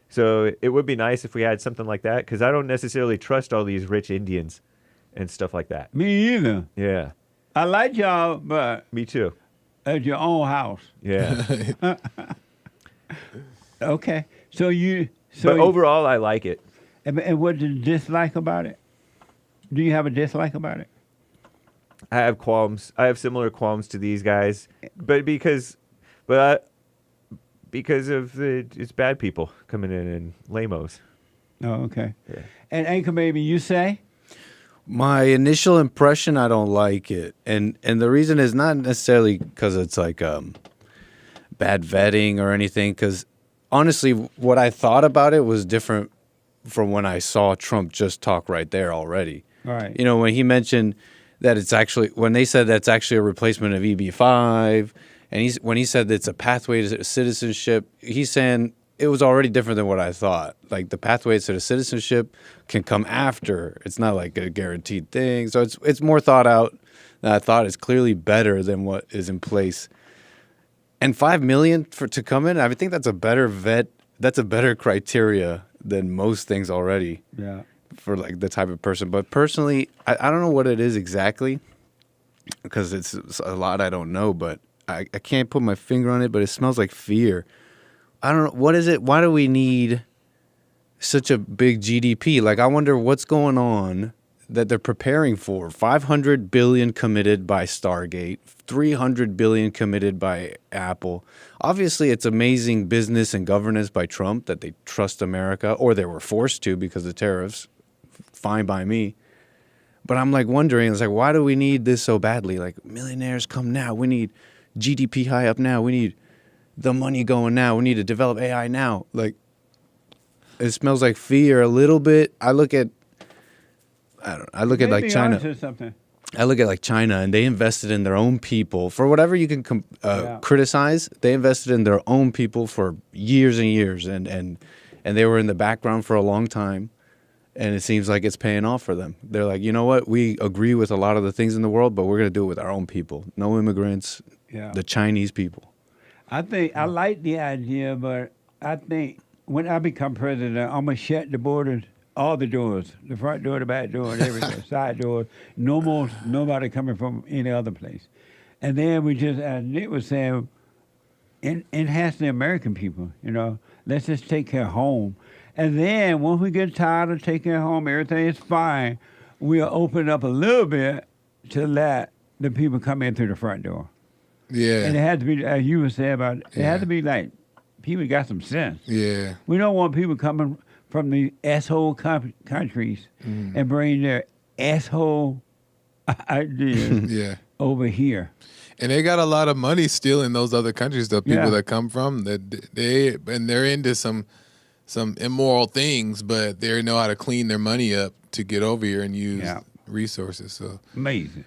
So it would be nice if we had something like that, because I don't necessarily trust all these rich Indians and stuff like that. Me either. Yeah. I like y'all, but... Me too. At your own house. Yeah. Okay. But overall, I like it. And what do you dislike about it? Do you have a dislike about it? I have qualms. I have similar qualms to these guys, but because of it's bad people coming in and lamos. Oh, okay. Yeah. And Anchor Baby, you say? My initial impression, I don't like it, and the reason is not necessarily because it's like bad vetting or anything. Because honestly, what I thought about it was different from when I saw Trump just talk right there already. Right. You know, when he mentioned that it's actually, when they said that's actually a replacement of EB-5, and when he said it's a pathway to citizenship, he's saying it was already different than what I thought. Like the pathway to the citizenship can come after. It's not like a guaranteed thing. So it's more thought out than I thought. It's clearly better than what is in place. And $5 million to come in, I think that's a better vet. That's a better criteria than most things already. Yeah. For like the type of person. But personally, I don't know what it is exactly, because it's a lot I don't know, but I can't put my finger on it, but it smells like fear. I don't know. What is it? Why do we need such a big GDP? Like, I wonder what's going on that they're preparing for. $500 billion committed by Stargate, $300 billion committed by Apple. Obviously, it's amazing business and governance by Trump that they trust America, or they were forced to because of tariffs. Fine by me. But I'm like wondering, it's like, why do we need this so badly? Like, millionaires come now. We need GDP high up now. We need the money going now. We need to develop AI now. Like, it smells like fear a little bit. I look at like China. I look at like China, and they invested in their own people. For whatever you can criticize, they invested in their own people for years and years, and they were in the background for a long time. And it seems like it's paying off for them. They're like, you know what? We agree with a lot of the things in the world, but we're going to do it with our own people. No immigrants, the Chinese people. I think I like the idea, but I think when I become president, I'm going to shut the borders, all the doors, the front door, the back door, and everything, side doors. No more, nobody coming from any other place. And then we just, as Nick was saying, enhance the American people, you know. Let's just take care of home. And then once we get tired of taking it home, everything is fine, we'll open up a little bit to let the people come in through the front door. Yeah. And it had to be, as you were saying about it, had to be like, people got some sense. Yeah. We don't want people coming from the asshole countries and bring their asshole ideas over here. And they got a lot of money still in those other countries, the people that come from, they're into some immoral things, but they know how to clean their money up to get over here and use resources. So amazing.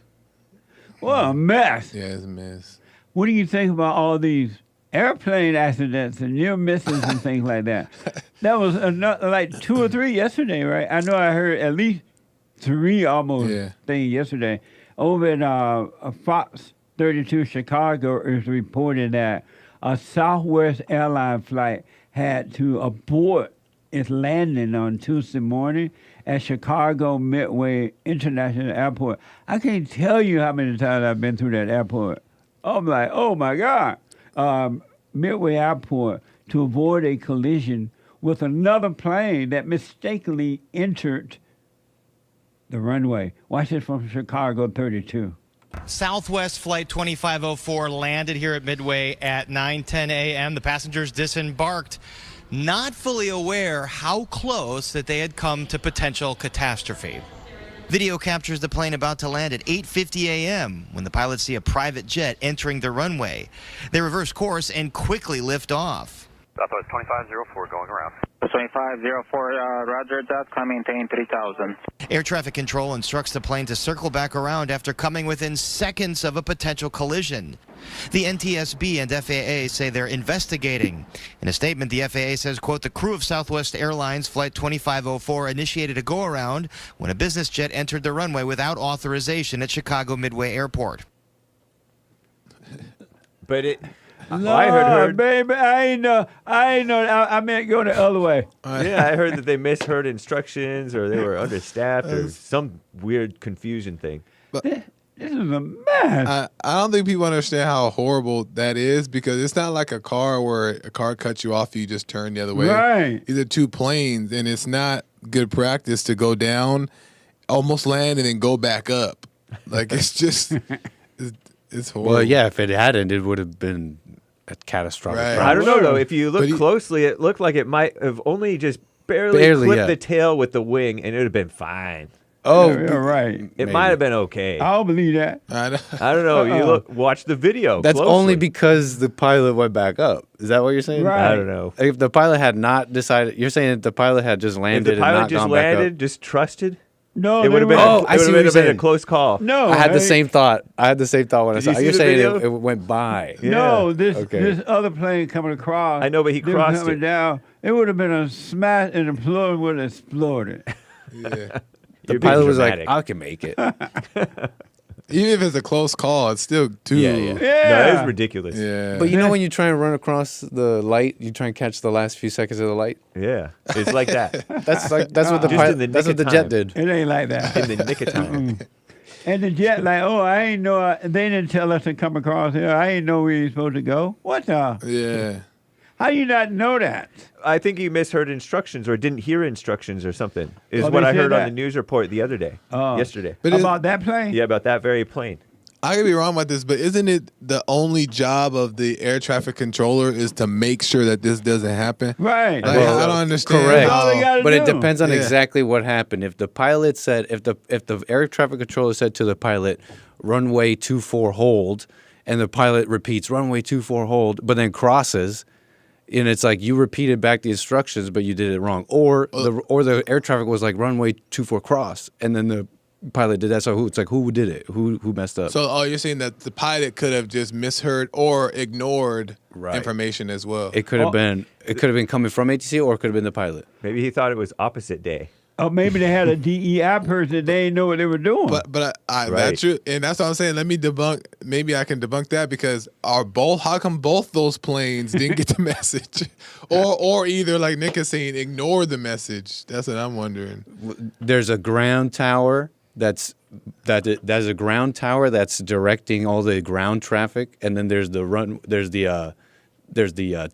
What a mess. Yeah, it's a mess. What do you think about all these airplane accidents and near misses and things like that? That was like 2 or 3 yesterday, right? I know I heard at least 3 almost things yesterday. Over at Fox 32 Chicago is reporting that a Southwest airline flight had to abort its landing on Tuesday morning at Chicago Midway International Airport. I can't tell you how many times I've been through that airport. I'm like, oh my God. Midway Airport to avoid a collision with another plane that mistakenly entered the runway. Watch this from Chicago 32. Southwest Flight 2504 landed here at Midway at 9:10 a.m. The passengers disembarked, not fully aware how close that they had come to potential catastrophe. Video captures the plane about to land at 8:50 a.m. when the pilots see a private jet entering the runway. They reverse course and quickly lift off. Southwest 2504 going around. 2504, roger that, climb maintain 3000. Air traffic control instructs the plane to circle back around after coming within seconds of a potential collision. The NTSB and FAA say they're investigating. In a statement, the FAA says, quote, the crew of Southwest Airlines Flight 2504 initiated a go-around when a business jet entered the runway without authorization at Chicago Midway Airport. But it... Lord, I heard baby, I ain't know. I meant go the other way. Yeah, I heard that they misheard instructions or they were understaffed or some weird confusion thing. This is a mess. I don't think people understand how horrible that is because it's not like a car where a car cuts you off, you just turn the other way. Right. These are two planes, and it's not good practice to go down, almost land, and then go back up. Like, it's just, it's horrible. Well, yeah, if it hadn't, it would have been a catastrophic problem. I don't know, though. If you look closely, it looked like it might have only just barely clipped the tail with the wing, and it would have been fine. Oh, you're right. It might have been okay. I'll believe that. I don't know. You watch the video. That's closely. only because the pilot went back up. Is that what you're saying? Right. I don't know. If the pilot had not decided, you're saying that the pilot had just landed If the pilot and not just gone landed, back up. just trusted. No, it would have been. I see what you're been saying. a close call. No, I had the same thought. I had the same thought when I Did saw you it. see You're the saying video? it went by. No, this Okay. other plane coming across. I know, but he them crossed coming it. down. It would have been a smash, and the plane would have exploded. Yeah. The pilot was like, I can make it. Even if it's a close call, it's still too. Yeah. No, it was ridiculous. Yeah. But you know when you try and run across the light, you try and catch the last few seconds of the light? Yeah. It's like that. That's what the Just pilot, in the that's nick what of the jet time. did. It ain't like that. In the nick of time. And the jet like, oh, I ain't know. They didn't tell us to come across here. I ain't know where you supposed to go. What the? Yeah. How you not know that? I think you misheard instructions or didn't hear instructions or something, is Oh, what they I said heard on that? the news report the other day, yesterday. About that plane? Yeah, about that very plane. I could be wrong about this, but isn't it the only job of the air traffic controller is to make sure that this doesn't happen? Right. Like, I don't understand. Correct. That's all they gotta But do. it depends on Yeah. exactly what happened. If the pilot said, if the air traffic controller said to the pilot, runway 24 hold, and the pilot repeats runway 24 hold, but then crosses, and it's like you repeated back the instructions, but you did it wrong, or the air traffic was like runway 24 cross, and then the pilot did that. So who did it? Who messed up? So, you're saying that the pilot could have just misheard or ignored information as well. It could have been coming from ATC, or it could have been the pilot. Maybe he thought it was opposite day. Or maybe they had a DEI person. They didn't know what they were doing. But Right. that's true, and that's what I'm saying. Let me debunk. Maybe I can debunk that because how come both those planes didn't get the message, or either like Nick is saying, ignore the message. That's what I'm wondering. There's a ground tower that's a ground tower that's directing all the ground traffic, and then there's the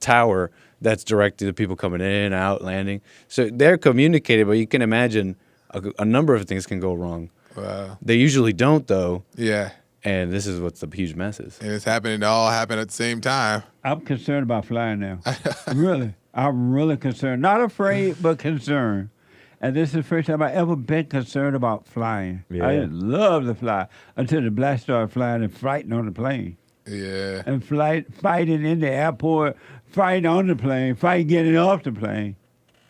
tower that's directing the people coming in, out, landing. So they're communicated, but you can imagine a number of things can go wrong. Wow. They usually don't, though. Yeah. And this is what the huge mess is. And it's happening. It all happened at the same time. I'm concerned about flying now. Really. I'm really concerned. Not afraid, but concerned. And this is the first time I ever been concerned about flying. Yeah. I just love to fly until the blast started flying and fighting on the plane. Yeah. And fighting in the airport, fighting on the plane, fighting getting off the plane.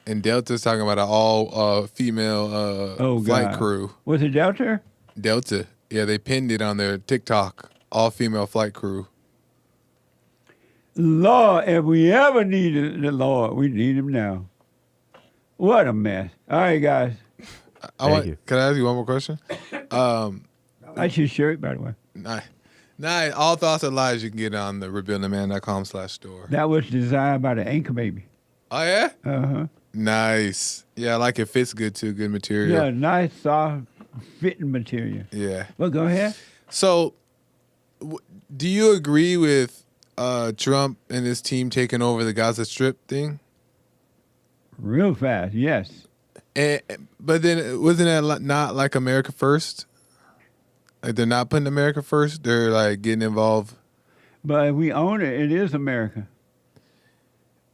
And Delta's talking about an all female flight crew. Was it Delta? Delta. Yeah, they pinned it on their TikTok. All female flight crew. Lord, if we ever needed the Lord, we need him now. What a mess. All right, guys. Can I ask you one more question? That's your shirt, by the way. Nah, all thoughts and lies you can get on the rebuildingman.com/store. That was designed by the Anchor Baby. Oh, yeah? Uh-huh. Nice. Yeah, I like it. Fits good, too. Good material. Yeah, nice, soft, fitting material. Yeah. Well, go ahead. So, do you agree with Trump and his team taking over the Gaza Strip thing? Real fast, yes. But then, wasn't that not like America First? Like they're not putting America first. They're like getting involved. But if we own it, it is America.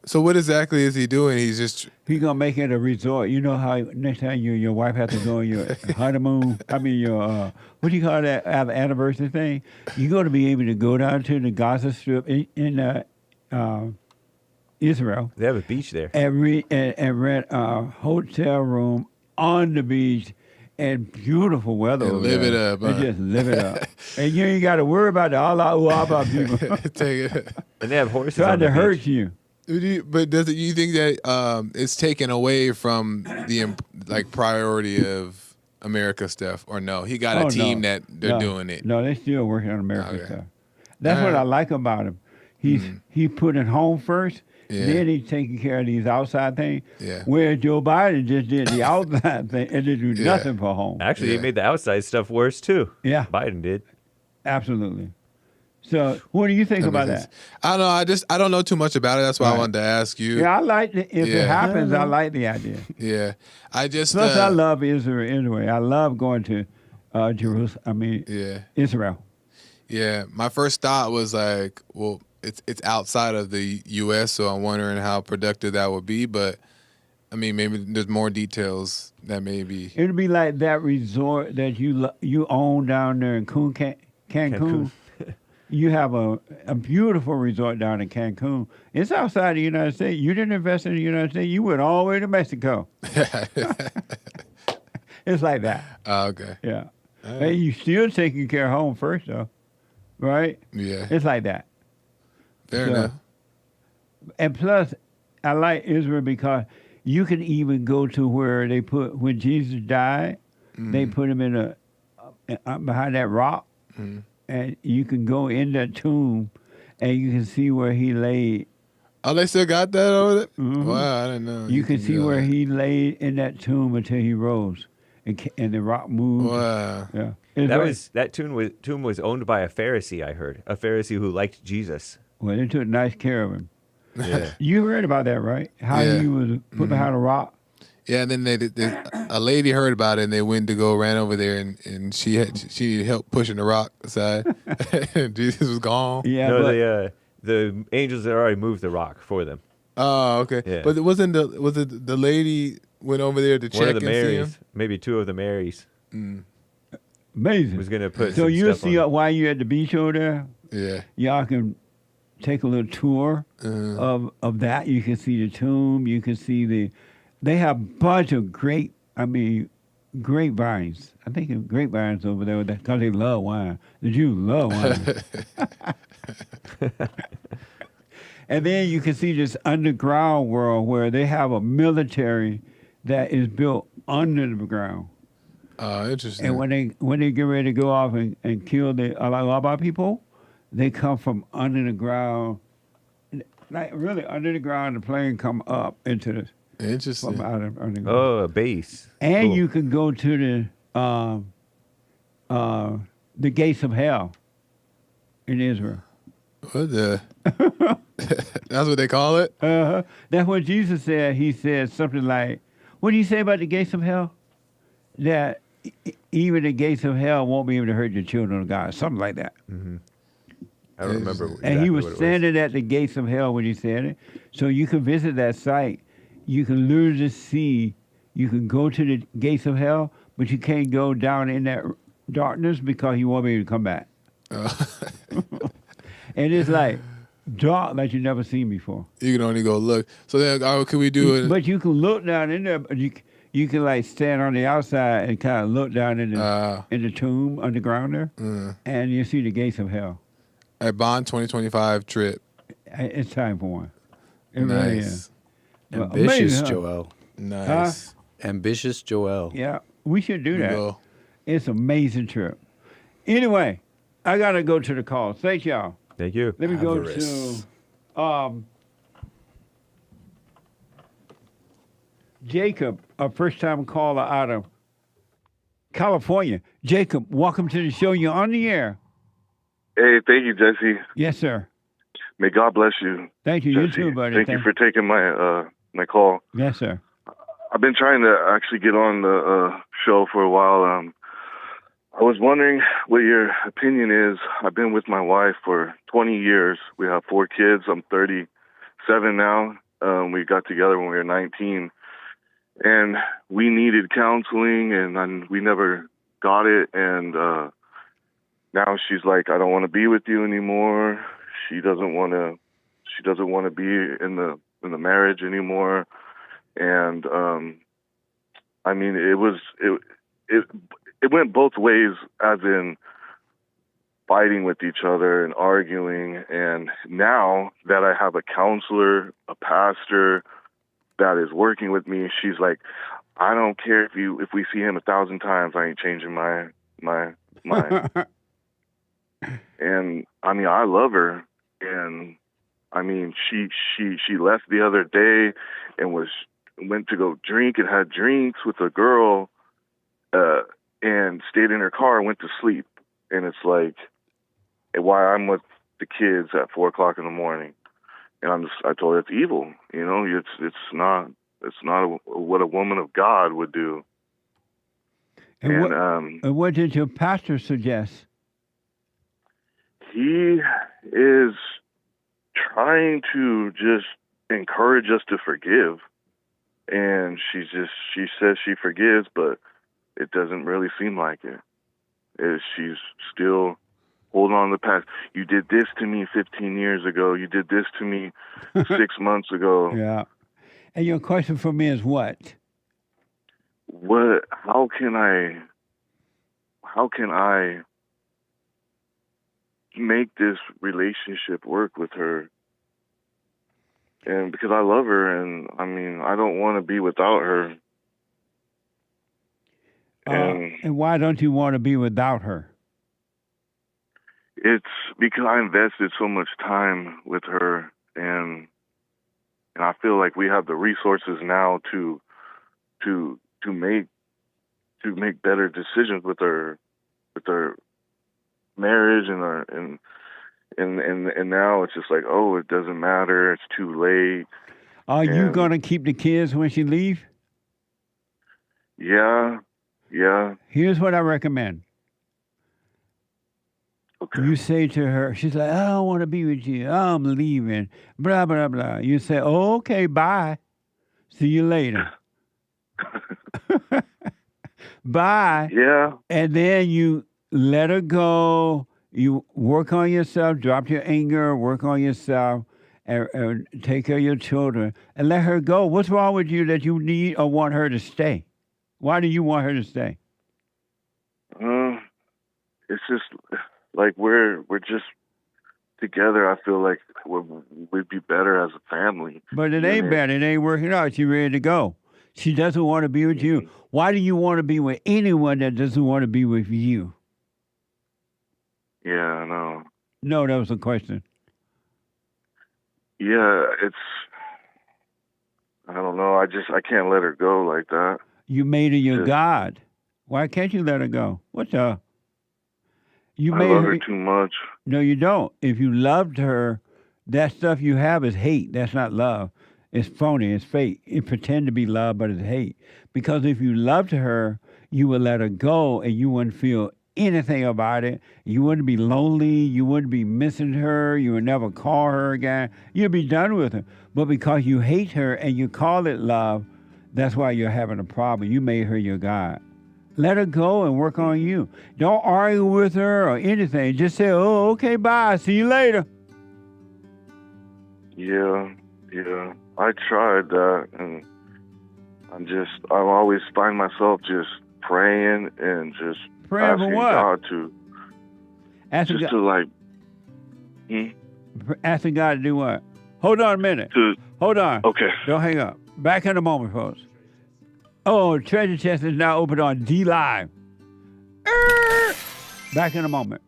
So what exactly is he doing? He's gonna make it a resort. You know how next time your wife has to go on your honeymoon. I mean your what do you call that anniversary thing? You're gonna be able to go down to the Gaza Strip in Israel. They have a beach there. And rent a hotel room on the beach. And beautiful weather. And live it up. And just live it up. And you ain't got to worry about the Allah people. Take it. And they have horses trying on the to hurt beach. you. But you think that it's taken away from the priority of America stuff, or no? He got a team that they're doing it. No, they're still working on America stuff. That's what I like about him. He put it home first. Yeah. Then he's taking care of these outside things. Yeah. Where Joe Biden just did the outside thing and didn't do nothing for home. Actually, he made the outside stuff worse too. Yeah. Biden did. Absolutely. So, what do you think about that? I don't know. I don't know too much about it. That's why I wanted to ask you. Yeah, I like it. If it happens, I like the idea. Yeah. Plus, I love Israel anyway. I love going to Jerusalem. Israel. Yeah. My first thought was like, well, it's outside of the U.S., so I'm wondering how productive that would be. But, I mean, maybe there's more details that may be. It would be like that resort that you own down there in Cancun. You have a beautiful resort down in Cancun. It's outside the United States. You didn't invest in the United States. You went all the way to Mexico. It's like that. Oh, okay. Yeah. Hey, you still taking care of home first, though. Right? Yeah. It's like that. Fair enough. And plus, I like Israel because you can even go to where they put, when Jesus died, they put him in behind that rock, and you can go in that tomb, and you can see where he laid. Oh, they still got that over there? Wow, I didn't know. You can see where he laid in that tomb until he rose, and the rock moved. Wow. Yeah. That tomb was owned by a Pharisee, I heard. A Pharisee who liked Jesus. Well, they took nice care of him. Yeah. You heard about that, right? How he was put behind a rock? Yeah, and then a lady heard about it, and they went to ran over there, and she needed help pushing the rock aside. Jesus was gone. Yeah, no, the angels had already moved the rock for them. Oh, okay. Yeah. But was it the lady went over there to check One of the and Marys, see him? maybe two of the Marys. Amazing. Was gonna put. So you see on while you're at the beach over there. Yeah. Y'all can take a little tour of that. You can see the tomb. You can see they have a bunch of grapevines. I think grapevines over there because they love wine. The Jews love wine. And then you can see this underground world where they have a military that is built under the ground. Oh, interesting. And when they get ready to go off and kill the Alaba people, they come from under the ground, like really under the ground. The plane come up into the. Interesting. From out of underground. Oh, a base. And you can go to the gates of hell in Israel. What the? That's what they call it? Uh-huh. That's what Jesus said. He said something like, what do you say about the gates of hell? That even the gates of hell won't be able to hurt the children of God. Something like that. Mm-hmm. I don't remember exactly and he was what it standing at the gates of hell when he said it. So you can visit that site. You can literally see, you can go to the gates of hell, but you can't go down in that darkness because you won't be able to come back. And it's like dark like you've never seen before. You can only go look. So then, can we do it? But you can look down in there, but you can like stand on the outside and kind of look down in the tomb underground there, and you see the gates of hell. At Bond 2025 trip. It's time for one. It nice. Really is. Ambitious, amazing, huh? Joel. Nice. Ambitious Joel. Yeah, we should do that. It's an amazing trip. Anyway, I got to go to the call. Thank y'all. Thank you. Let me go to Jacob, a first-time caller out of California. Jacob, welcome to the show. You're on the air. Hey, thank you, Jesse. Yes, sir. May God bless you. Thank you. Jesse. You too, buddy. Thank you for taking my my call. Yes, sir. I've been trying to actually get on the show for a while. I was wondering what your opinion is. I've been with my wife for 20 years. We have 4 kids. I'm 37 now. We got together when we were 19. And we needed counseling, and we never got it. And now she's like, I don't want to be with you anymore. She doesn't want to be in the marriage anymore. And I mean, it went both ways, as in fighting with each other and arguing. And now that I have a counselor, a pastor that is working with me, she's like, I don't care if we see him 1,000 times, I ain't changing my mind. And I mean, I love her, and I mean, she left the other day and went to go drink and had drinks with a girl, and stayed in her car and went to sleep. And it's like, why I'm with the kids at 4:00 in the morning. And I told her it's evil. You know, it's not what a woman of God would do. And what did your pastor suggest? He is trying to just encourage us to forgive. And she says she forgives, but it doesn't really seem like it. She's still holding on to the past. You did this to me 15 years ago. You did this to me 6 months ago. Yeah. And your question for me is what? How can I make this relationship work with her? And because I love her, and I mean, I don't want to be without her. And why don't you want to be without her? It's because I invested so much time with her, and I feel like we have the resources now to make better decisions with our marriage and now it's just like, oh, it doesn't matter, it's too late. Are you gonna keep the kids when she leaves? Yeah. Here's what I recommend. Okay. You say to her, she's like, I don't want to be with you. I'm leaving. Blah, blah, blah. You say, oh, okay, bye. See you later. Bye. Yeah. And then you let her go. You work on yourself, drop your anger, work on yourself, and take care of your children, and let her go. What's wrong with you that you need or want her to stay? Why do you want her to stay? It's just like we're just together. I feel like we'd be better as a family. But it ain't better. It ain't working out. She's ready to go. She doesn't want to be with you. Why do you want to be with anyone that doesn't want to be with you? Yeah, I know. No, that was a question. Yeah, I don't know. I can't let her go like that. You made her your God. Why can't you let her go? What the? I love her too much. No, you don't. If you loved her, that stuff you have is hate. That's not love. It's phony. It's fake. It pretend to be love, but it's hate. Because if you loved her, you would let her go, and you wouldn't feel anything about it. You wouldn't be lonely. You wouldn't be missing her. You would never call her again. You'd be done with her. But because you hate her and you call it love, that's why you're having a problem. You made her your God. Let her go and work on you. Don't argue with her or anything. Just say, oh, okay, bye. See you later. Yeah. I tried that, and I always find myself just praying and just asking God to, asking God to do what? Hold on a minute. Hold on. Okay. Don't hang up. Back in a moment, folks. Oh, Treasure Chest is now open on D Live. Back in a moment.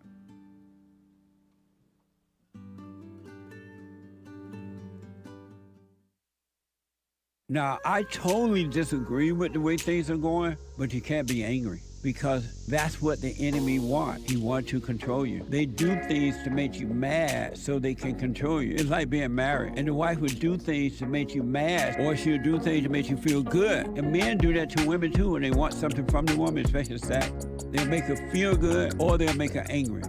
Now, I totally disagree with the way things are going, but you can't be angry because that's what the enemy wants. He wants to control you. They do things to make you mad so they can control you. It's like being married. And the wife would do things to make you mad, or she'll do things to make you feel good. And men do that to women too when they want something from the woman, especially sex. They'll make her feel good or they'll make her angry.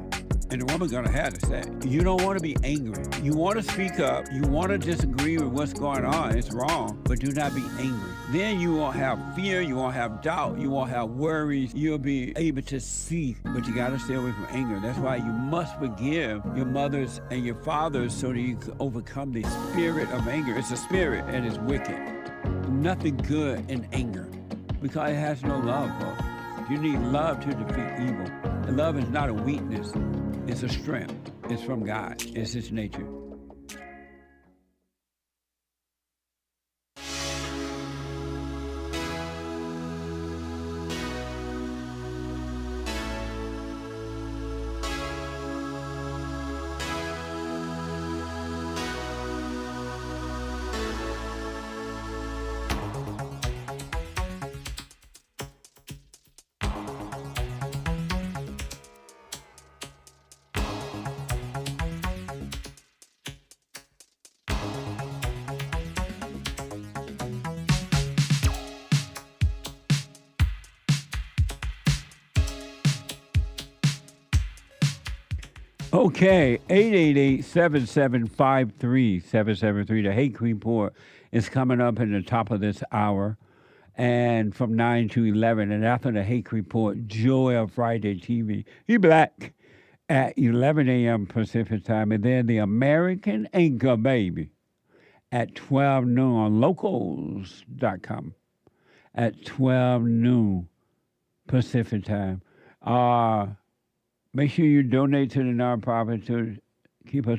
And the woman's gonna have to say, you don't want to be angry. You want to speak up. You want to disagree with what's going on. It's wrong, but do not be angry. Then you won't have fear. You won't have doubt. You won't have worries. You'll be able to see, but you got to stay away from anger. That's why you must forgive your mothers and your fathers so that you can overcome the spirit of anger. It's a spirit and it's wicked. Nothing good in anger because it has no love, folks. You need love to defeat evil. And love is not a weakness. It's a strength. It's from God. It's His nature. Okay, 888-775-3773. The Hate Report is coming up in the top of this hour, and from 9 to 11. And after the Hate Report, Joy of Friday TV. You black at 11 a.m. Pacific time. And then the American Anchor Baby at 12 noon on locals.com at 12 noon Pacific time. Make sure you donate to the nonprofit to keep us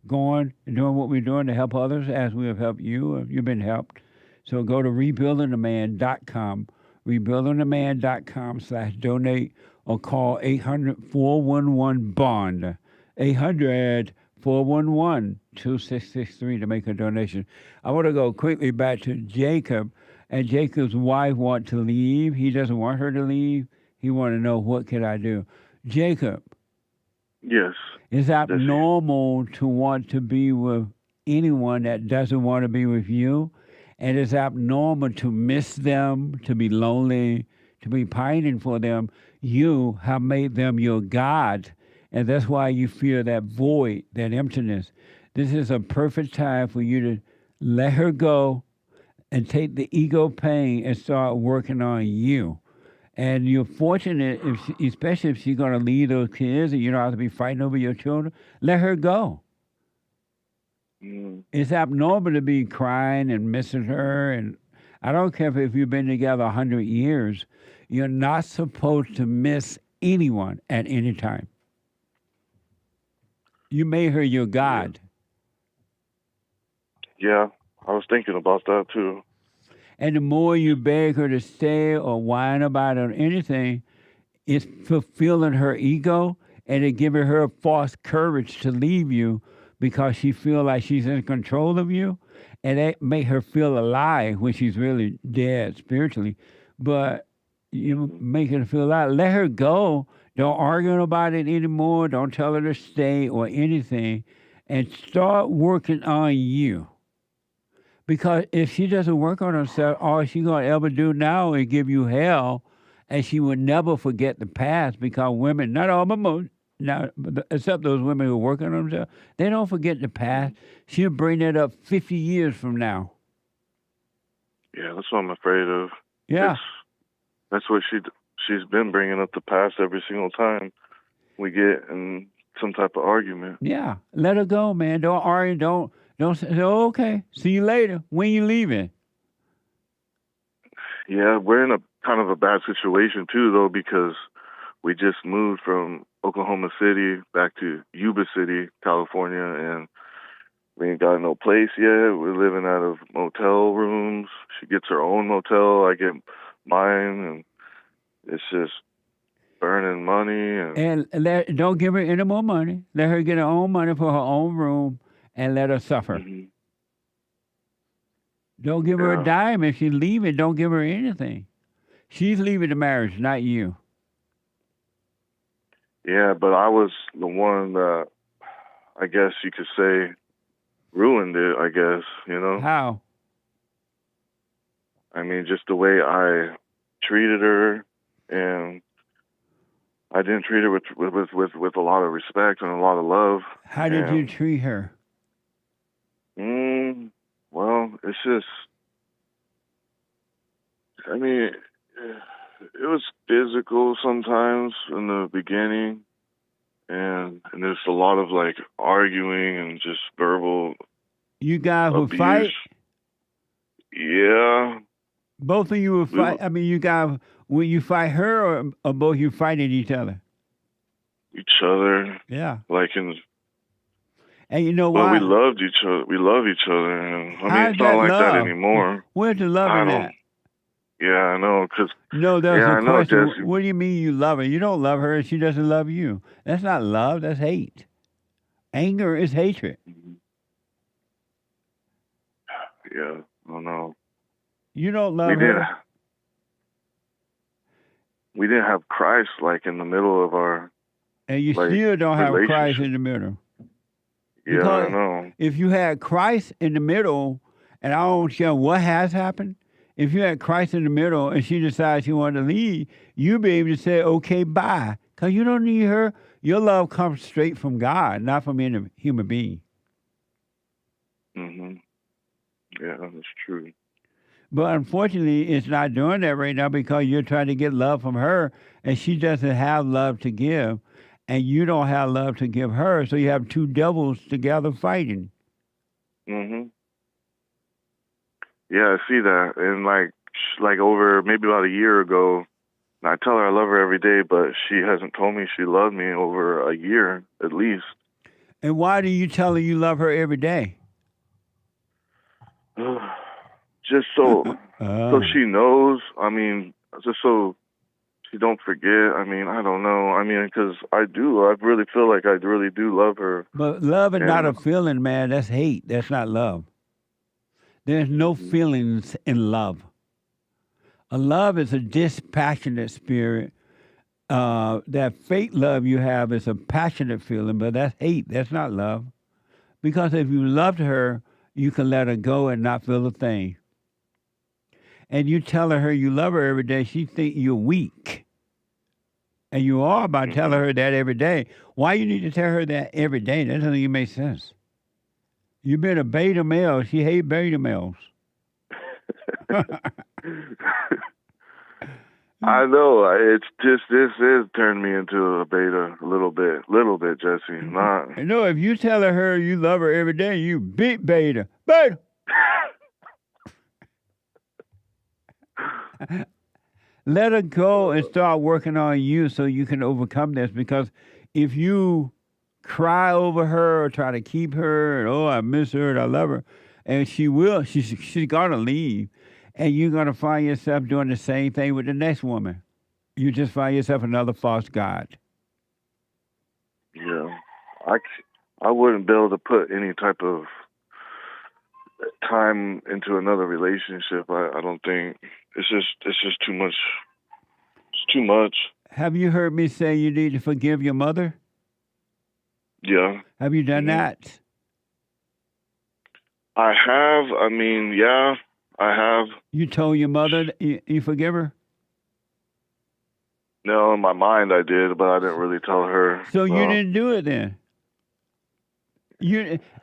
going and doing what we're doing to help others as we have helped you. You've been helped. So go to rebuildingtheman.com, rebuildingtheman.com/donate, or call 800-411-BOND, 800-411-2663 to make a donation. I want to go quickly back to Jacob, and Jacob's wife wants to leave. He doesn't want her to leave. He wants to know, what can I do? Jacob. Yes. It's abnormal to want to be with anyone that doesn't want to be with you. And it's abnormal to miss them, to be lonely, to be pining for them. You have made them your God. And that's why you feel that void, that emptiness. This is a perfect time for you to let her go and take the ego pain and start working on you. And you're fortunate, especially if she's going to leave those kids and you don't have to be fighting over your children, let her go. It's abnormal to be crying and missing her. And I don't care if you've been together 100 years. You're not supposed to miss anyone at any time. You made her your God. Yeah, I was thinking about that too. And the more you beg her to stay or whine about it or anything, it's fulfilling her ego and it giving her false courage to leave you because she feels like she's in control of you. And that make her feel alive when she's really dead spiritually. But you make her feel alive. Let her go. Don't argue about it anymore. Don't tell her to stay or anything. And start working on you. Because if she doesn't work on herself, all she's going to ever do now is give you hell, and she will never forget the past because women, not all, but most, now, except those women who are working on themselves, they don't forget the past. She'll bring that up 50 years from now. Yeah, that's what I'm afraid of. Yeah. That's what she's been bringing up the past every single time we get in some type of argument. Yeah, let her go, man. Don't argue, don't say, oh, okay, see you later. When you leaving? Yeah, we're in a kind of a bad situation too, though, because we just moved from Oklahoma City back to Yuba City, California, and we ain't got no place yet. We're living out of motel rooms. She gets her own motel. I get mine, and it's just burning money. And don't give her any more money. Let her get her own money for her own room. And let her suffer. Don't give her a dime. If she's leaving, don't give her anything. She's leaving the marriage, not you. Yeah, but I was the one that, I guess you could say, ruined it, I guess, you know? How? I mean, just the way I treated her, and I didn't treat her with a lot of respect and a lot of love. How did you treat her? Well, it's just, I mean, it was physical sometimes in the beginning, and there's a lot of like arguing and just verbal. You guys would abuse. fight? Yeah. Both of you would fight? I mean, you guys, will you fight her or both you fighting each other? Each other. Yeah. Like in. And you know Well, why? we loved each other. We love each other. And, I mean, How's it's not that like that love? anymore. Where's the love in that? Yeah, I know. Cause No, that's yeah, a I know, question. Jesse. What do you mean you love her? You don't love her and she doesn't love you. That's not love. That's hate. Anger is hatred. Yeah, I don't know. You don't love her. We didn't have Christ like in the middle of our. And you like, still don't have relationship. Christ in the middle. Yeah, Because I know. if you had Christ in the middle, and I don't care what has happened, if you had Christ in the middle and she decides she wanted to leave, you'll be able to say, okay, bye. Because you don't need her. Your love comes straight from God, not from any human being. Mhm. Yeah, that's true. But unfortunately, it's not doing that right now because you're trying to get love from her, and she doesn't have love to give, and you don't have love to give her. So you have two devils together fighting. Mhm. Yeah, I see that, and like over maybe about a year ago, I tell her I love her every day, but she hasn't told me she loved me over a year at least. And why do you tell her you love her every day? Just so she knows. I mean, just so she don't forget. I mean, I don't know. I mean, because I do. I really feel like I really do love her. But love is not a feeling, man. That's hate. That's not love. There's no feelings in love. A love is a dispassionate spirit. That fake love you have is a passionate feeling, but that's hate. That's not love. Because if you loved her, you can let her go and not feel a thing. And you tell her you love her every day, she think you're weak. And you are by telling her that every day. Why you need to tell her that every day? That doesn't even make sense. You've been a beta male. She hates beta males. I know. It's just this is turned me into a beta a little bit, Jesse. Not. No, if you tell her you love her every day, you beat beta. Beta. Let her go and start working on you so you can overcome this. Because if you cry over her or try to keep her, and oh, I miss her and I love her, and she's gonna leave, and you're gonna find yourself doing the same thing with the next woman. You just find yourself another false god. Yeah, I wouldn't be able to put any type of time into another relationship. I don't think it's just too much. It's too much. Have you heard me say you need to forgive your mother? Yeah. Have you done that? I have. I mean, yeah, I have. You told your mother you forgive her? No, in my mind I did, but I didn't really tell her. So you didn't do it then?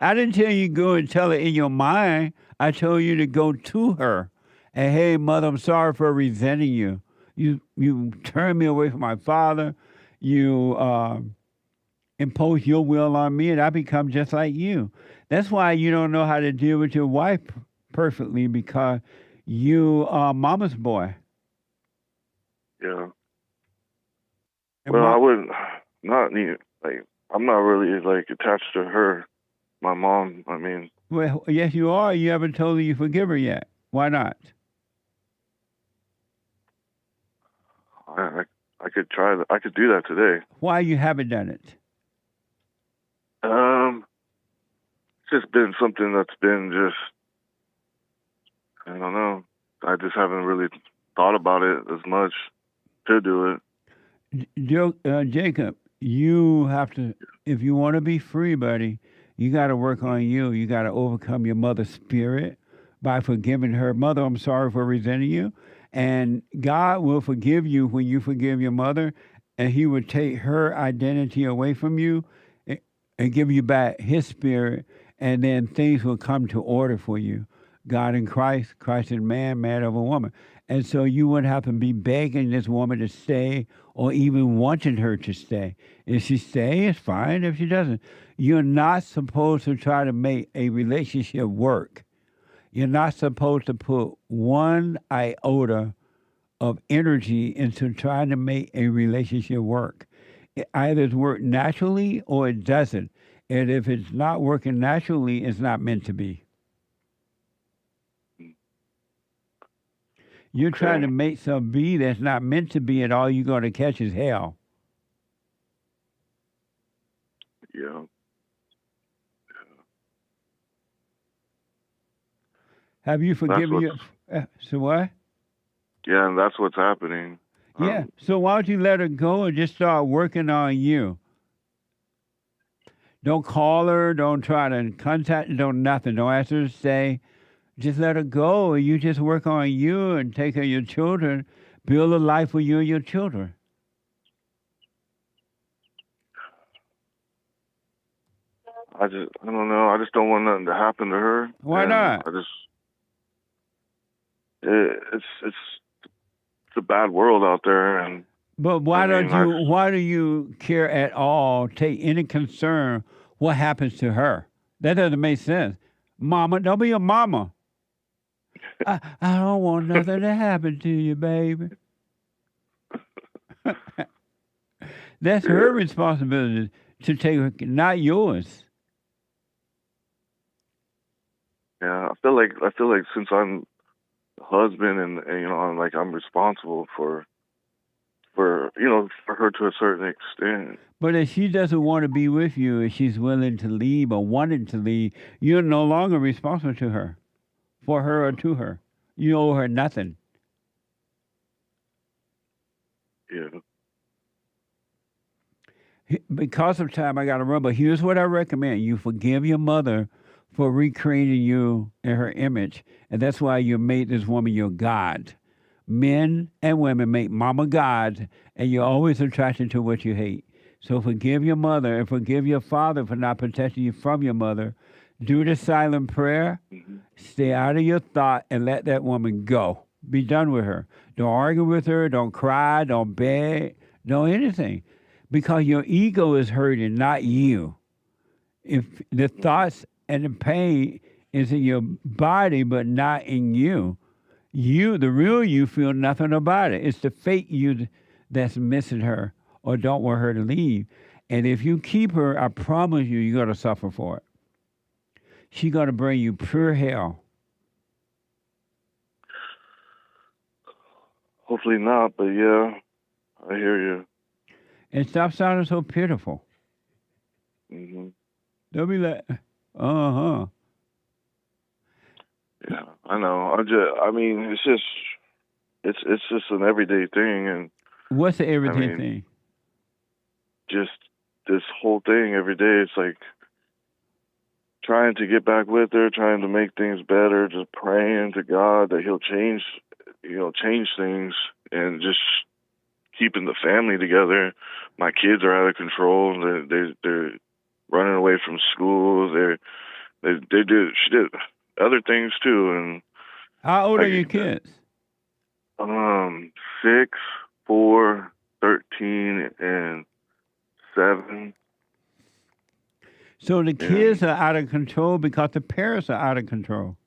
I didn't tell you go and tell her in your mind. I told you to go to her. And, hey, mother, I'm sorry for resenting you. You turned me away from my father. You impose your will on me, and I become just like you. That's why you don't know how to deal with your wife perfectly, because you are mama's boy. Yeah. And well, I wouldn't not need I'm not really attached to her, my mom. I mean. Well, yes, you are. You haven't told her you forgive her yet. Why not? I could try that. I could do that today. Why you haven't done it? It's just been something that's been just, I don't know. I just haven't really thought about it as much to do it. Jacob, you have to, if you want to be free, buddy, you got to work on you. You got to overcome your mother's spirit by forgiving her. Mother, I'm sorry for resenting you. And God will forgive you when you forgive your mother, and he will take her identity away from you and give you back his spirit, and then things will come to order for you. God in Christ, Christ in man, man over woman. And so you wouldn't have to be begging this woman to stay or even wanting her to stay. If she stays, it's fine. If she doesn't, you're not supposed to try to make a relationship work. You're not supposed to put one iota of energy into trying to make a relationship work. It either works naturally or it doesn't. And if it's not working naturally, it's not meant to be. You're trying to make some be that's not meant to be, and all you're going to catch is hell. Yeah. Have you forgiven your... So what? Yeah, and that's what's happening. Yeah. So why don't you let her go and just start working on you? Don't call her. Don't try to contact her. Don't nothing. Don't ask her to stay. Just let her go. And you just work on you and take care of your children. Build a life for you and your children. I don't know. I just don't want nothing to happen to her. Why not? It's a bad world out there, and but why do you care at all? Take any concern what happens to her? That doesn't make sense. Mama, don't be a mama. I don't want nothing to happen to you, baby. That's her responsibility to take, not yours. Yeah, I feel like since I'm a husband and I'm responsible for her to a certain extent. But if she doesn't want to be with you, if she's willing to leave or wanting to leave, you're no longer responsible to her, for her or to her. You owe her nothing. Yeah. Because of time, I got to run. But here's what I recommend: you forgive your mother for recreating you in her image, and that's why you made this woman your God. Men and women make mama gods, and you're always attracted to what you hate. So forgive your mother and forgive your father for not protecting you from your mother. Do the silent prayer. Stay out of your thought and let that woman go. Be done with her. Don't argue with her. Don't cry. Don't beg. Don't anything. Because your ego is hurting, not you. If the thoughts and the pain is in your body, but not in you, the real you, feel nothing about it. It's the fake you that's missing her or don't want her to leave. And if you keep her, I promise you, you're going to suffer for it. She's going to bring you pure hell. Hopefully not, but yeah, I hear you. And stop sounding so pitiful. Mm-hmm. Don't be like, uh-huh. Yeah, I know. It's just an everyday thing, and what's the everyday thing? Just this whole thing every day. It's like trying to get back with her, trying to make things better, just praying to God that He'll change things, and just keeping the family together. My kids are out of control. They're running away from school. She did other things too. And how old are your kids? 6, 4, 13, and 7. So the kids are out of control because the parents are out of control.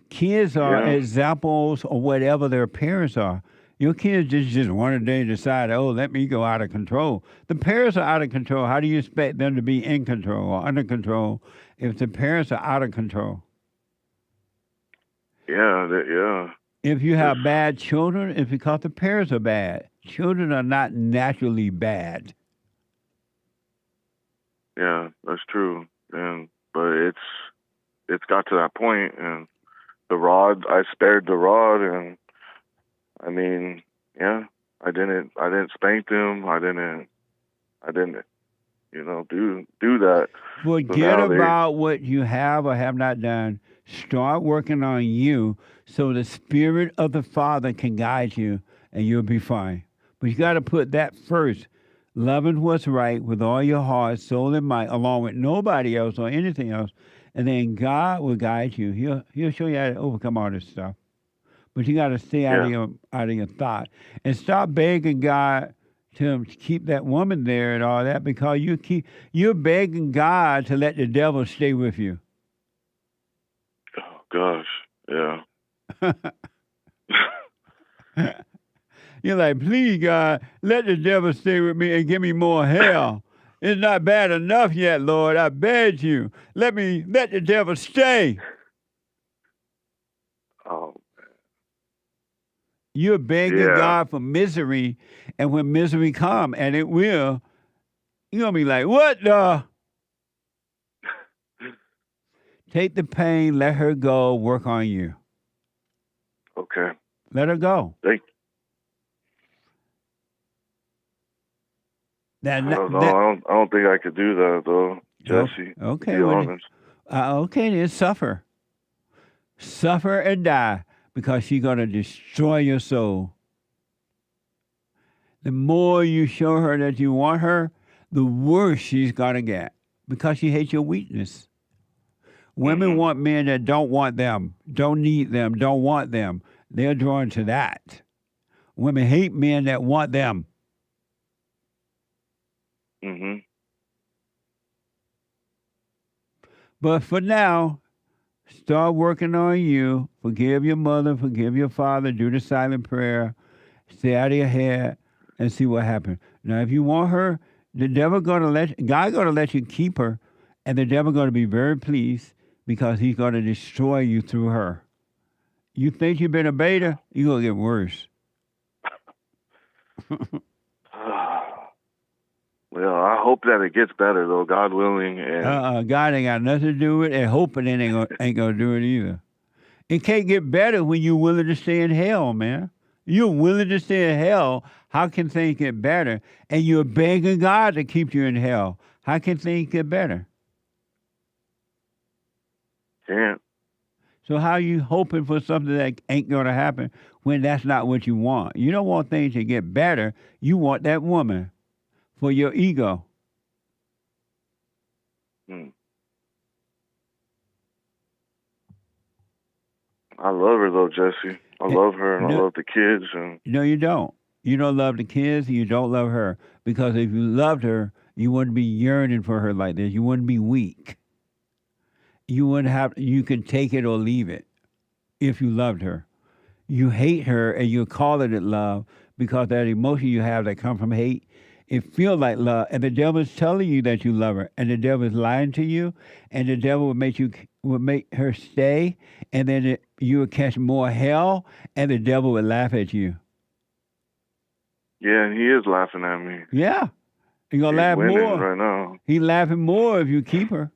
Kids are examples of whatever their parents are. Your kids just one day decide, oh, let me go out of control. The parents are out of control. How do you expect them to be in control or under control if the parents are out of control? Yeah. If you have bad children, it's because the parents are bad. Children are not naturally bad. Yeah, that's true. But it's got to that point, and I spared the rod, and I mean, yeah, I didn't spank them. I didn't I didn't, do that. Forget about what you have or have not done. Start working on you so the Spirit of the Father can guide you and you'll be fine. But you got to put that first. Loving what's right with all your heart, soul, and might, along with nobody else or anything else. And then God will guide you. He'll show you how to overcome all this stuff. But you got to stay out of your thought. And stop begging God to keep that woman there and all that, because you're begging God to let the devil stay with you. Oh gosh, yeah. You're like, please God, let the devil stay with me and give me more hell. It's not bad enough yet, Lord. I beg you. Let the devil stay. Oh. You're begging God for misery, and when misery comes, and it will, you're going to be like, what the? Take the pain, let her go, work on you. Okay. Let her go. Thank you. I don't think I could do that, though, Jesse. Okay. To be honest. Okay, then suffer. Suffer and die, because she's going to destroy your soul. The more you show her that you want her, the worse she's going to get, because she hates your weakness. Women want men that don't want them, don't need them, don't want them. They're drawn to that. Women hate men that want them. Mm-hmm. But for now, start working on you. Forgive your mother, forgive your father, do the silent prayer, stay out of your head, and see what happens. Now, if you want her, the devil God gonna let you keep her, and the devil gonna be very pleased, because he's gonna destroy you through her. You think you've been a beta, you're gonna get worse. Well, I hope that it gets better, though, God willing. And God ain't got nothing to do with it, and hoping it ain't gonna do it either. It can't get better when you're willing to stay in hell, man. You're willing to stay in hell. How can things get better? And you're begging God to keep you in hell. How can things get better? Can't. So how are you hoping for something that ain't gonna happen when that's not what you want? You don't want things to get better. You want that woman for your ego. I love her, though, Jesse. I love her, and I love the kids. And No, you don't. You don't love the kids, and you don't love her. Because if you loved her, you wouldn't be yearning for her like this. You wouldn't be weak. You can take it or leave it if you loved her. You hate her, and you're calling it love, because that emotion you have that comes from hate, it feels like love, and the devil is telling you that you love her, and the devil is lying to you, and the devil will make her stay, and then you will catch more hell, and the devil will laugh at you. Yeah, and he is laughing at me. Yeah, he's gonna laugh winning more right now. He's laughing more if you keep her.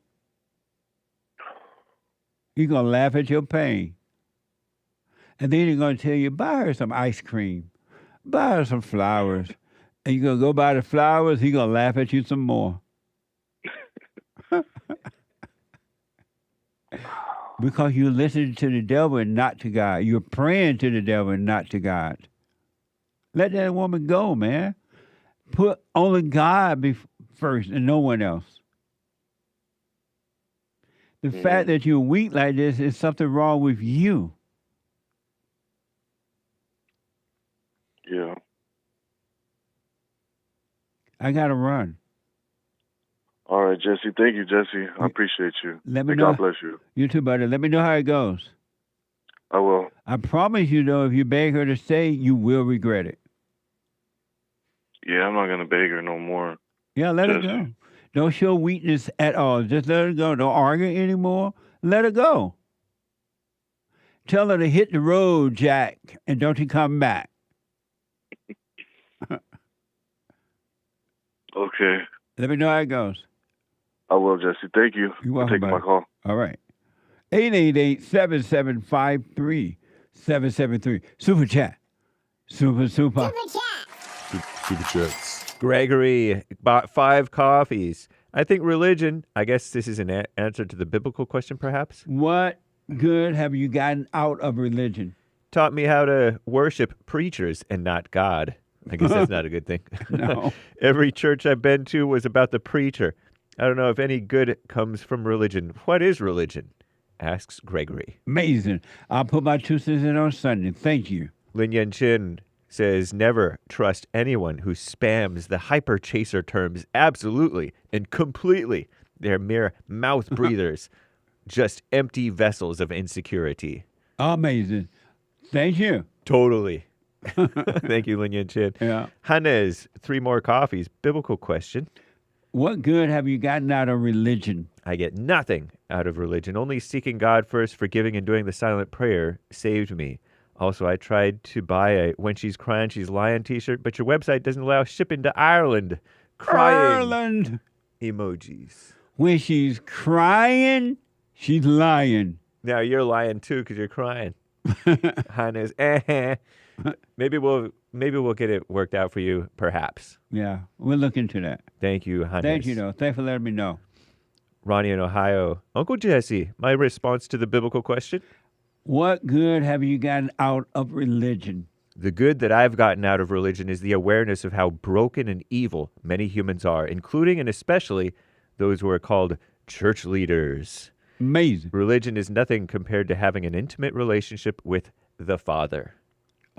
He's gonna laugh at your pain, and then he's gonna tell you, buy her some ice cream, buy her some flowers. And you're going to go buy the flowers, he's going to laugh at you some more. Because you're listening to the devil and not to God. You're praying to the devil and not to God. Let that woman go, man. Put only God first and no one else. The fact that you're weak like this is something wrong with you. Yeah. I got to run. All right, Jesse. Thank you, Jesse. I appreciate you. Let me know. God bless you. You too, buddy. Let me know how it goes. I will. I promise you, though, if you beg her to stay, you will regret it. Yeah, I'm not going to beg her no more. Yeah, let her go. Don't show weakness at all. Just let her go. Don't argue anymore. Let her go. Tell her to hit the road, Jack, and don't you come back. Okay. Let me know how it goes. I will, Jesse. Thank you You're for welcome, taking my buddy. call. All right. 888-7753-773. Super chat. Super chats. Gregory bought 5 coffees. I think religion, I guess this is an answer to the biblical question, perhaps. What good have you gotten out of religion? Taught me how to worship preachers and not God. I guess that's not a good thing. No. Every church I've been to was about the preacher. I don't know if any good comes from religion. What is religion? Asks Gregory. Amazing. I'll put my 2 cents in on Sunday. Thank you. Lin Yan Chin says, never trust anyone who spams the hyper chaser terms absolutely and completely. They're mere mouth breathers, just empty vessels of insecurity. Amazing. Thank you. Totally. Thank you, Lin Yan Chin. Yeah. Hannes, 3 more coffees. Biblical question. What good have you gotten out of religion? I get nothing out of religion. Only seeking God first, forgiving, and doing the silent prayer saved me. Also, I tried to buy a When She's Crying, She's Lying t-shirt, but your website doesn't allow shipping to Ireland. Crying Ireland. Emojis. When she's crying, she's lying. Now you're lying too because you're crying. Hannes, maybe we'll get it worked out for you, perhaps. Yeah, we'll look into that. Thank you, Hannes. Thank you, though. Thanks for letting me know. Ronnie in Ohio. Uncle Jesse, my response to the biblical question. What good have you gotten out of religion? The good that I've gotten out of religion is the awareness of how broken and evil many humans are, including and especially those who are called church leaders. Amazing. Religion is nothing compared to having an intimate relationship with the Father.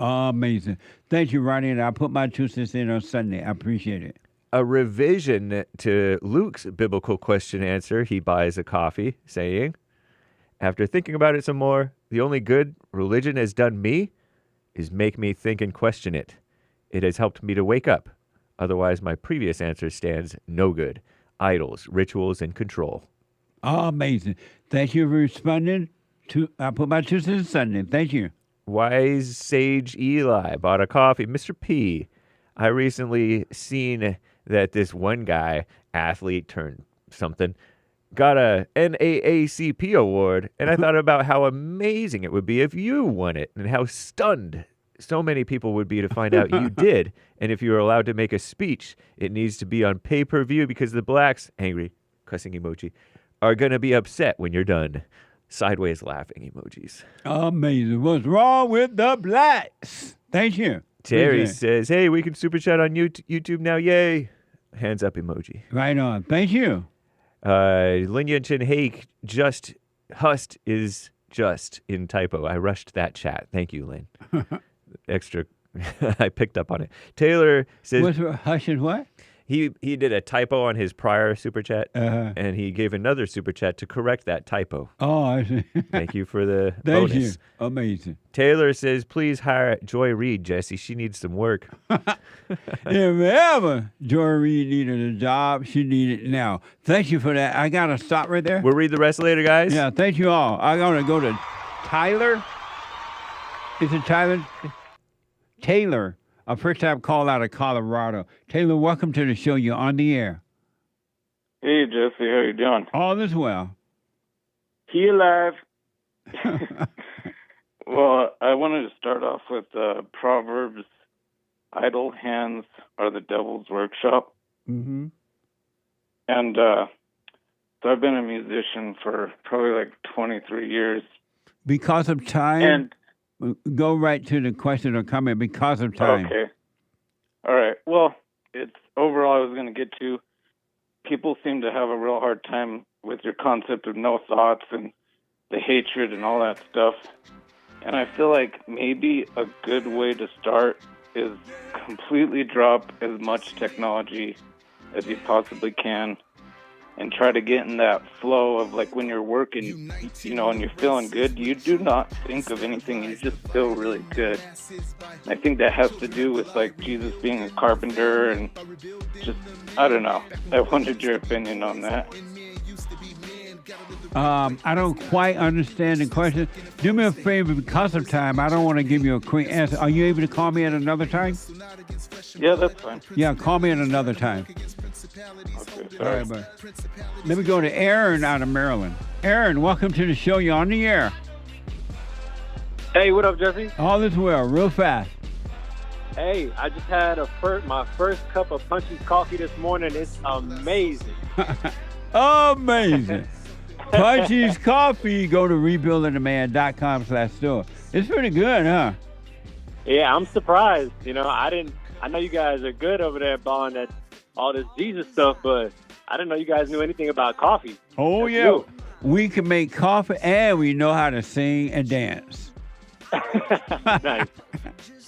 Amazing. Thank you, Ronnie, and I'll put my 2 cents in on Sunday. I appreciate it. A revision to Luke's biblical question answer, he buys a coffee, saying, after thinking about it some more, the only good religion has done me is make me think and question it. It has helped me to wake up. Otherwise, my previous answer stands no good. Idols, rituals, and control. Amazing. Thank you for responding. I'll put my 2 cents Sunday. Thank you. Wise Sage Eli bought a coffee. Mr. P, I recently seen that this one guy, athlete turned something, got a NAACP award, and I thought about how amazing it would be if you won it and how stunned so many people would be to find out you did. And if you were allowed to make a speech, it needs to be on pay-per-view because the blacks, angry, cussing emoji, are going to be upset when you're done. Sideways laughing emojis. Amazing. What's wrong with the blacks? Thank you. Terry says, hey, we can super chat on YouTube now. Yay. Hands up emoji. Right on. Thank you. Lin Yan Chin Hake, just hust is just in typo. I rushed that chat. Thank you, Lin. Extra. I picked up on it. Taylor says. What's hush and what? He did a typo on his prior super chat, and he gave another super chat to correct that typo. Oh, I see. Thank you for the Thank bonus. you. Amazing. Taylor says, please hire Joy Reid, Jesse. She needs some work. If ever Joy Reid needed a job, she needs it now. Thank you for that. I got to stop right there. We'll read the rest later, guys. Yeah, thank you all. I'm going to go to Tyler. Is it Tyler? Taylor. A first-time call out of Colorado. Taylor, welcome to the show. You're on the air. Hey, Jesse. How you doing? All is well. He alive. Well, I wanted to start off with Proverbs, idle hands are the devil's workshop. Mm-hmm. And so I've been a musician for probably like 23 years. Because of time? Go right to the question or comment. Because of time. Okay. All right. Well, it's overall I was going to get to, people seem to have a real hard time with your concept of no thoughts and the hatred and all that stuff. And I feel like maybe a good way to start is completely drop as much technology as you possibly can and try to get in that flow of like when you're working, you know, and you're feeling good, you do not think of anything. You just feel really good. And I think that has to do with like Jesus being a carpenter and just, I don't know. I wanted your opinion on that. I don't quite understand the question. Do me a favor, because of time, I don't want to give you a quick answer. Are you able to call me at another time? Yeah, that's fine. Yeah, call me at another time. Okay, all right, bud. Let me go to Aaron out of Maryland. Aaron, welcome to the show. You're on the air. Hey, what up, Jesse? All is well, real fast. Hey, I just had my first cup of Punchie's coffee this morning. It's amazing. Amazing. Punchie's Coffee. Go to rebuildingtheman.com/store. It's pretty good, huh? Yeah, I'm surprised. You know, I know you guys are good over there, Bond, at all this Jesus stuff, but I didn't know you guys knew anything about coffee. Oh, That's yeah. new. We can make coffee and we know how to sing and dance. Nice.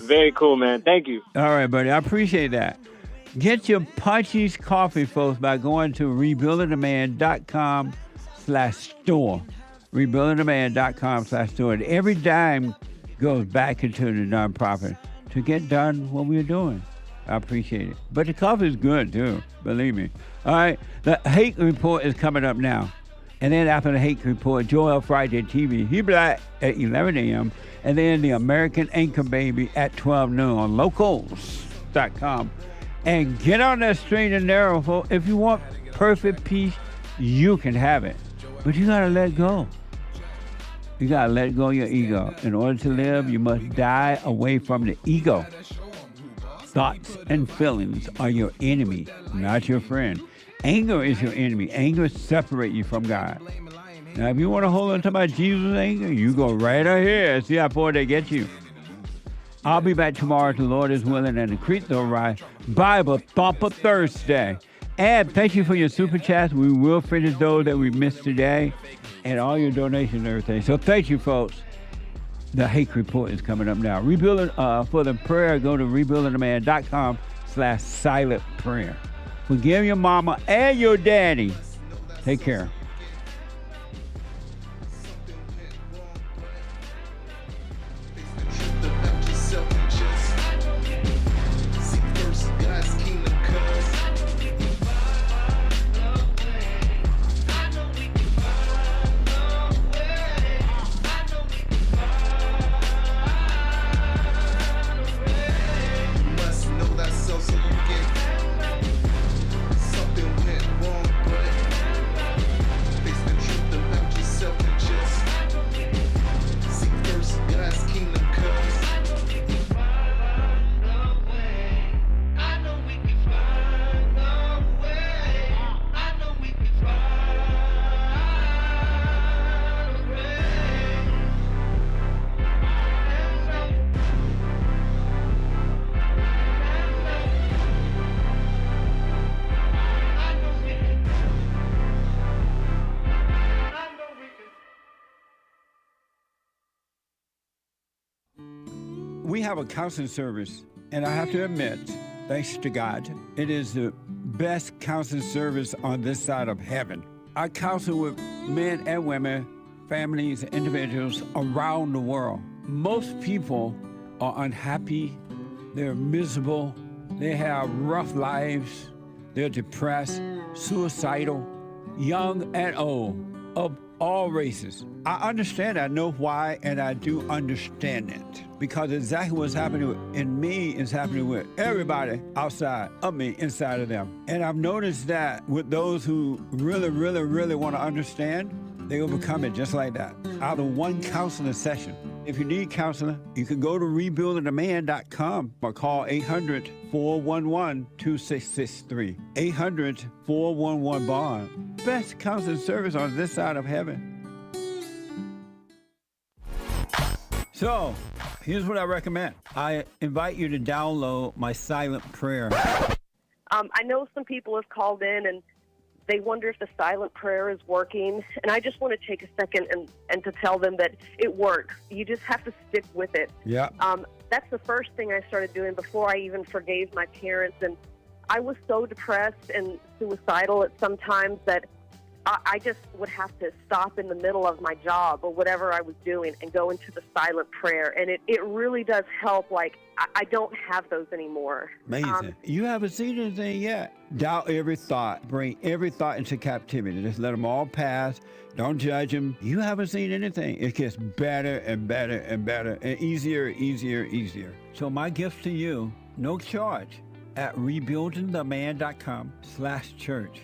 Very cool, man. Thank you. All right, buddy. I appreciate that. Get your Punchie's Coffee, folks, by going to rebuildingtheman.com/store. Rebuildingtheman.com/store. And every dime goes back into the nonprofit to get done what we're doing. I appreciate it. But the coffee is good, too. Believe me. All right. The Hake Report is coming up now. And then after the Hake Report, Joel Friday TV, he black at 11 a.m. And then the American Anchor Baby at 12 noon on locals.com. And get on that straight and narrow, folks. If you want perfect peace, you can have it. But you got to let go. You got to let go of your ego. In order to live, you must die away from the ego. Thoughts and feelings are your enemy, not your friend. Anger is your enemy. Anger separates you from God. Now, if you want to hold on to my Jesus anger, you go right ahead. See how far they get you. I'll be back tomorrow if the Lord is willing and the creek don't rise. Bible Thumper Thursday. And thank you for your super chats. We will finish those that we missed today and all your donations and everything. So thank you, folks. The Hake Report is coming up now. Rebuilding for the prayer, go to rebuildingtheman.com/silent prayer. Forgive your mama and your daddy. Take care. We have a counseling service, and I have to admit, thanks to God, it is the best counseling service on this side of heaven. I counsel with men and women, families, individuals around the world. Most people are unhappy, they're miserable, they have rough lives, they're depressed, suicidal, young and old, of all races. I understand, I know why, and I do understand it. Because exactly what's happening in me is happening with everybody outside of me, inside of them. And I've noticed that with those who really, really, really want to understand, they overcome it just like that, out of one counseling session. If you need counseling, you can go to rebuildingtheman.com or call 800-411-2663. 800-411-BOND. Best counseling service on this side of heaven. So, here's what I recommend. I invite you to download my silent prayer. I know some people have called in and they wonder if the silent prayer is working. And I just want to take a second and to tell them that it works. You just have to stick with it. Yeah. That's the first thing I started doing before I even forgave my parents. And I was so depressed and suicidal at some times that I just would have to stop in the middle of my job or whatever I was doing and go into the silent prayer. And it really does help. Like, I don't have those anymore. Amazing. You haven't seen anything yet. Doubt every thought. Bring every thought into captivity. Just let them all pass. Don't judge them. You haven't seen anything. It gets better and better and better and easier, easier, easier. So my gift to you, no charge, at rebuildingtheman.com/church.